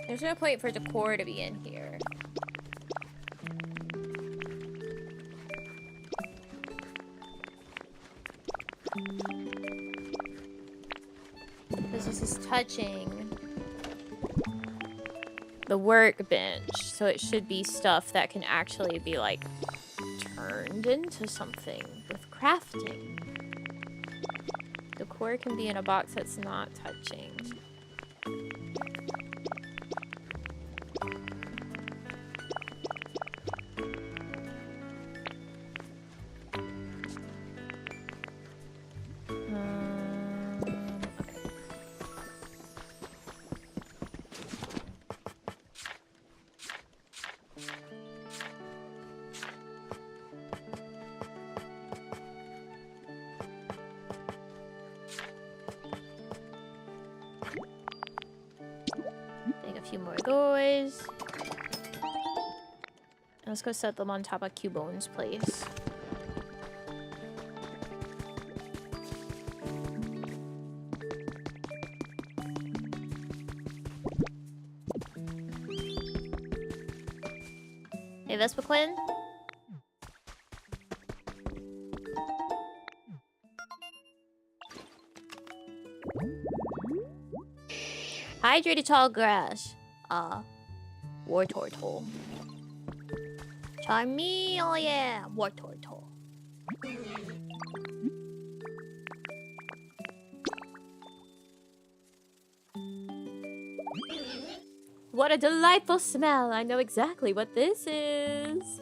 [SPEAKER 3] There's no point for decor to be in here. This is touching the workbench, so it should be stuff that can actually be like turned into something with crafting. Decor can be in a box that's not touching. Let's go set them on top of Cubone's place. Hey, Vespa Quinn? Hydrated tall grass. War turtle. Charmy, oh yeah, war turtle. What a delightful smell. I know exactly what this is.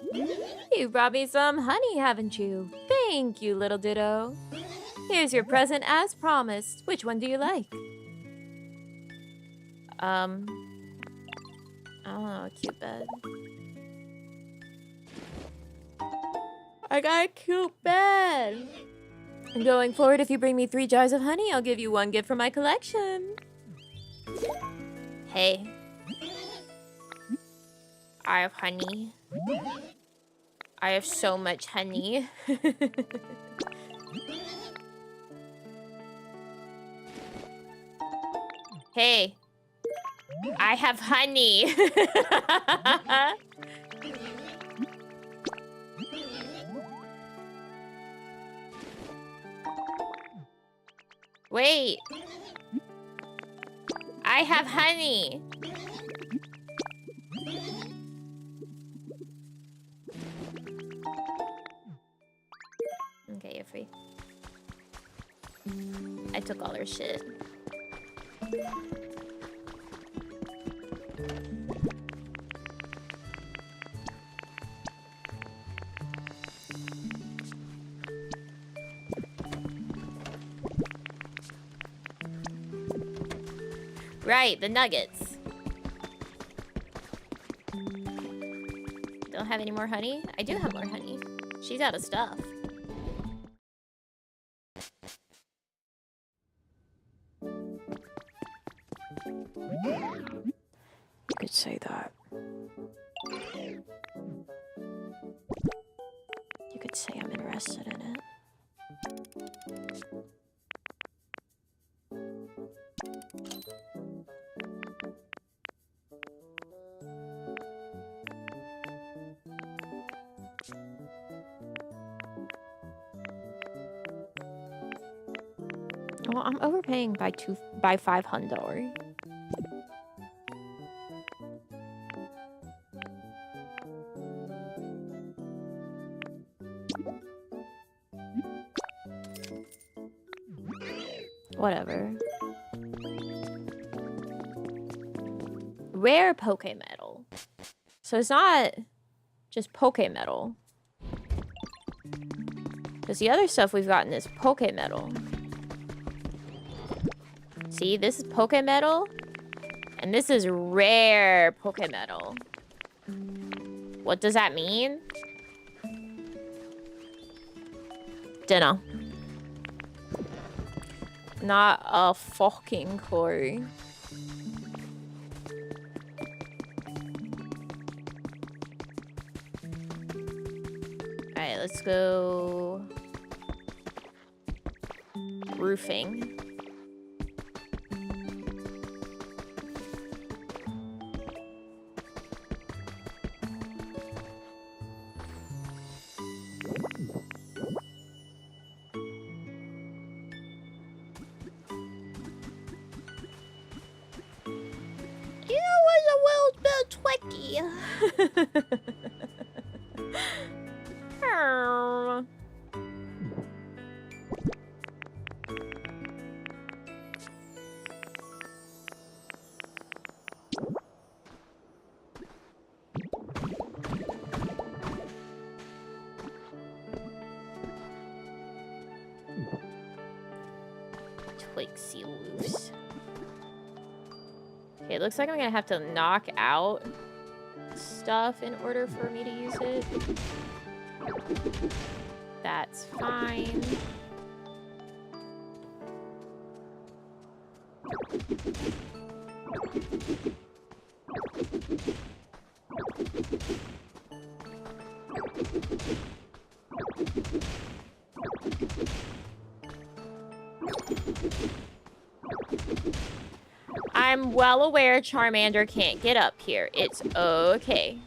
[SPEAKER 3] You brought me some honey, haven't you? Thank you, little ditto. Here's your present as promised. Which one do you like? I don't know, a cute bed. I got a cute bed. Going forward, if you bring me 3 jars of honey, I'll give you 1 gift from my collection. Hey. I have honey. I have so much honey. Hey. I have honey. Wait. I have honey. Okay, you're free. I took all her shit. Right, the nuggets. Don't have any more honey? I do have more honey. She's out of stuff.
[SPEAKER 1] You could say that.
[SPEAKER 3] could say I'm interested in it. Well, I'm overpaying by 500. Whatever. Rare Pokemetal. So it's not just Pokemetal. Because the other stuff we've gotten is Pokemetal. See, this is Pokemetal. And this is rare Pokemetal. What does that mean? Dunno. Not a fucking clue. Alright, let's go... roofing. Twixie loose. Okay, it looks like I'm gonna have to knock out stuff in order for me to use it. That's fine. I'm well aware Charmander can't get up here. It's okay.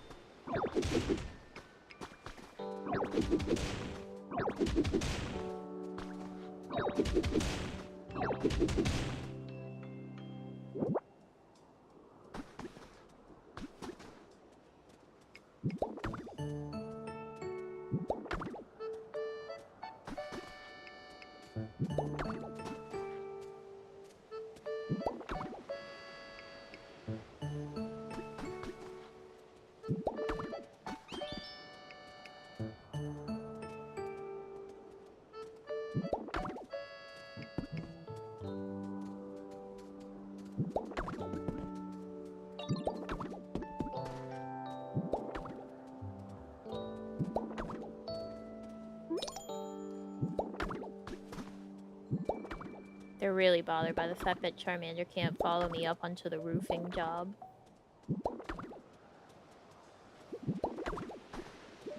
[SPEAKER 3] They're really bothered by the fact that Charmander can't follow me up onto the roofing job.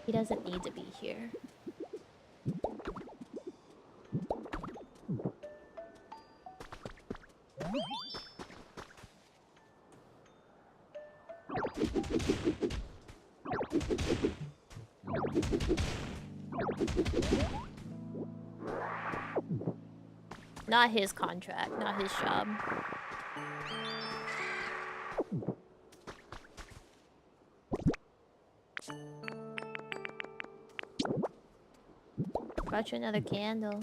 [SPEAKER 3] He doesn't need to be here. Not his contract, not his job. Got you another candle.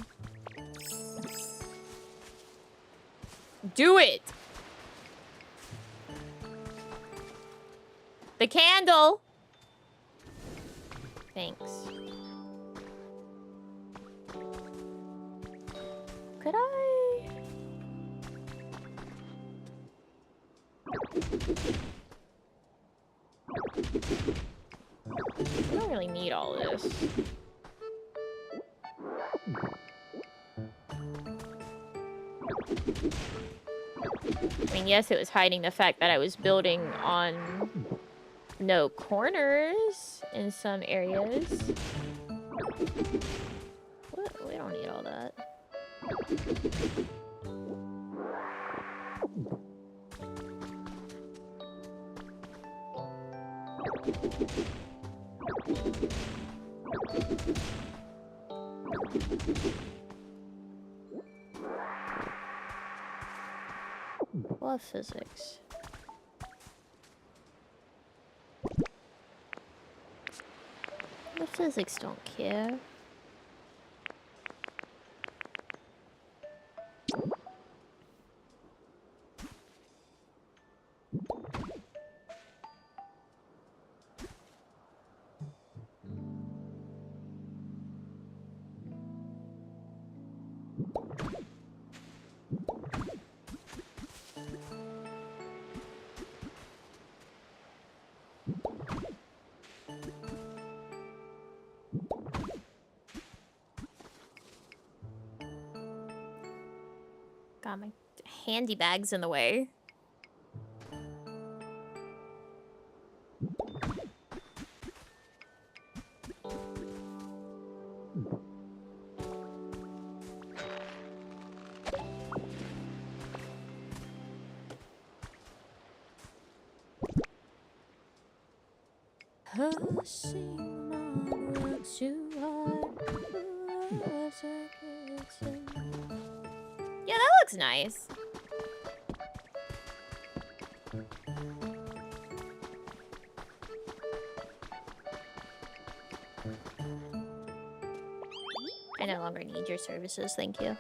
[SPEAKER 3] Do it! The candle! Thanks. Could I? I don't really need all this. I mean, yes, it was hiding the fact that I was building on no corners in some areas. What? We don't need all that. What physics? The physics don't care. God, my handy bag's in the way. Yeah, that looks nice. I no longer need your services, thank you.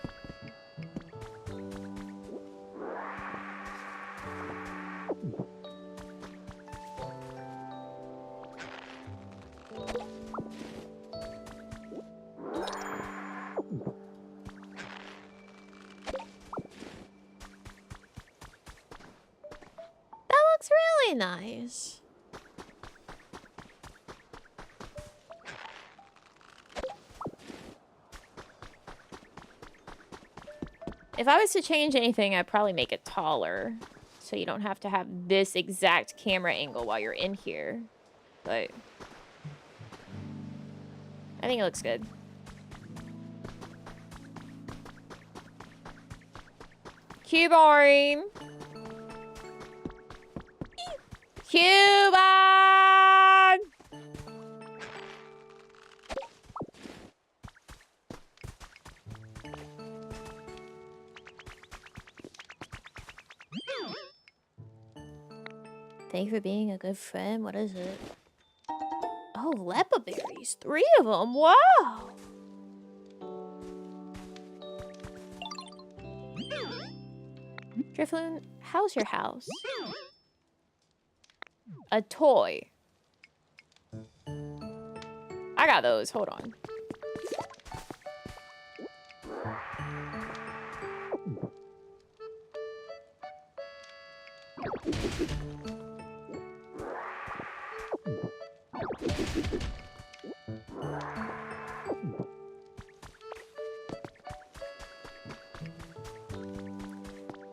[SPEAKER 3] That looks really nice. If I was to change anything, I'd probably make it taller. So you don't have to have this exact camera angle while you're in here. But I think it looks good. Cuboring! Cuban! Thank you for being a good friend. What is it? Oh, lepa berries. 3 of them. Wow. Drifloon, how's your house? A toy. I got those. Hold on.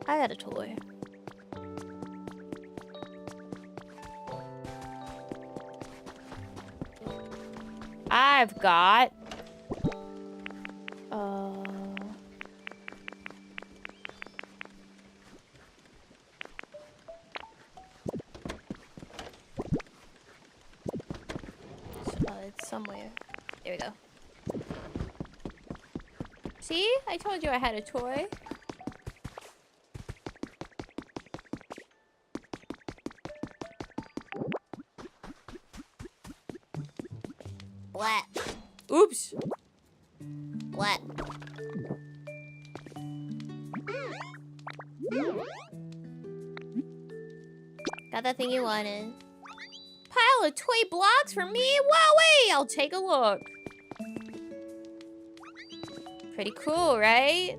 [SPEAKER 3] I got a toy. I've got... it's somewhere. There we go. See? I told you I had a toy. What? Oops. What? Got that thing you wanted. Pile of toy blocks for me? Wowee! I'll take a look. Pretty cool, right?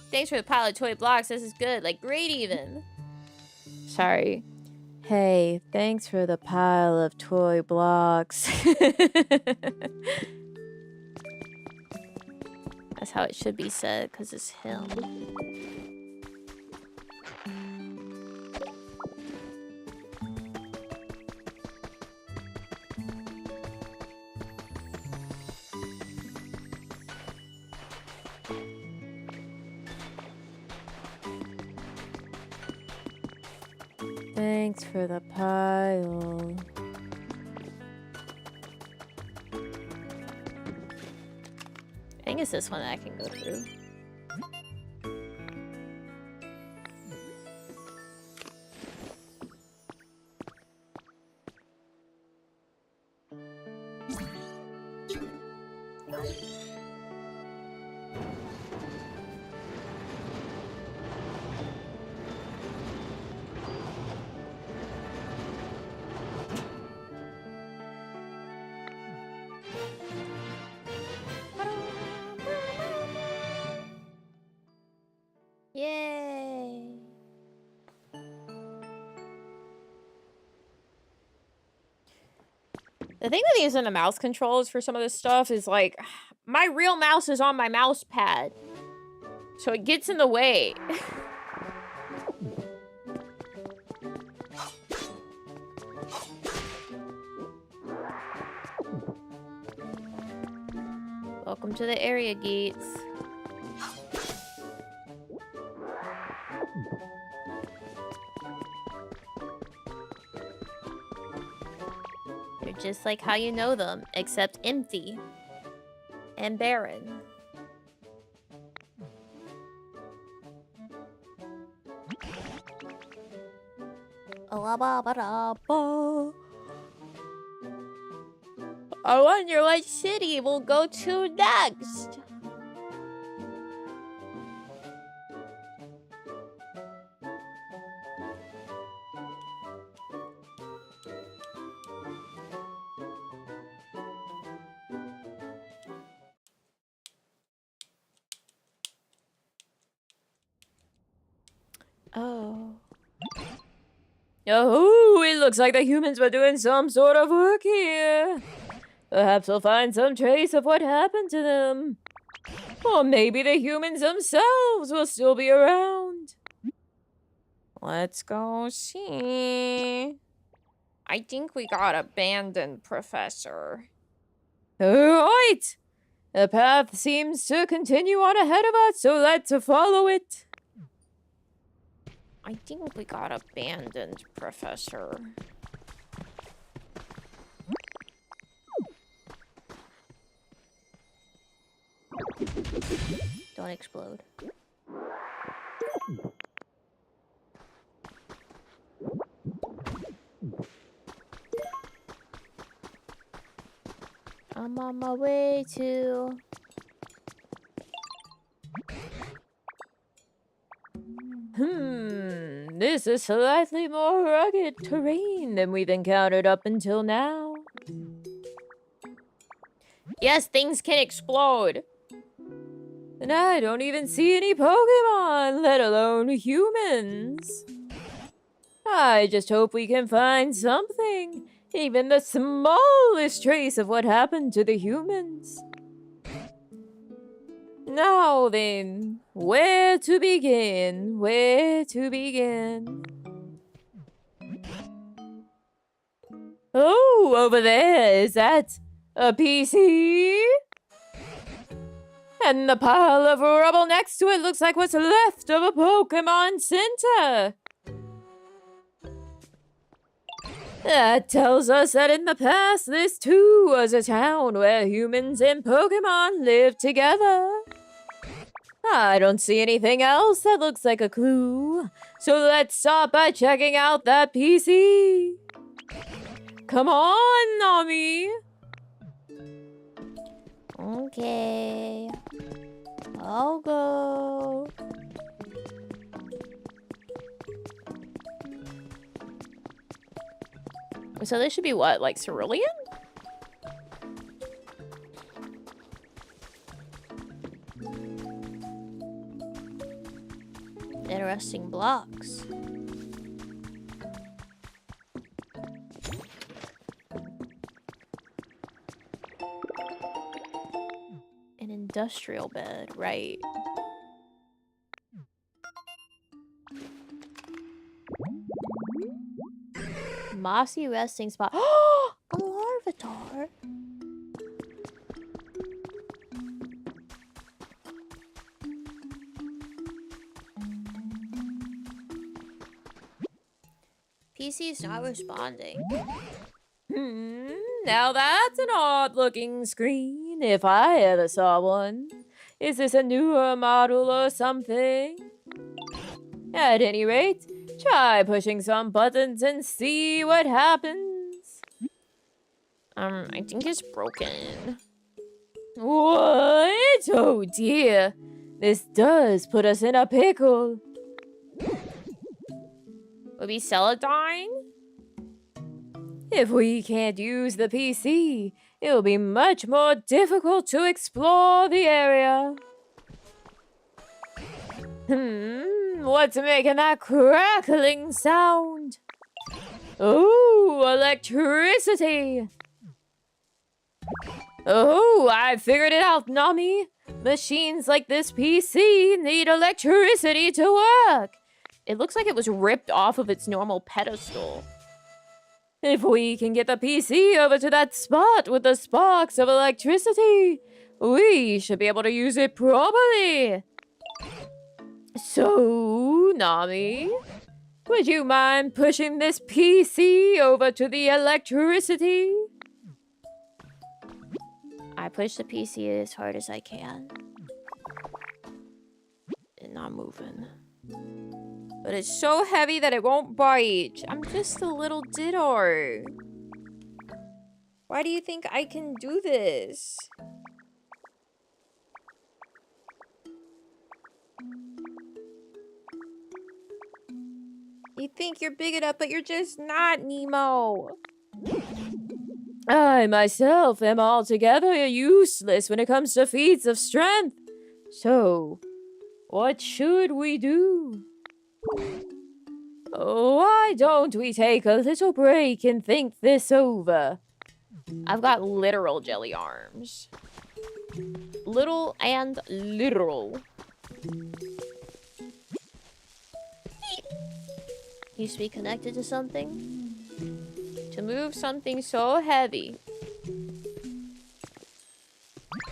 [SPEAKER 3] Thanks for the pile of toy blocks. This is good. Like, great even. Sorry. Hey, thanks for the pile of toy blocks. That's how it should be said, because it's him.
[SPEAKER 1] Thanks for the pile.
[SPEAKER 3] I think it's this one that I can go through. Yay! The thing with using the mouse controls for some of this stuff is like, my real mouse is on my mouse pad. So it gets in the way. Welcome to the area, Geets. They're just like how you know them, except empty and barren. I wonder what city we'll go to next. Oh.
[SPEAKER 1] Oh, it looks like the humans were doing some sort of work here. Perhaps we'll find some trace of what happened to them. Or maybe the humans themselves will still be around. Let's go see.
[SPEAKER 3] I think we got abandoned, Professor.
[SPEAKER 1] Alright! The path seems to continue on ahead of us, so let's follow it.
[SPEAKER 3] I think we got abandoned, Professor. Don't explode. I'm on my way to...
[SPEAKER 1] This is slightly more rugged terrain than we've encountered up until now.
[SPEAKER 3] Yes, things can explode.
[SPEAKER 1] And I don't even see any Pokemon, let alone humans. I just hope we can find something, even the smallest trace of what happened to the humans. Now then, where to begin? Where to begin? Oh, over there, is that a PC? And the pile of rubble next to it looks like what's left of a Pokemon Center. That tells us that in the past, this too was a town where humans and Pokemon lived together. I don't see anything else that looks like a clue, so let's start by checking out that PC. Come on, Nami.
[SPEAKER 3] Okay. I'll go. So this should be what, like cerulean? Interesting blocks. An industrial bed, right. Mossy resting spot. Oh, a larvitar. PC's not responding.
[SPEAKER 1] Now that's an odd-looking screen, if I ever saw one. Is this a newer model or something? At any rate, try pushing some buttons and see what happens.
[SPEAKER 3] I think it's broken.
[SPEAKER 1] What? Oh dear. This does put us in a pickle.
[SPEAKER 3] Would we sell a dine?
[SPEAKER 1] If we can't use the PC, it'll be much more difficult to explore the area. What's making that crackling sound? Oh, electricity! Oh, I figured it out, Nami. Machines like this PC need electricity to work.
[SPEAKER 3] It looks like it was ripped off of its normal pedestal.
[SPEAKER 1] If we can get the PC over to that spot with the sparks of electricity, we should be able to use it properly. So, Nami, would you mind pushing this PC over to the electricity?
[SPEAKER 3] I push the PC as hard as I can. It's not moving.
[SPEAKER 1] But it's so heavy that it won't budge. I'm just a little ditto. Why do you think I can do this? You think you're big enough, but you're just not, Nemo. I myself am altogether useless when it comes to feats of strength. So, what should we do? Why don't we take a little break and think this over?
[SPEAKER 3] I've got literal jelly arms. Little and literal. Used to be connected to something. To move something so heavy.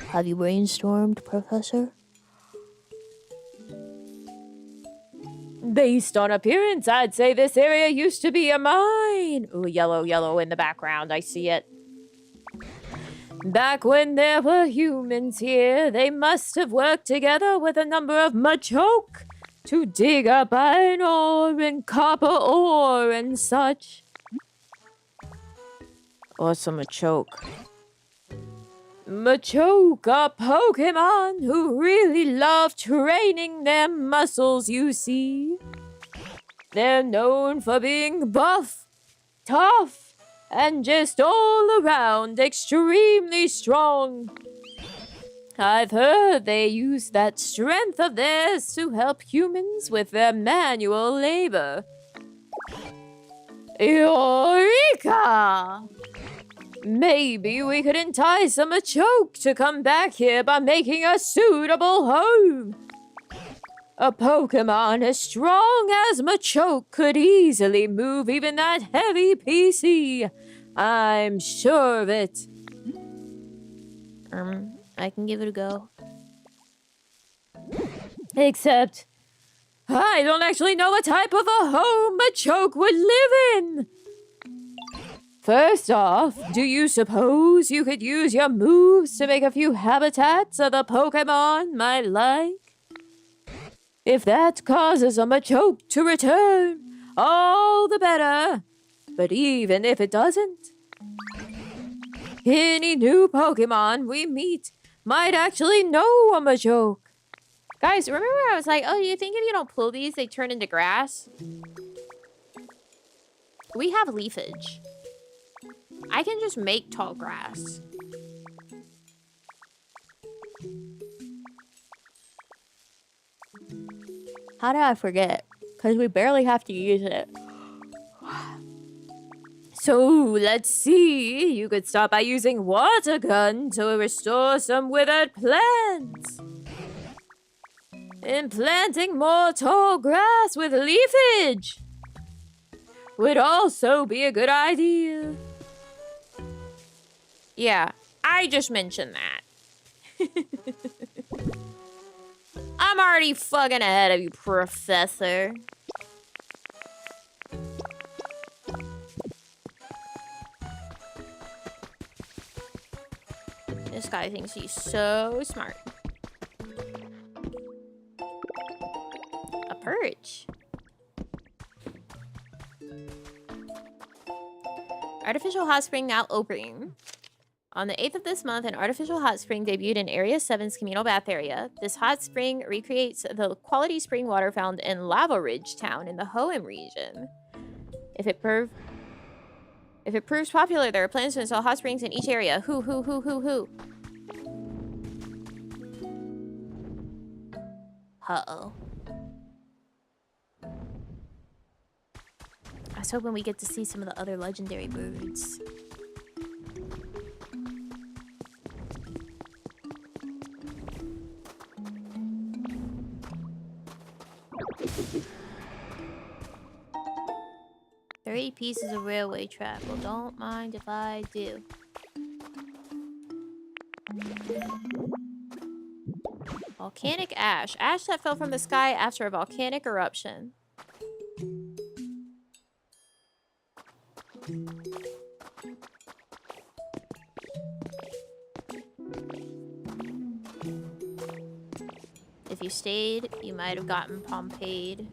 [SPEAKER 3] Have you brainstormed, Professor?
[SPEAKER 1] Based on appearance, I'd say this area used to be a mine. Ooh, yellow, yellow in the background. I see it. Back when there were humans here, they must have worked together with a number of Machoke to dig up iron ore and copper ore and such. What's a Machoke? Machoke are Pokemon who really love training their muscles, you see. They're known for being buff, tough, and just all around extremely strong. I've heard they use that strength of theirs to help humans with their manual labor. Eureka! Maybe we could entice a Machoke to come back here by making a suitable home. A Pokemon as strong as Machoke could easily move even that heavy PC. I'm sure of it.
[SPEAKER 3] I can give it a go.
[SPEAKER 1] Except, I don't actually know what type of a home Machoke would live in. First off, do you suppose you could use your moves to make a few habitats of the Pokemon might like? If that causes a Machoke to return, all the better. But even if it doesn't, any new Pokemon we meet might actually know a Machoke.
[SPEAKER 3] Guys, remember I was like, oh, you think if you don't pull these, they turn into grass? We have leafage. I can just make tall grass. How did I forget? Because we barely have to use it.
[SPEAKER 1] So, let's see. You could start by using water gun to restore some withered plants. And planting more tall grass with leafage would also be a good idea.
[SPEAKER 3] Yeah, I just mentioned that. I'm already fucking ahead of you, Professor. This guy thinks he's so smart. A perch. Artificial hot spring now opening. On the 8th of this month, an artificial hot spring debuted in Area 7's communal bath area. This hot spring recreates the quality spring water found in Lava Ridge Town in the Hoenn region. If it proves popular, there are plans to install hot springs in each area. Who? Uh-oh. I was hoping we get to see some of the other legendary birds. $30 pieces of railway track. Well, don't mind if I do. Volcanic ash. Ash that fell from the sky after a volcanic eruption. If you stayed, you might have gotten Pompeid.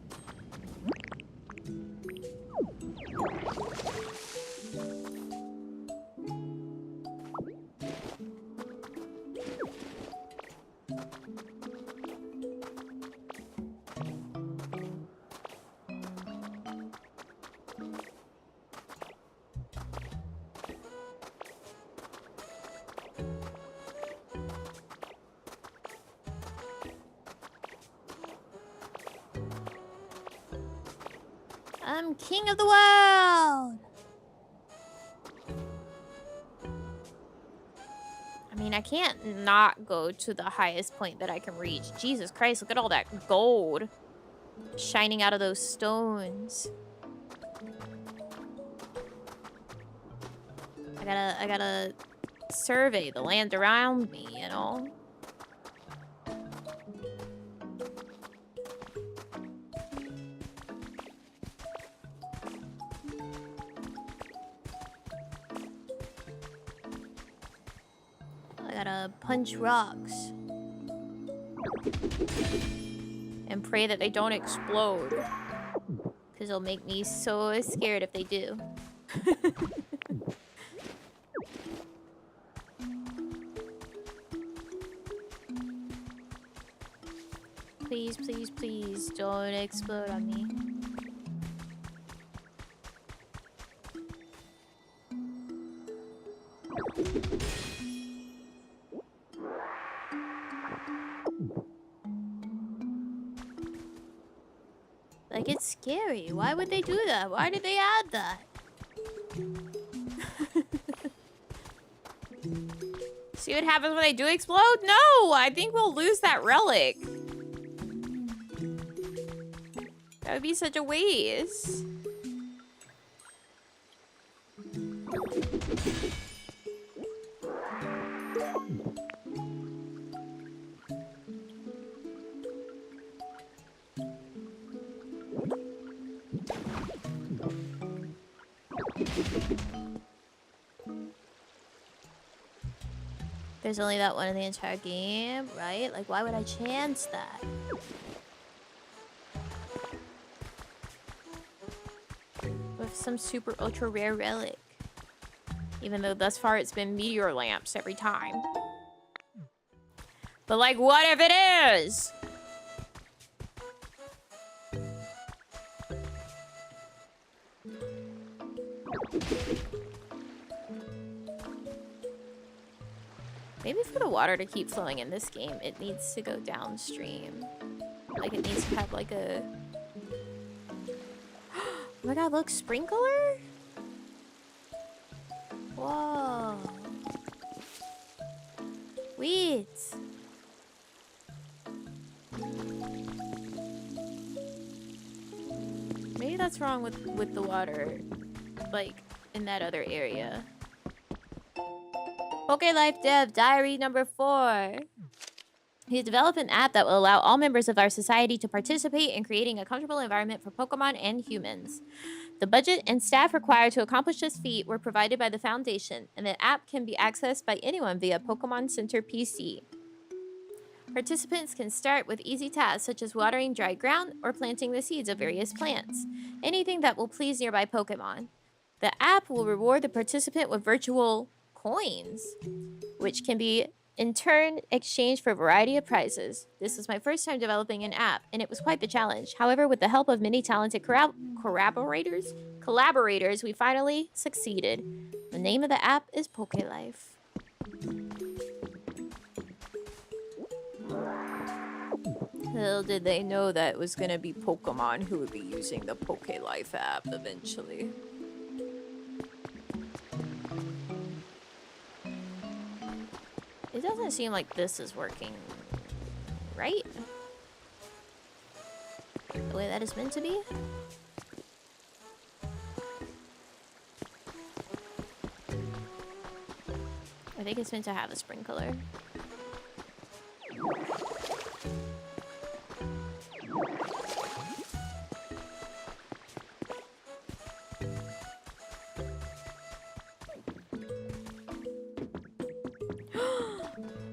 [SPEAKER 3] I'm king of the world! I mean, I can't not go to the highest point that I can reach. Jesus Christ, look at all that gold shining out of those stones. I gotta survey the land around me, you know? Punch rocks and pray that they don't explode, because it'll make me so scared if they do. Please, please, please don't explode on me. Like, it's scary. Why would they do that? Why did they add that? See what happens when they do explode? No! I think we'll lose that relic. That would be such a waste. There's only that one in the entire game, right? Like, why would I chance that? With some super ultra rare relic. Even though thus far it's been meteor lamps every time. But like, what if it is? Maybe for the water to keep flowing in this game, it needs to go downstream. Like, it needs to have like a... Oh my god, look, sprinkler? Whoa. Weeds. Maybe that's wrong with the water, like, in that other area. Poke Life Dev, diary number 4. We developed an app that will allow all members of our society to participate in creating a comfortable environment for Pokemon and humans. The budget and staff required to accomplish this feat were provided by the Foundation, and the app can be accessed by anyone via Pokemon Center PC. Participants can start with easy tasks such as watering dry ground or planting the seeds of various plants, anything that will please nearby Pokemon. The app will reward the participant with virtual coins, which can be in turn exchanged for a variety of prizes. This was my first time developing an app, and it was quite the challenge. However, with the help of many talented collaborators, we finally succeeded. The name of the app is Pokelife. Little did they know that it was going to be Pokemon who would be using the Pokelife app eventually. It doesn't seem like this is working right the way that is meant to be. I think it's meant to have a sprinkler.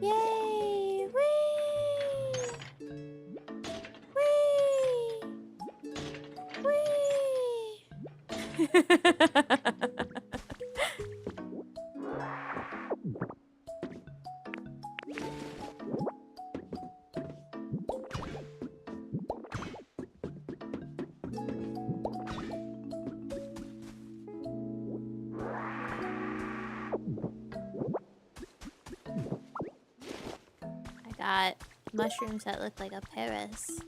[SPEAKER 3] Yay! Whee! Whee! Whee! Got mushrooms that look like a Paris.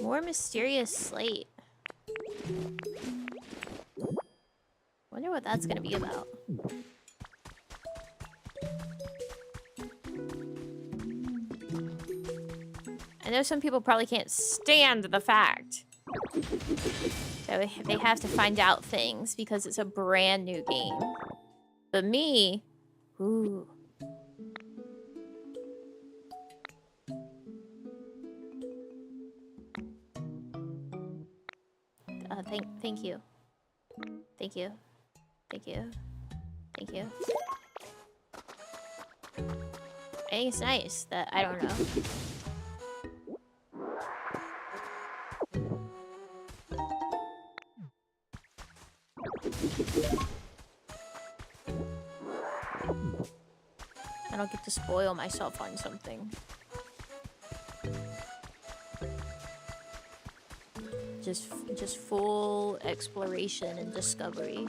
[SPEAKER 3] More mysterious slate. Wonder what that's gonna be about. I know some people probably can't stand the fact that they have to find out things because it's a brand new game. But me, ooh. Thank you. Thank you. Thank you. Thank you. I think it's nice that I don't know. I don't get to spoil myself on something. Just full exploration and discovery.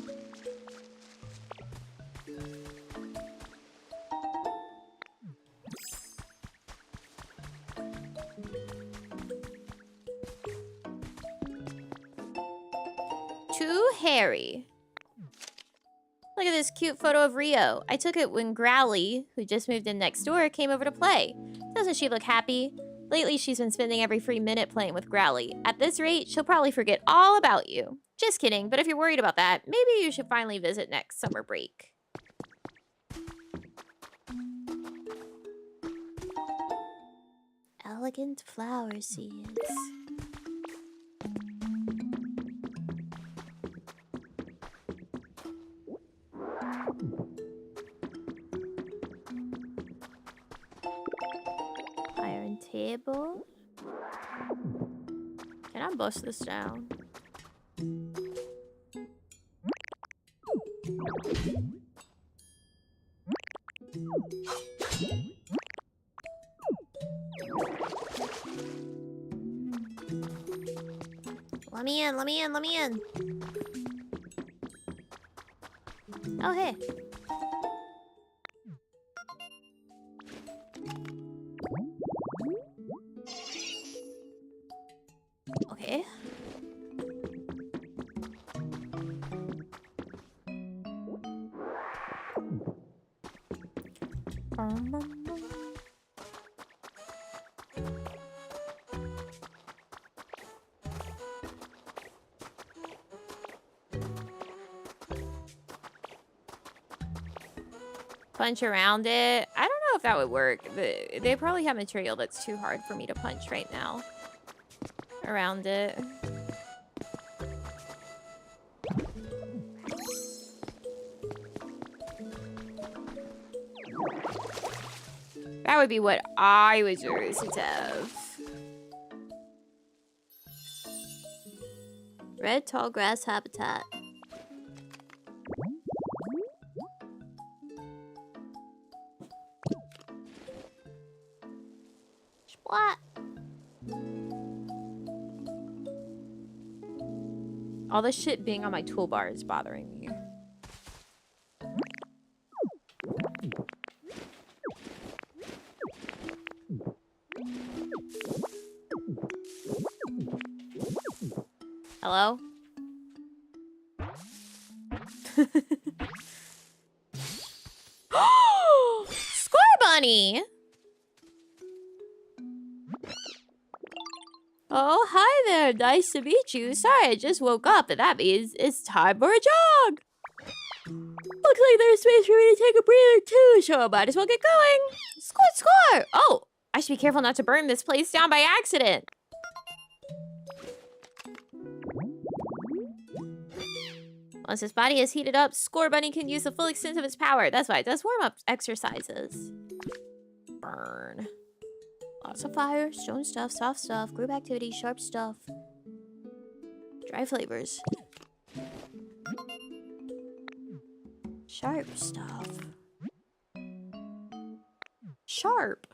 [SPEAKER 3] To Harry. Look at this cute photo of Rio. I took it when Growly, who just moved in next door, came over to play. Doesn't she look happy? Lately, she's been spending every free minute playing with Growly. At this rate, she'll probably forget all about you. Just kidding, but if you're worried about that, maybe you should finally visit next summer break. Elegant flower seeds. Iron table. Can I bust this down? Let me in, let me in, let me in. Oh, hey. Okay. Punch around it. I don't know if that would work. They probably have material that's too hard for me to punch right now. Around it. That would be what I would choose to have. Red tall grass habitat. What? All this shit being on my toolbar is bothering me. Hello? Score bunny! Oh, hi there. Nice to meet you. Sorry, I just woke up, and that means it's time for a jog. Looks like there's space for me to take a breather, too, so I might as well get going. Score, score! Oh, I should be careful not to burn this place down by accident. Once his body is heated up, Score Bunny can use the full extent of its power. That's why it does warm-up exercises. Burn. Lots of fire, stone stuff, soft stuff, group activity, sharp stuff. Dry flavors. Sharp stuff. Sharp.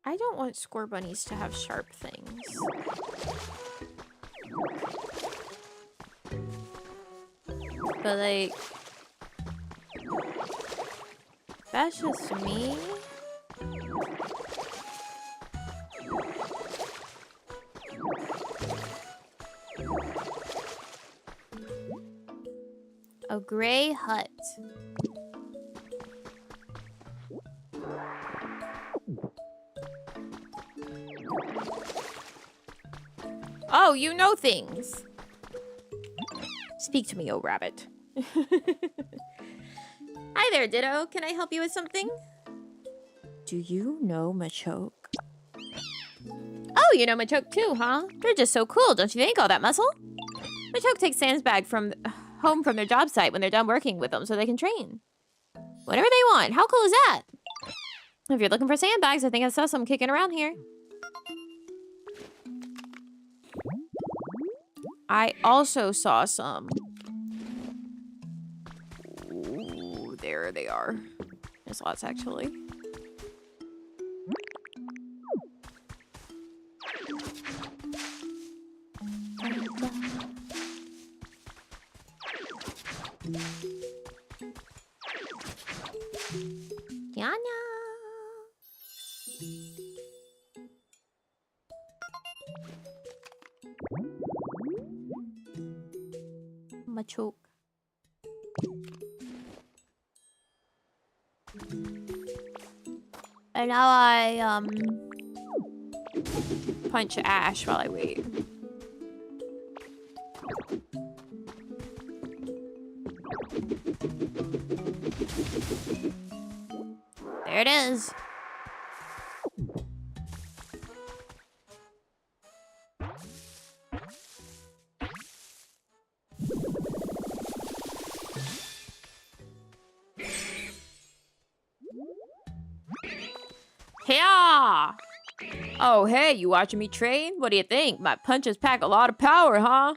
[SPEAKER 3] I don't want Score Bunnies to have sharp things. But like... that's just me. A gray hut. Oh, you know things. Speak to me, oh rabbit. Hi there, Ditto. Can I help you with something? Do you know Machoke? Oh, you know Machoke too, huh? They're just so cool, don't you think? All that muscle? Machoke takes Sandbag home from their job site when they're done working with them so they can train. Whatever they want. How cool is that? If you're looking for sandbags, I think I saw some kicking around here. I also saw some. Ooh, there they are. There's lots, actually. Yana. Machoke. And now I punch Ash while I wait. There it is. Yeah. Oh, hey, you watching me train? What do you think? My punches pack a lot of power, huh?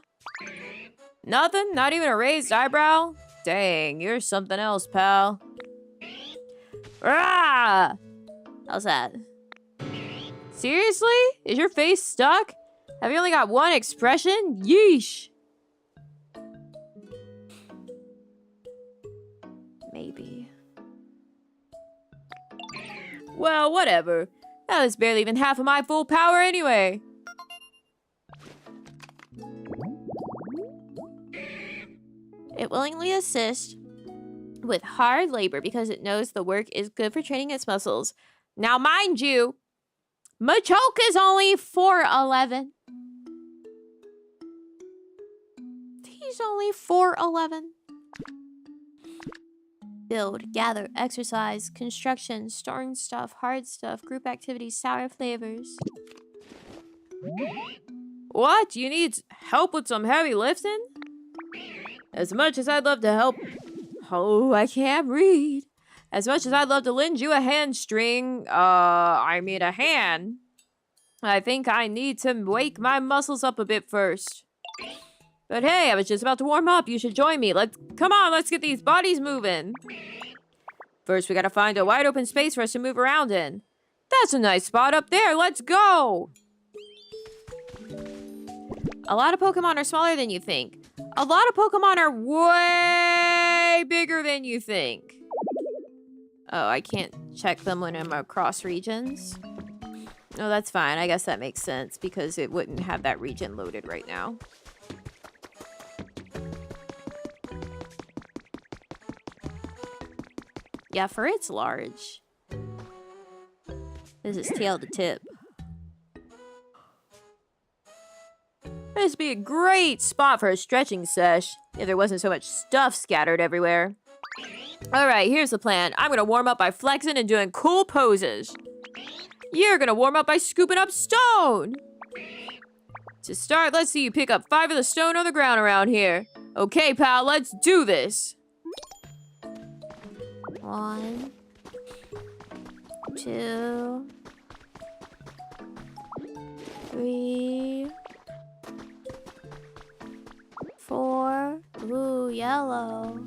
[SPEAKER 3] Nothing? Not even a raised eyebrow? Dang, you're something else, pal. Rah! How's that? Seriously? Is your face stuck? Have you only got one expression? Yeesh. Maybe. Well, whatever. That was barely even half of my full power anyway. It willingly assists with hard labor because it knows the work is good for training its muscles. Now, mind you, Machoke is only 4'11". He's only 4'11". Build, gather, exercise, construction, storing stuff, hard stuff, group activities, sour flavors.
[SPEAKER 1] What? You need help with some heavy lifting? As much as I'd love to help... Oh, I can't read. As much as I'd love to lend you a hamstring, a hand. I think I need to wake my muscles up a bit first. But hey, I was just about to warm up. You should join me. Come on, let's get these bodies moving. First, we gotta find a wide open space for us to move around in. That's a nice spot up there. Let's go.
[SPEAKER 3] A lot of Pokemon are smaller than you think. A lot of Pokemon are way bigger than you think. Oh, I can't check them when I'm across regions. Oh, that's fine. I guess that makes sense because it wouldn't have that region loaded right now. Yeah, for it's large. This is tail to tip.
[SPEAKER 1] This would be a great spot for a stretching sesh if there wasn't so much stuff scattered everywhere. Alright, here's the plan. I'm gonna warm up by flexing and doing cool poses. You're gonna warm up by scooping up stone. To start, let's see you pick up 5 of the stone on the ground around here. Okay, pal, let's do this.
[SPEAKER 3] 1, 2, 3, 4. Ooh, yellow.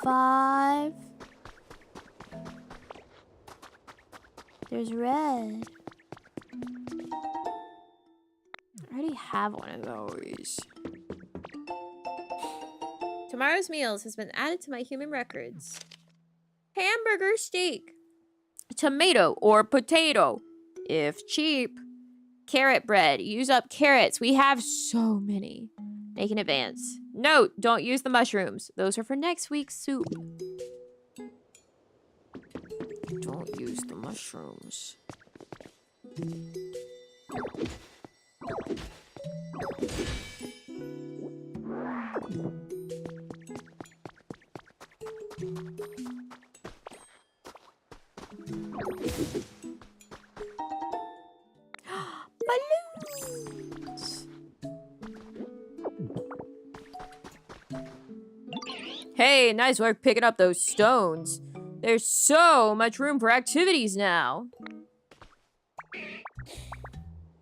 [SPEAKER 3] 5. There's red. I already have one of those. Tomorrow's meals has been added to my human records. Hamburger steak.
[SPEAKER 1] Tomato or potato, if cheap.
[SPEAKER 3] Carrot bread. Use up carrots. We have so many. Make an advance.
[SPEAKER 1] Note, don't use the mushrooms. Those are for next week's soup. Don't use the mushrooms.
[SPEAKER 3] Balloons.
[SPEAKER 1] Hey, nice work picking up those stones. There's so much room for activities now.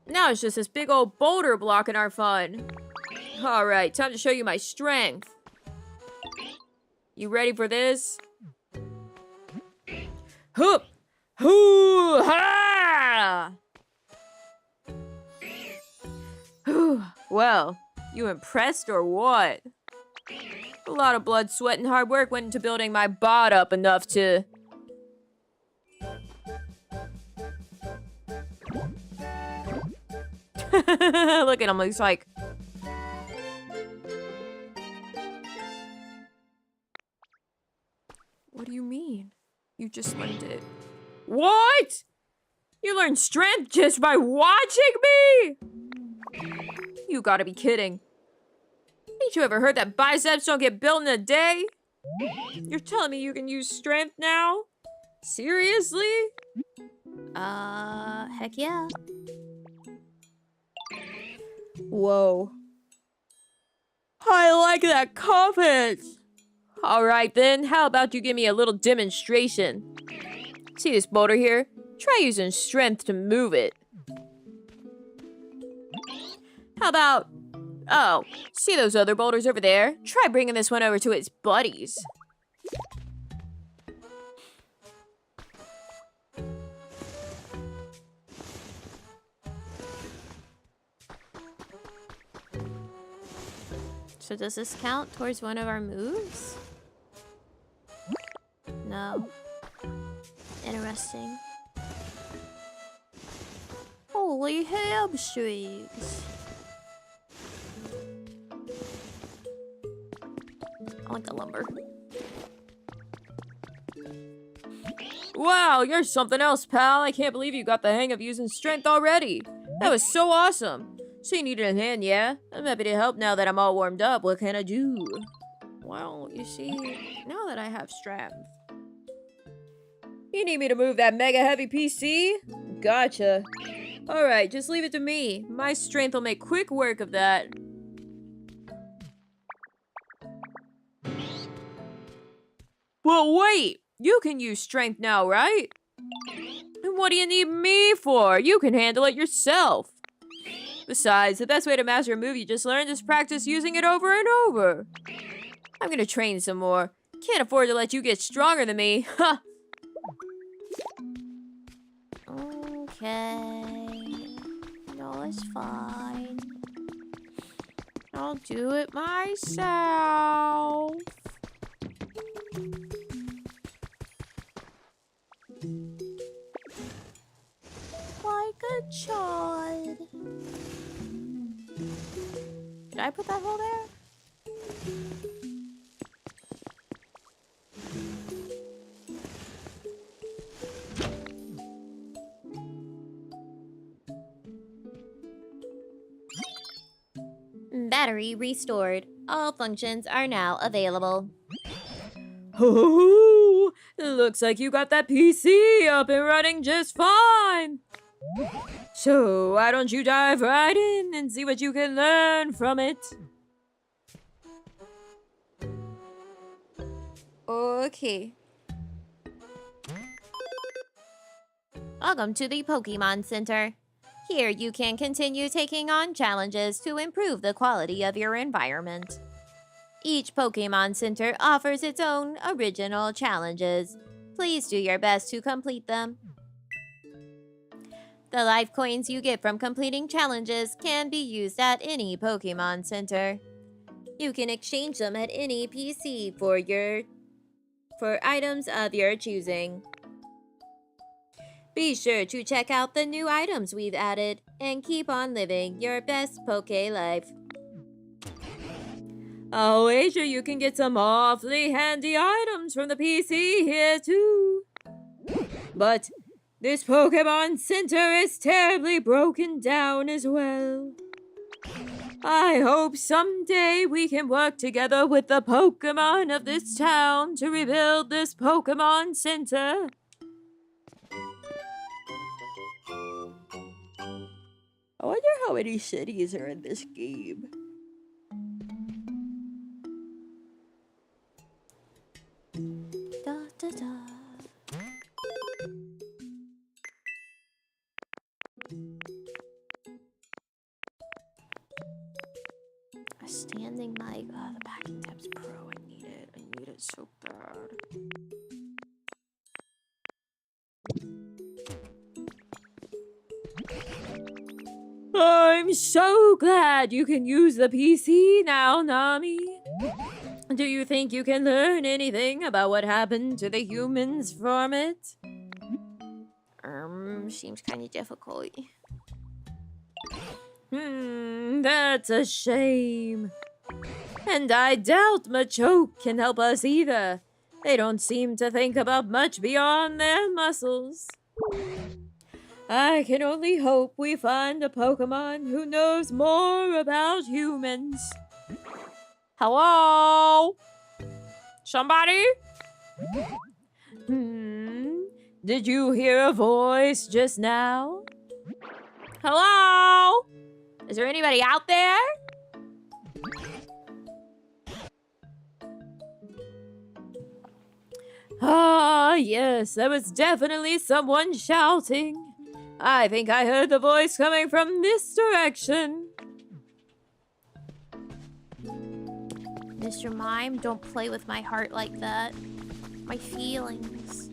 [SPEAKER 1] Now it's just this big old boulder blocking our fun. Alright, time to show you my strength. You ready for this? Hoop! Hoo! Ha! Well, you impressed or what? A lot of blood, sweat, and hard work went into building my bod up enough to... Look at him, looks like... What do you mean? You just learned it. What? You learned strength just by watching me? You gotta be kidding. Ain't you ever heard that biceps don't get built in a day? You're telling me you can use strength now? Seriously?
[SPEAKER 3] Heck yeah.
[SPEAKER 1] Whoa. I like that confidence. Alright then, how about you give me a little demonstration? See this boulder here? Try using strength to move it. How about... Oh, see those other boulders over there? Try bringing this one over to its buddies.
[SPEAKER 3] So does this count towards one of our moves? No. Interesting. Holy hamstrings. I want the lumber.
[SPEAKER 1] Wow, you're something else, pal. I can't believe you got the hang of using strength already. That was so awesome. So you needed a hand, yeah? I'm happy to help now that I'm all warmed up. What can I do? Well, you see, now that I have strength. You need me to move that mega heavy PC? Gotcha. Alright, just leave it to me. My strength will make quick work of that. Well, wait! You can use strength now, right? And what do you need me for? You can handle it yourself. Besides, the best way to master a move you just learned is practice using it over and over. I'm gonna train some more. Can't afford to let you get stronger than me. Huh.
[SPEAKER 3] Okay. No, it's fine. I'll do it myself. Like a child. Did I put that hole there? Battery restored. All functions are now available.
[SPEAKER 1] Oh, looks like you got that PC up and running just fine. So, why don't you dive right in and see what you can learn from it? Okay.
[SPEAKER 3] Welcome to the Pokemon Center. Here you can continue taking on challenges to improve the quality of your environment. Each Pokemon Center offers its own original challenges. Please do your best to complete them. The life coins you get from completing challenges can be used at any Pokemon Center. You can exchange them at any PC for items of your choosing. Be sure to check out the new items we've added and keep on living your best Poke life.
[SPEAKER 1] I'll wager you can get some awfully handy items from the PC here too. But this Pokemon Center is terribly broken down as well. I hope someday we can work together with the Pokemon of this town to rebuild this Pokemon Center. I wonder how many cities are in this game.
[SPEAKER 3] Da, da, da. A standing mic. Oh, the packing tab's pro. I need it. I need it so bad.
[SPEAKER 1] I'm so glad you can use the PC now, Nami. Do you think you can learn anything about what happened to the humans from it?
[SPEAKER 3] Seems kind of difficult.
[SPEAKER 1] That's a shame. And I doubt Machoke can help us either. They don't seem to think about much beyond their muscles. I can only hope we find a Pokemon who knows more about humans. Hello? Somebody? Did you hear a voice just now? Hello? Is there anybody out there? Ah, yes, there was definitely someone shouting. I think I heard the voice coming from this direction.
[SPEAKER 3] Mr. Mime, don't play with my heart like that. My feelings.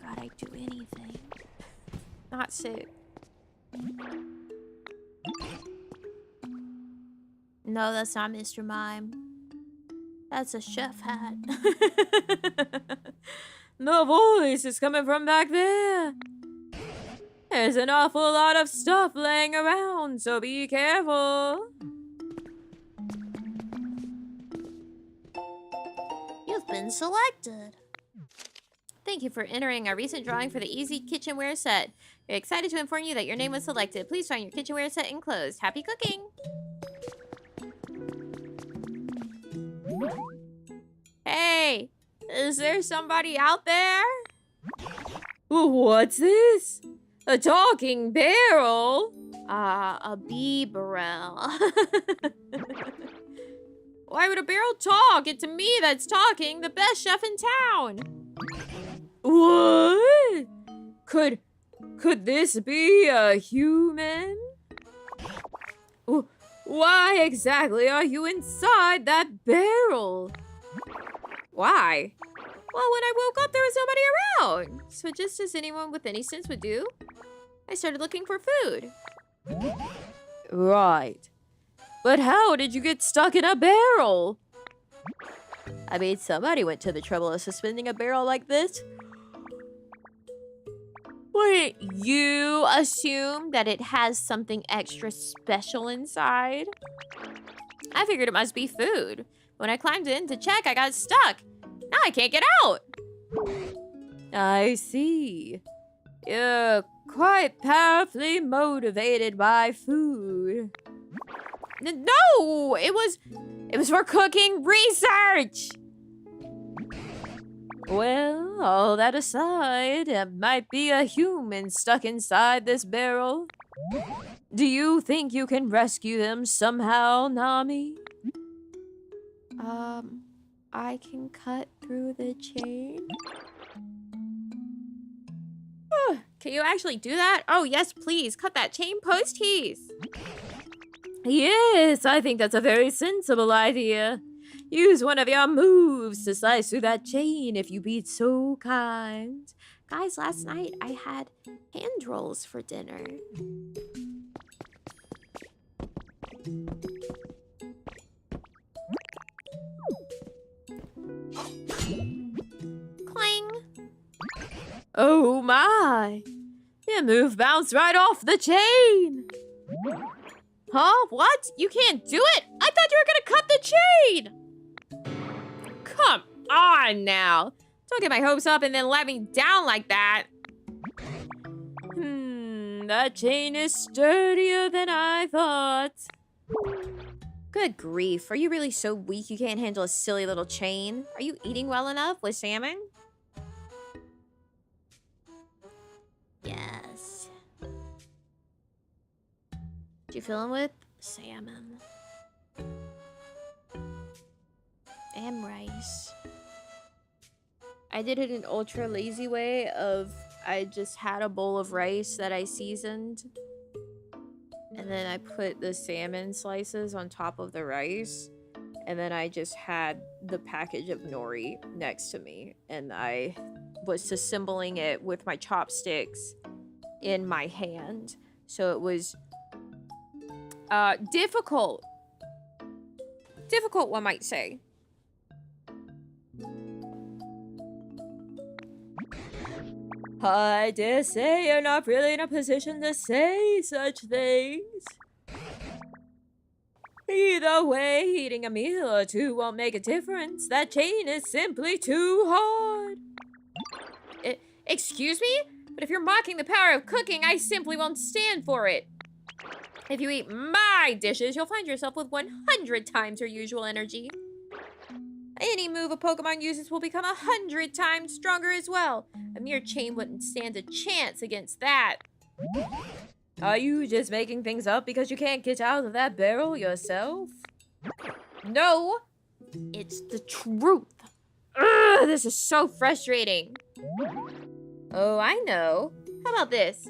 [SPEAKER 3] God, I'd do anything. Not sick. No, that's not Mr. Mime. That's a chef hat.
[SPEAKER 1] The voice is coming from back there. There's an awful lot of stuff laying around, so be careful.
[SPEAKER 3] been selected. Thank you for entering our recent drawing for the Easy Kitchenware set. We're excited to inform you that your name was selected. Please find your kitchenware set enclosed. Happy cooking! Hey! Is there somebody out there?
[SPEAKER 1] What's this? A talking barrel?
[SPEAKER 3] A bee barrel. Why would a barrel talk? It's me that's talking, the best chef in town.
[SPEAKER 1] What? Could this be a human? Why exactly are you inside that barrel?
[SPEAKER 3] Why? Well, when I woke up, there was nobody around. So just as anyone with any sense would do, I started looking for food.
[SPEAKER 1] Right. But how did you get stuck in a barrel? I mean, somebody went to the trouble of suspending a barrel like this.
[SPEAKER 3] Wait, you assume that it has something extra special inside? I figured it must be food. When I climbed in to check, I got stuck. Now I can't get out.
[SPEAKER 1] I see. You're quite powerfully motivated by food.
[SPEAKER 3] No, it was for cooking research.
[SPEAKER 1] Well, all that aside, it might be a human stuck inside this barrel. Do you think you can rescue them somehow, Nami?
[SPEAKER 3] I can cut through the chain. Can you actually do that? Oh, yes, please. Cut that chain post tease.
[SPEAKER 1] Yes, I think that's a very sensible idea. Use one of your moves to slice through that chain if you be so kind.
[SPEAKER 3] Guys, last night I had hand rolls for dinner. Clang.
[SPEAKER 1] Oh my! Your move bounced right off the chain!
[SPEAKER 3] Huh? What? You can't do it? I thought you were gonna cut the chain! Come on now. Don't get my hopes up and then let me down like that.
[SPEAKER 1] That chain is sturdier than I thought.
[SPEAKER 3] Good grief. Are you really so weak you can't handle a silly little chain? Are you eating well enough with salmon? Yes. Do you fill him with salmon? And rice.
[SPEAKER 1] I did it an ultra lazy way of I just had a bowl of rice that I seasoned. And then I put the salmon slices on top of the rice. And then I just had the package of nori next to me. And I was assembling it with my chopsticks in my hand. So it was difficult. Difficult, one might say. I dare say you're not really in a position to say such things. Either way, eating a meal or two won't make a difference. That chain is simply too hard.
[SPEAKER 3] Excuse me? But if you're mocking the power of cooking, I simply won't stand for it. If you eat my dishes, you'll find yourself with 100 times your usual energy. Any move a Pokemon uses will become 100 times stronger as well. A mere chain wouldn't stand a chance against that.
[SPEAKER 1] Are you just making things up because you can't get out of that barrel yourself?
[SPEAKER 3] No, it's the truth. Ugh, this is so frustrating. Oh, I know. How about this?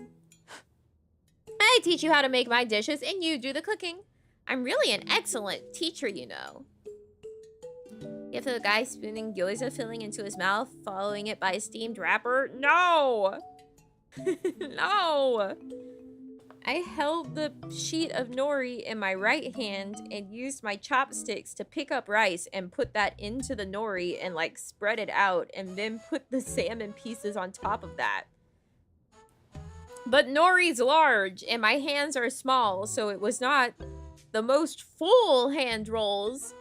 [SPEAKER 3] I teach you how to make my dishes and you do the cooking. I'm really an excellent teacher, you know. If the guy spooning gyoza filling into his mouth, following it by a steamed wrapper? No! No! I held the sheet of nori in my right hand and used my chopsticks to pick up rice and put that into the nori and like spread it out and then put the salmon pieces on top of that. But nori's large and my hands are small, so it was not the most full hand rolls.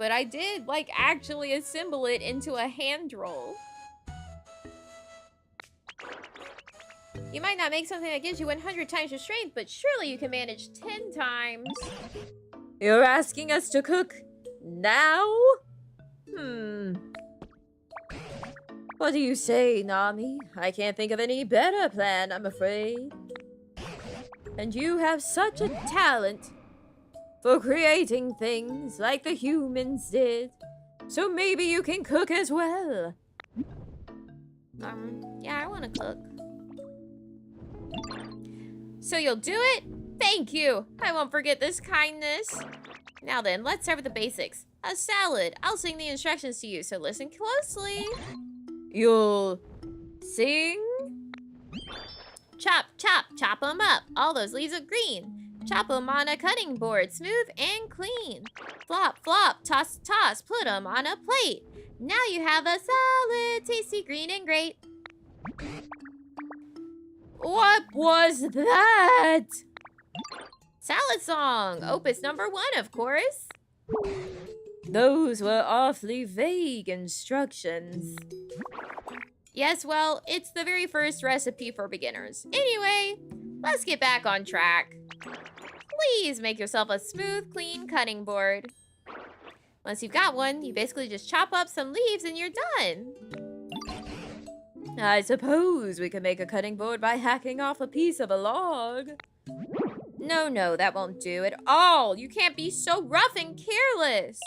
[SPEAKER 1] but I did, like, actually assemble it into a hand roll. You might not make something that gives you 100 times your strength, but surely you can manage 10 times. You're asking us to cook now? What do you say, Nami? I can't think of any better plan, I'm afraid. And you have such a talent for creating things like the humans did. So maybe you can cook as well.
[SPEAKER 3] Yeah, I want to cook.
[SPEAKER 1] So you'll do it? Thank you. I won't forget this kindness. Now then, let's start with the basics. A salad. I'll sing the instructions to you, so listen closely. You'll sing? Chop, chop, chop them up. All those leaves of green. Chop them on a cutting board, smooth and clean. Flop, flop, toss, toss, put them on a plate. Now you have a salad, tasty, green, and great. What was that? Salad song, opus number 1, of course. Those were awfully vague instructions. Yes, well, it's the very first recipe for beginners. Anyway, let's get back on track. Please make yourself a smooth, clean cutting board. Once you've got one, you basically just chop up some leaves and you're done. I suppose we could make a cutting board by hacking off a piece of a log. No, that won't do at all. You can't be so rough and careless.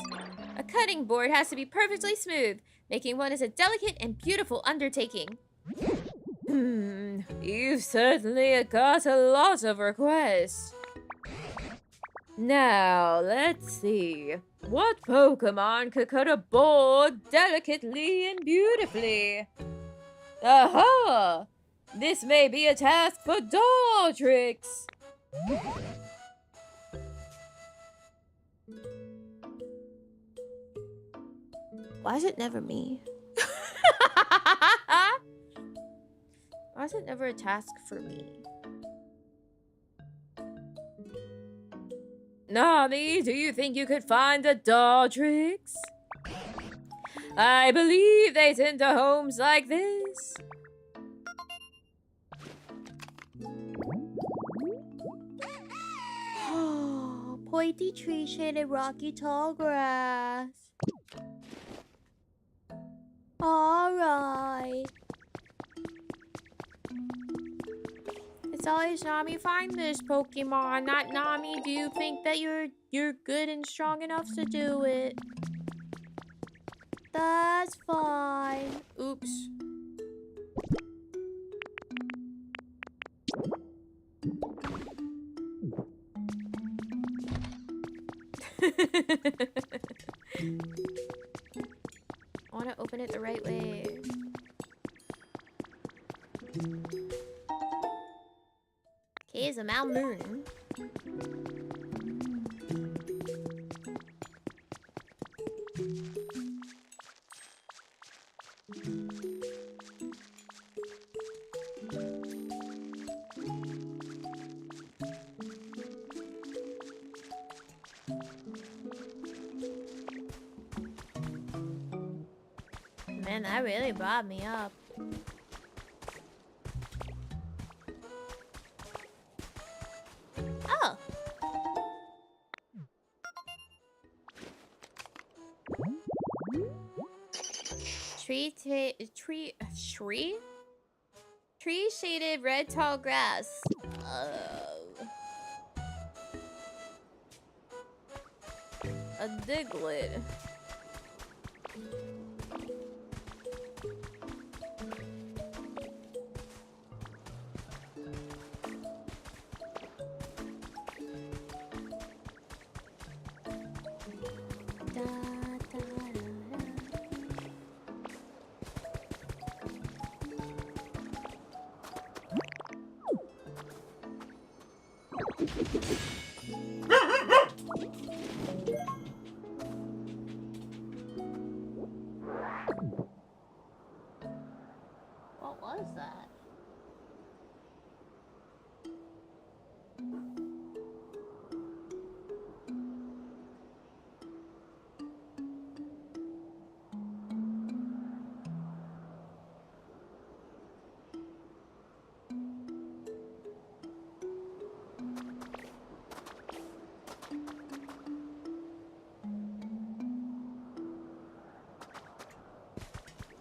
[SPEAKER 1] A cutting board has to be perfectly smooth. Making one is a delicate and beautiful undertaking. You've certainly got a lot of requests. Now, let's see. What Pokemon could cut a board delicately and beautifully? Aha! This may be a task for Dodrix.
[SPEAKER 3] Why is it never me? Why is it never a task for me?
[SPEAKER 1] Nami, do you think you could find a Dodrix? I believe they tend to homes like this.
[SPEAKER 3] Pointy tree shaded rocky tall grass. Alright. It's always Nami find this Pokemon, not Nami. Do you think that you're good and strong enough to do it? That's fine.
[SPEAKER 1] Oops.
[SPEAKER 3] I want to open it the right way. Okay, it's a Mount Moon. Man, that really brought me up. Oh. Tree shaded red tall grass.
[SPEAKER 1] A Diglett.
[SPEAKER 3] What was that?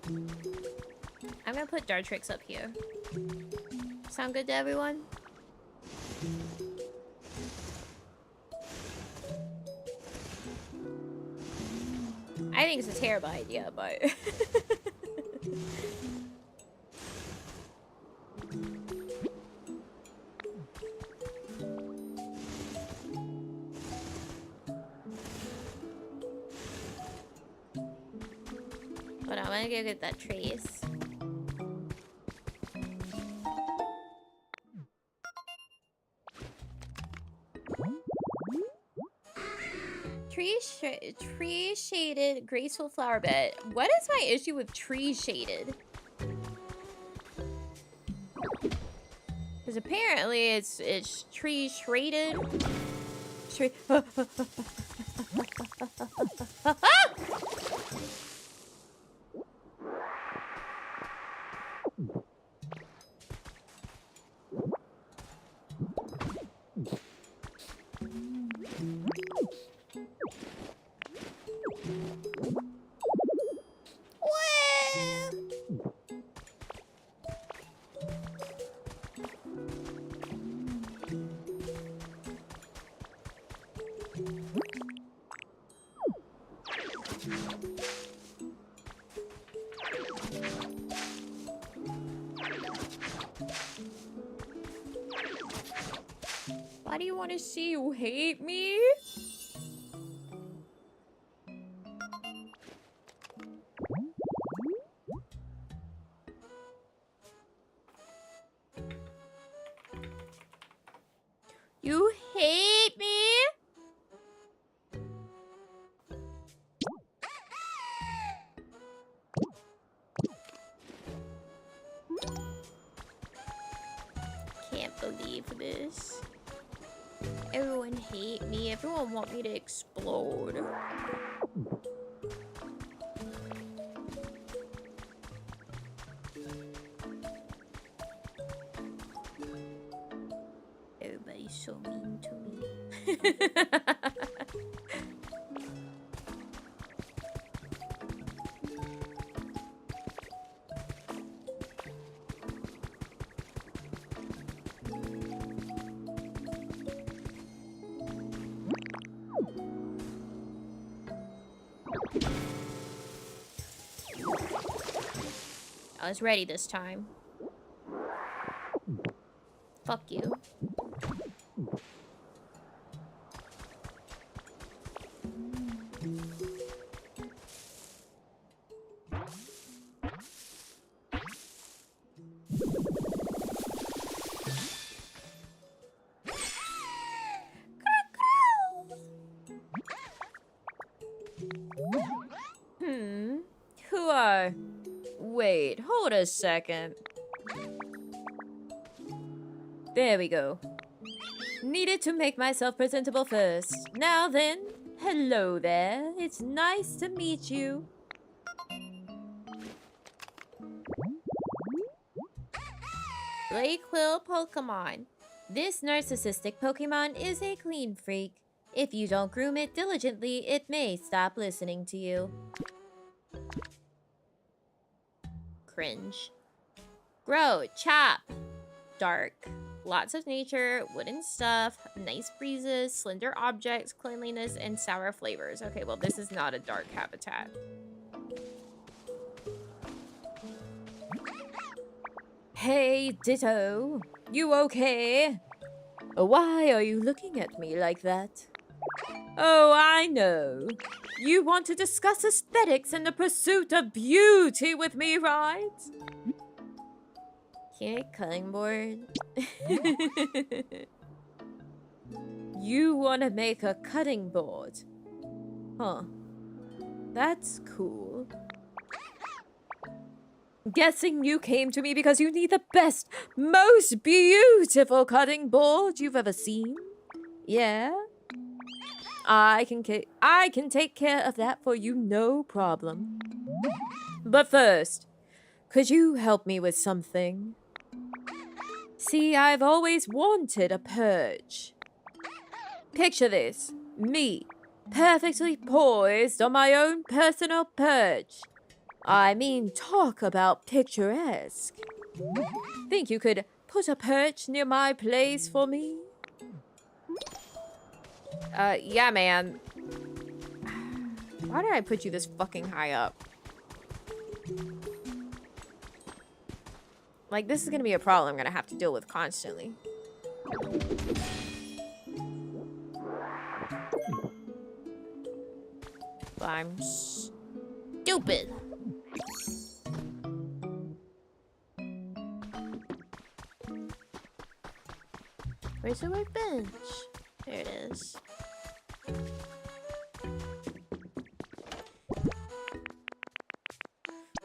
[SPEAKER 3] I'm gonna put Dartrix up here. Sound good to everyone? I think it's a terrible idea, but... But I'm gonna go get that trace. Tree shaded graceful flower bed. What is my issue with tree shaded? Because apparently it's tree shaded. Tree. Why do you want to see you hate me? You hate me? Can't believe this. Everyone hate me. Everyone want me to explode. Everybody's so mean to me. I was ready this time. Fuck you. Who are... Wait, hold a second. There we go. Needed to make myself presentable first. Now then, hello there. It's nice to meet you. Quill Pokemon. This narcissistic Pokemon is a clean freak. If you don't groom it diligently, it may stop listening to you. Cringe. Grow, chop. Dark. Lots of nature, wooden stuff, nice breezes, slender objects, cleanliness, and sour flavors. Okay, well, this is not a dark habitat. Hey, Ditto. You okay? Why are you looking at me like that? Oh, I know. You want to discuss aesthetics and the pursuit of beauty with me, right? Here, cutting board. You want to make a cutting board? Huh. That's cool. Guessing you came to me because you need the best, most beautiful cutting board you've ever seen? Yeah? I can take care of that for you, no problem. But first, could you help me with something? See, I've always wanted a perch. Picture this. Me, perfectly poised on my own personal perch.
[SPEAKER 1] I mean, talk about picturesque. Think you could put a perch near my place for me? Yeah, man. Why did I put you this fucking high up? Like, this is gonna be a problem I'm gonna have to deal with constantly. I'm stupid. Where's the workbench? There it is.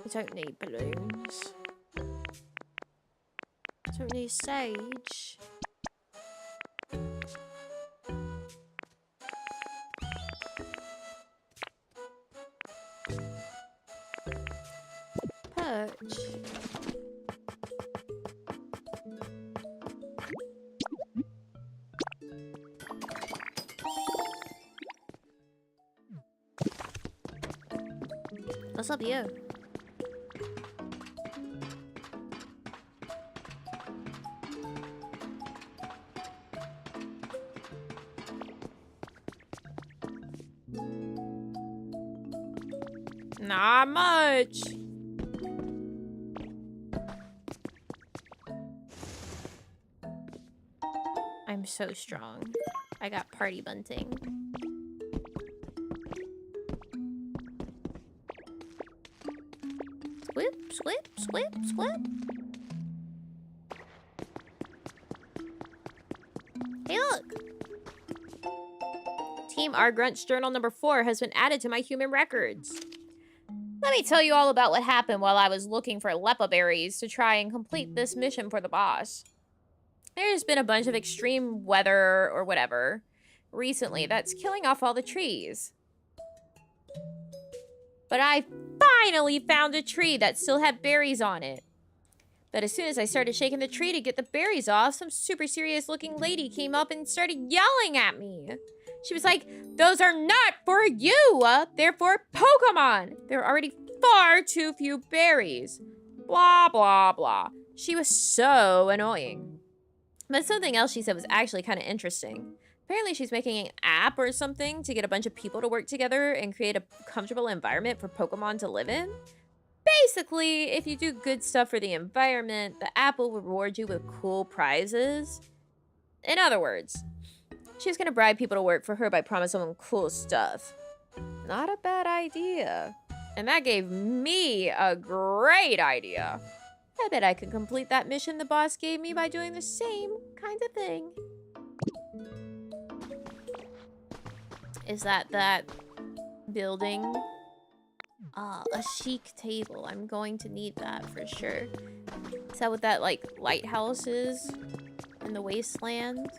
[SPEAKER 1] I don't need balloons. I don't need sage. Perch. What's up, you? Not much. I'm so strong. I got party bunting. Squip, squip, squip, squip. Hey, look. Team R Grunt's journal number 4 has been added to my human records. Let me tell you all about what happened while I was looking for lepa berries to try and complete this mission for the boss. There's been a bunch of extreme weather or whatever recently that's killing off all the trees. But I finally found a tree that still had berries on it. But as soon as I started shaking the tree to get the berries off, some super serious looking lady came up and started yelling at me. She was like, "Those are not for you! They're for Pokemon! There are already far too few berries." Blah, blah, blah. She was so annoying. But something else she said was actually kind of interesting. Apparently she's making an app or something to get a bunch of people to work together and create a comfortable environment for Pokemon to live in. Basically, if you do good stuff for the environment, the app will reward you with cool prizes. In other words, she's gonna bribe people to work for her by promising them cool stuff. Not a bad idea. And that gave me a great idea. I bet I could complete that mission the boss gave me by doing the same kind of thing. Is that building? Ah, a chic table. I'm going to need that for sure. Is that what that, like, lighthouse is? In the wasteland?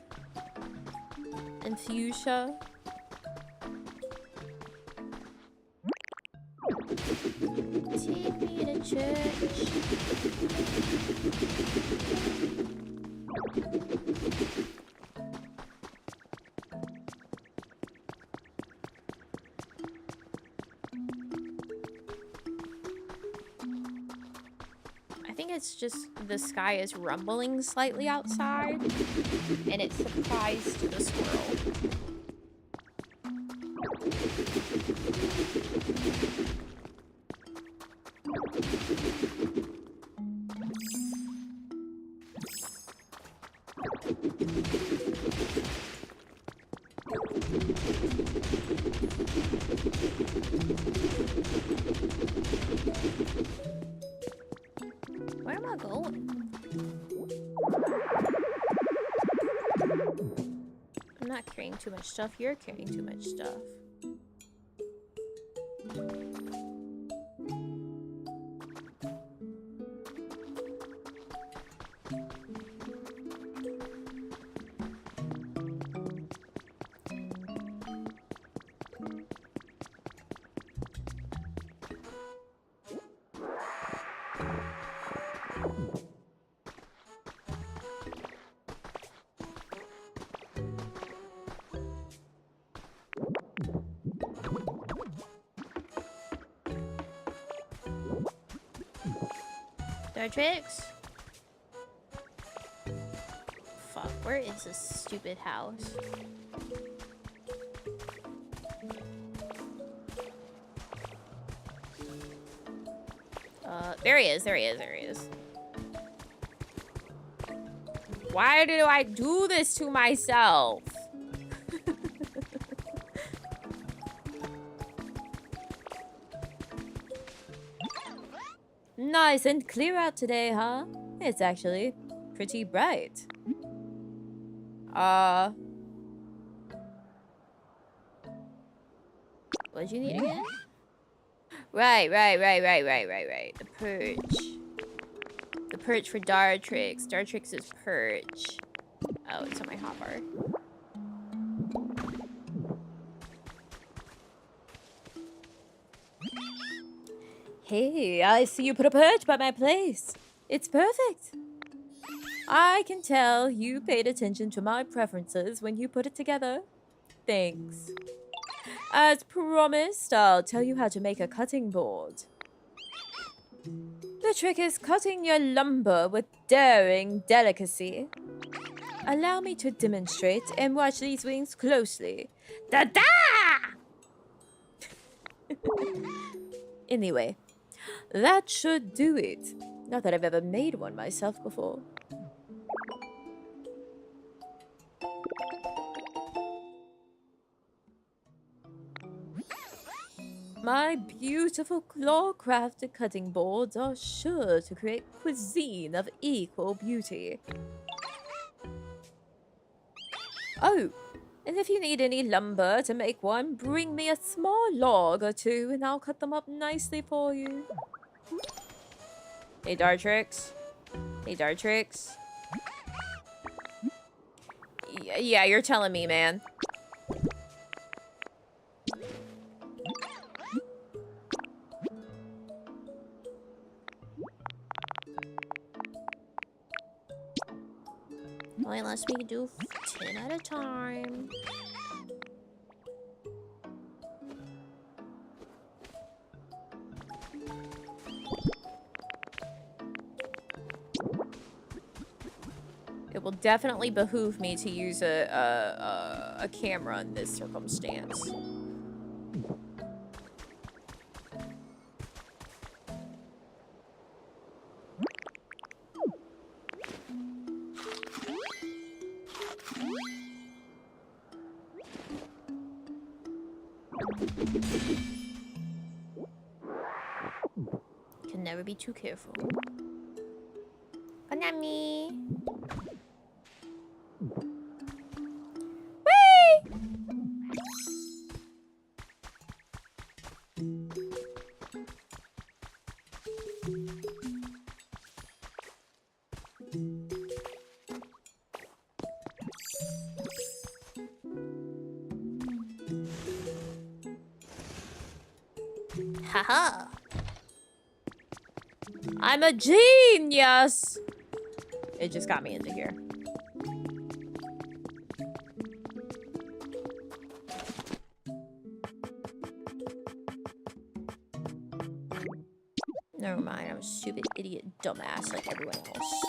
[SPEAKER 1] In Fuchsia? Take me to church. I think it's just the sky is rumbling slightly outside, and it surprised the squirrel. Where am I going? I'm not carrying too much stuff. You're carrying too much stuff.
[SPEAKER 3] Dartrix? Fuck, where is this stupid house? There he is, there he is, there he is. Why do I do this to myself?
[SPEAKER 1] Nice and clear out today, huh? It's actually pretty bright.
[SPEAKER 3] What'd you need again?
[SPEAKER 1] Right. The perch. The perch for Dartrix. Dartrix is perch. Oh, it's on my hotbar. Hey, I see you put a perch by my place. It's perfect. I can tell you paid attention to my preferences when you put it together. Thanks. As promised, I'll tell you how to make a cutting board. The trick is cutting your lumber with daring delicacy. Allow me to demonstrate and watch these wings closely. Da-da! Anyway, that should do it. Not that I've ever made one myself before. My beautiful claw-crafted cutting boards are sure to create cuisine of equal beauty. Oh, and if you need any lumber to make one, bring me a small log or two and I'll cut them up nicely for you. Hey, Dartrix. Hey, Dartrix. Yeah, you're telling me, man.
[SPEAKER 3] Only lets me do 10 at a time.
[SPEAKER 1] It will definitely behoove me to use a camera in this circumstance.
[SPEAKER 3] Can never be too careful. Konami!
[SPEAKER 1] Whee!
[SPEAKER 3] Haha!
[SPEAKER 1] I'm a genius! It just got me into here. Never mind, I'm a stupid idiot dumbass like everyone else.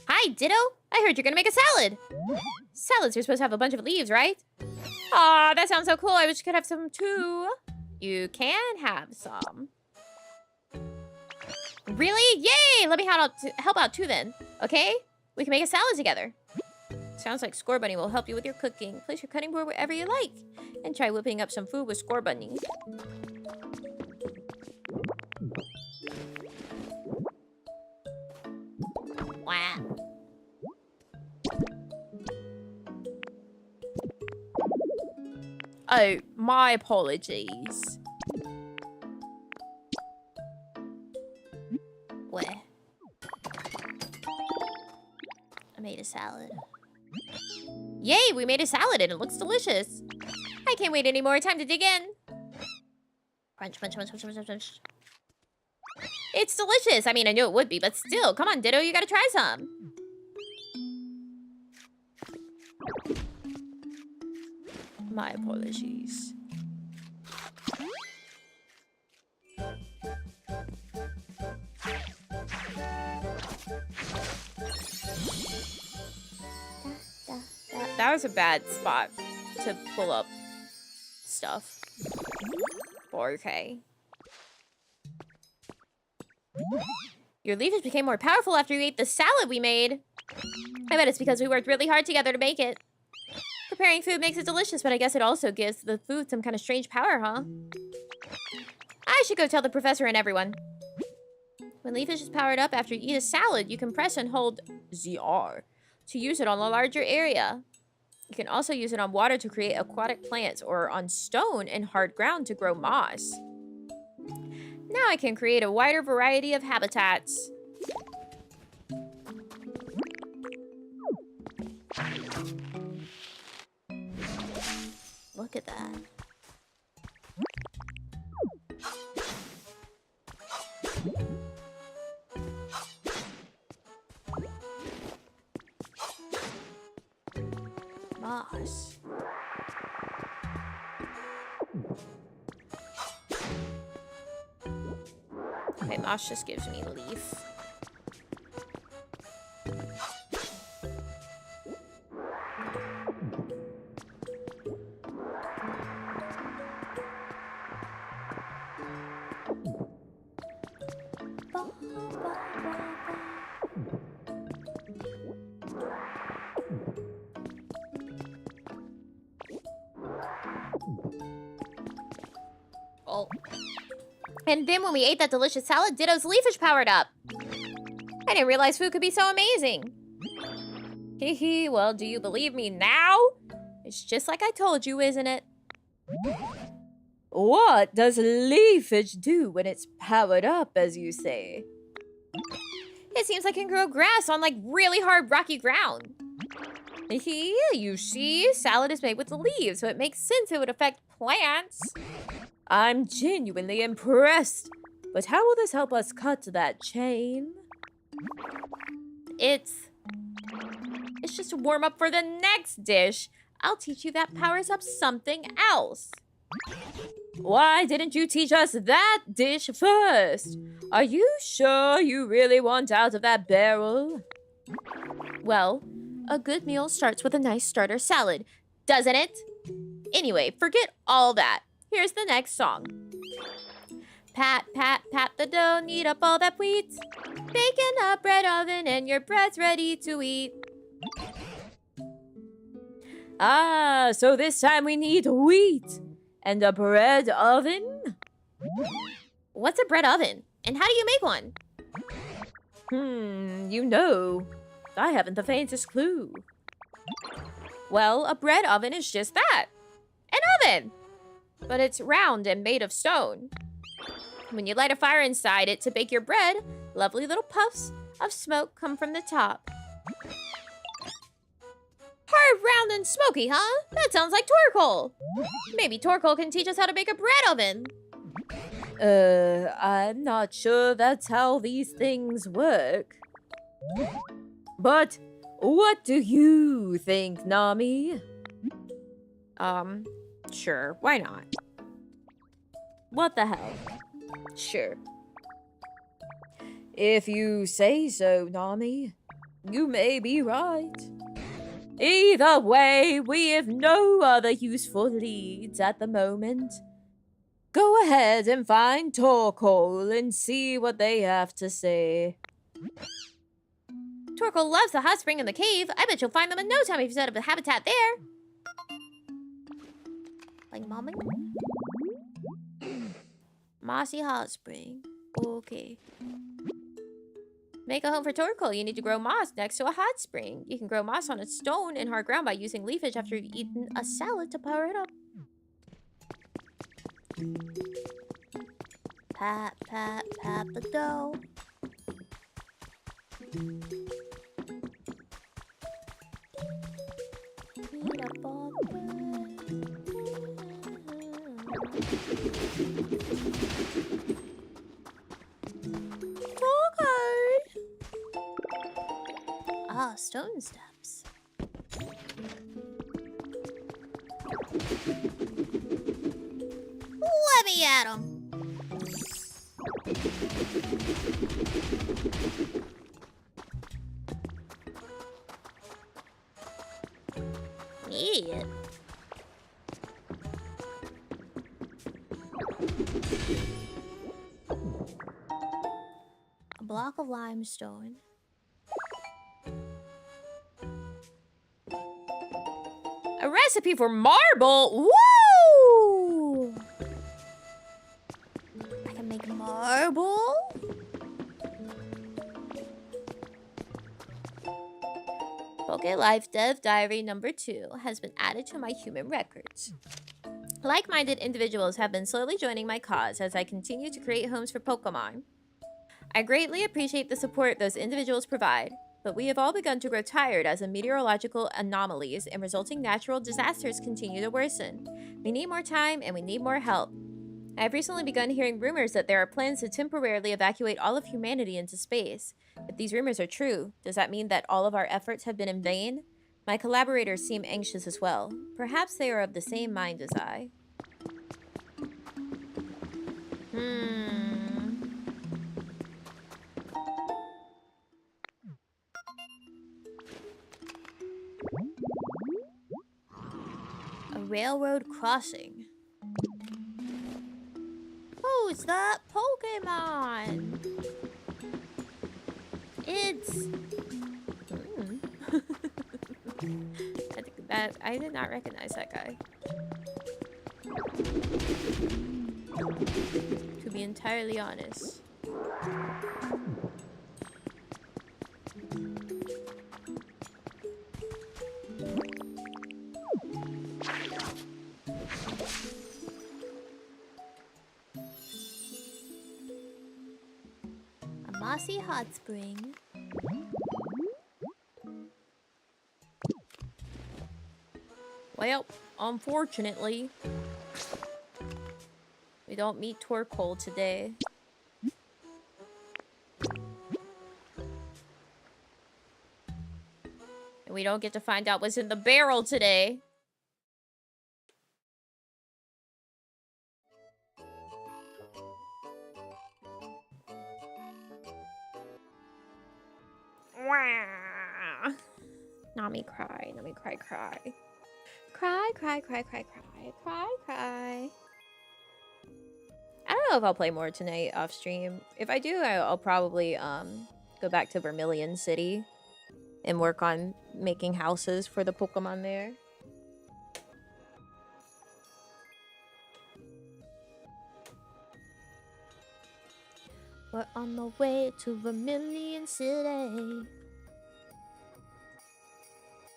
[SPEAKER 3] Hi, Ditto! I heard you're gonna make a salad! Salads are supposed to have a bunch of leaves, right?
[SPEAKER 1] Aw, that sounds so cool. I wish you could have some too.
[SPEAKER 3] You can have some. Really? Yay! Let me help out too then. Okay? We can make a salad together. Sounds like Score Bunny will help you with your cooking. Place your cutting board wherever you like. And try whipping up some food with Score Bunny. Wow.
[SPEAKER 1] Oh, my apologies.
[SPEAKER 3] Where? I made a salad. Yay, we made a salad and it looks delicious. I can't wait any more time to dig in. Crunch, crunch, crunch, crunch, crunch, crunch. It's delicious. I mean, I knew it would be, but still. Come on, Ditto, you gotta try some.
[SPEAKER 1] My apologies.
[SPEAKER 3] was a bad spot to pull up stuff. 4K. Your leafage became more powerful after you ate the salad we made. I bet it's because we worked really hard together to make it. Preparing food makes it delicious, but I guess it also gives the food some kind of strange power, huh? I should go tell the professor and everyone. When leafage is powered up after you eat a salad, you can press and hold ZR to use it on a larger area. You can also use it on water to create aquatic plants or on stone and hard ground to grow moss. Now I can create a wider variety of habitats. Look at that. Moss. Okay, moss just gives me leaf. Oh. And then when we ate that delicious salad, Ditto's leafage powered up. I didn't realize food could be so amazing. Hehe, well, do you believe me now? It's just like I told you, isn't it?
[SPEAKER 1] What does leafage do when it's powered up, as you say?
[SPEAKER 3] It seems like it can grow grass on, like, really hard, rocky ground.
[SPEAKER 1] Hehe, you see, salad is made with leaves, so it makes sense it would affect plants. I'm genuinely impressed. But how will this help us cut that chain?
[SPEAKER 3] It's just a warm-up for the next dish. I'll teach you that powers up something else.
[SPEAKER 1] Why didn't you teach us that dish first? Are you sure you really want out of that barrel?
[SPEAKER 3] Well, a good meal starts with a nice starter salad, doesn't it? Anyway, forget all that. Here's the next song. Pat, pat, pat the dough, knead up all that wheat. Bake in a bread oven and your bread's ready to eat.
[SPEAKER 1] Ah, so this time we need wheat and a bread oven?
[SPEAKER 3] What's a bread oven? And how do you make one?
[SPEAKER 1] You know, I haven't the faintest clue.
[SPEAKER 3] Well, a bread oven is just that. An oven! But it's round and made of stone. When you light a fire inside it to bake your bread, lovely little puffs of smoke come from the top. Hard, round, and smoky, huh? That sounds like Torkoal. Maybe Torkoal can teach us how to make a bread oven.
[SPEAKER 1] I'm not sure that's how these things work. But what do you think, Nami?
[SPEAKER 3] Sure, why not?
[SPEAKER 1] What the hell?
[SPEAKER 3] Sure.
[SPEAKER 1] If you say so, Nami, you may be right. Either way, we have no other useful leads at the moment. Go ahead and find Torkoal and see what they have to say.
[SPEAKER 3] Torkoal loves the hot spring in the cave. I bet you'll find them in no time if you set up a habitat there. Like mommy? Mossy hot spring. Okay. Make a home for Torkoal. You need to grow moss next to a hot spring. You can grow moss on a stone and hard ground by using leafage after you've eaten a salad to power it up. Pat, pat, pat the dough. Eat up all the bread. Ah, stone steps. Let me at 'em. A block of limestone. A recipe for marble? Woo! I can make marble? Poke Life Dev Diary number 2 has been added to my human records. Like-minded individuals have been slowly joining my cause as I continue to create homes for Pokemon. I greatly appreciate the support those individuals provide, but we have all begun to grow tired as the meteorological anomalies and resulting natural disasters continue to worsen. We need more time and we need more help. I have recently begun hearing rumors that there are plans to temporarily evacuate all of humanity into space. If these rumors are true, does that mean that all of our efforts have been in vain? My collaborators seem anxious as well. Perhaps they are of the same mind as I. A railroad crossing. Who's that Pokemon? It's... I did not recognize that guy. To be entirely honest. A mossy hot spring. Well, unfortunately, we don't meet Torkoal today. And we don't get to find out what's in the barrel today. Nami cry, Nami cry, cry. Cry, cry, cry, cry, cry, cry, cry. I don't know if I'll play more tonight off stream. If I do, I'll probably go back to Vermilion City and work on making houses for the Pokemon there. We're on the way to Vermilion City.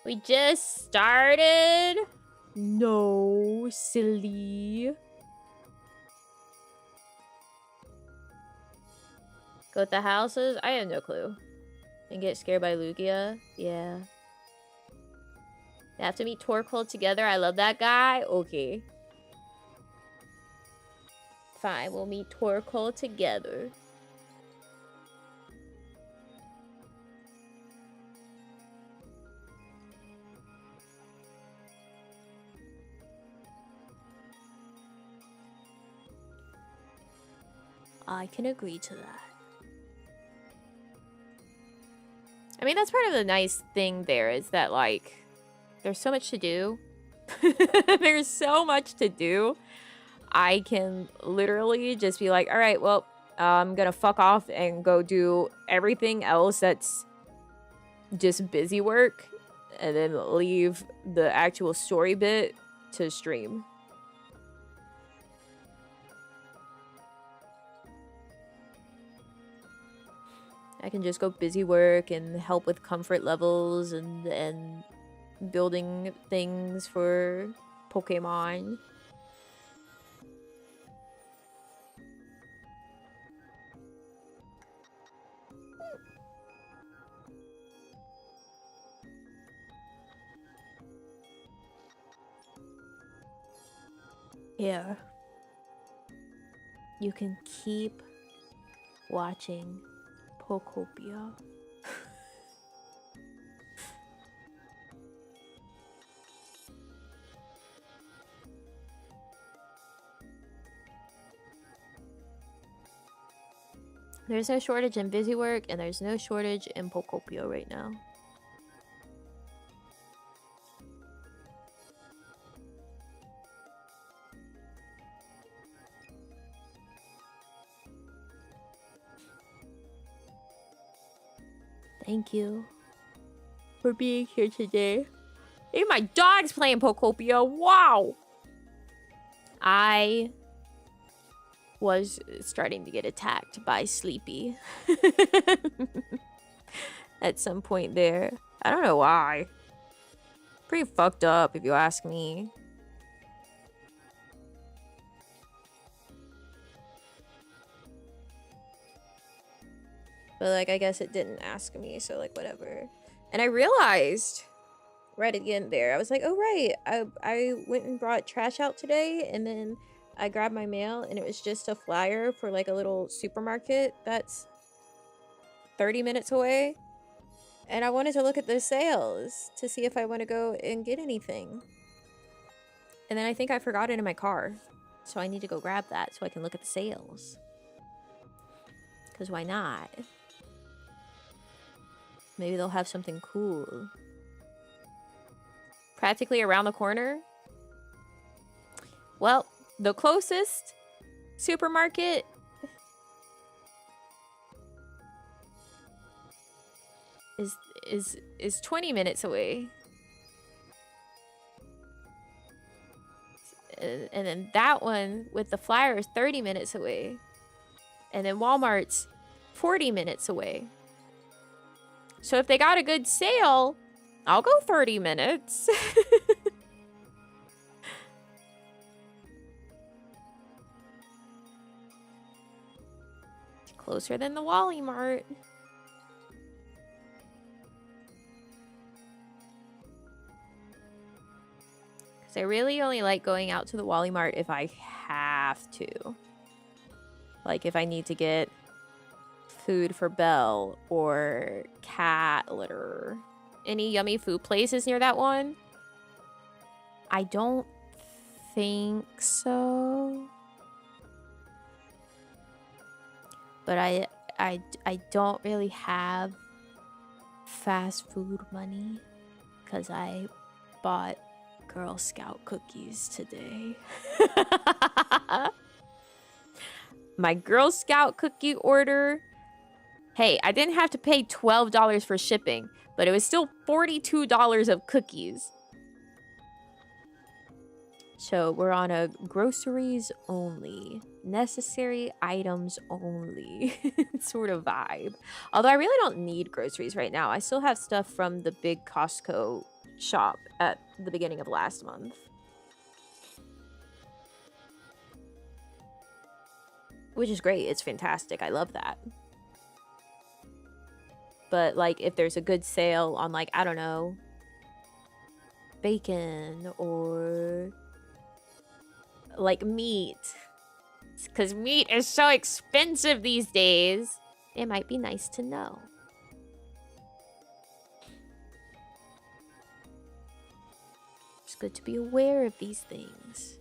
[SPEAKER 3] We just started? No, silly. Go with the houses? I have no clue. And get scared by Lugia? Yeah. They have to meet Torkoal together. I love that guy. Okay. Fine, we'll meet Torkoal together. I can agree to that. I mean, that's part of the nice thing there is that, like, there's so much to do. There's so much to do. I can literally just be like, all right, well, I'm gonna fuck off and go do everything else that's just busy work and then leave the actual story bit to stream. I can just go busy work and help with comfort levels and building things for Pokemon. Here. You can keep watching Pokopia. There's no shortage in busy work, and there's no shortage in Pokopia right now. Thank you for being here today. Hey, my dog's playing Pokopia. Wow. I was starting to get attacked by Sleepy at some point there. I don't know why. Pretty fucked up, if you ask me. But, like, I guess it didn't ask me, so, like, whatever. And I realized right again there, I was like, oh, right. I went and brought trash out today, and then I grabbed my mail, and it was just a flyer for, like, a little supermarket that's 30 minutes away. And I wanted to look at the sales to see if I want to go and get anything. And then I think I forgot it in my car. So I need to go grab that so I can look at the sales. Because why not? Maybe they'll have something cool. Practically around the corner. Well, the closest supermarket is 20 minutes away. And then that one with the flyer is 30 minutes away. And then Walmart's 40 minutes away. So if they got a good sale, I'll go 30 minutes. It's closer than the Wally Mart. I really only like going out to the Wally Mart if I have to. Like if I need to get food for Belle or cat litter. Any yummy food places near that one? I don't think so. But I don't really have fast food money because I bought Girl Scout cookies today. My Girl Scout cookie order. Hey, I didn't have to pay $12 for shipping, but it was still $42 of cookies. So we're on a groceries only, necessary items only sort of vibe. Although I really don't need groceries right now. I still have stuff from the big Costco shop at the beginning of last month. Which is great. It's fantastic. I love that. But like if there's a good sale on like, I don't know, bacon or like meat, because meat is so expensive these days, it might be nice to know. It's good to be aware of these things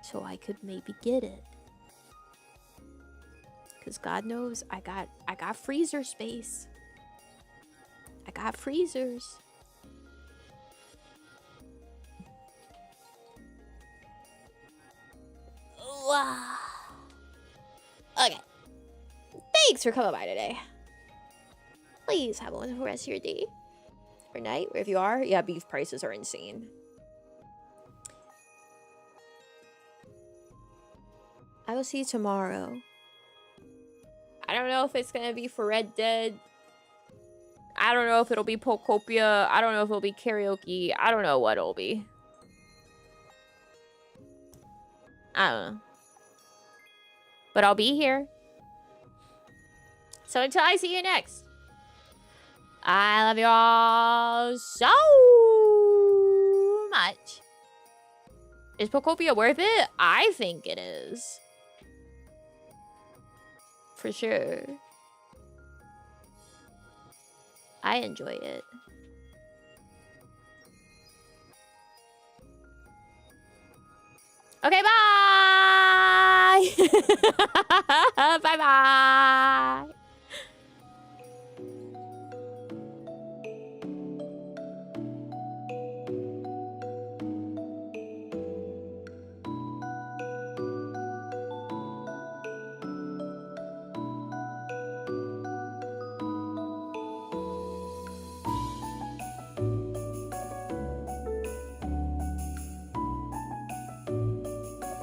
[SPEAKER 3] so I could maybe get it. Because God knows I got freezer space. I got freezers. Okay. Thanks for coming by today. Please have a wonderful rest of your day. Or night, wherever you are. Yeah, beef prices are insane. I will see you tomorrow. I don't know if it's gonna be for Red Dead. I don't know if it'll be Pokopia. I don't know if it'll be karaoke. I don't know what it'll be. I don't know. But I'll be here. So until I see you next, I love you all so much. Is Pokopia worth it? I think it is. For sure. I enjoy it. Okay, bye! Bye-bye!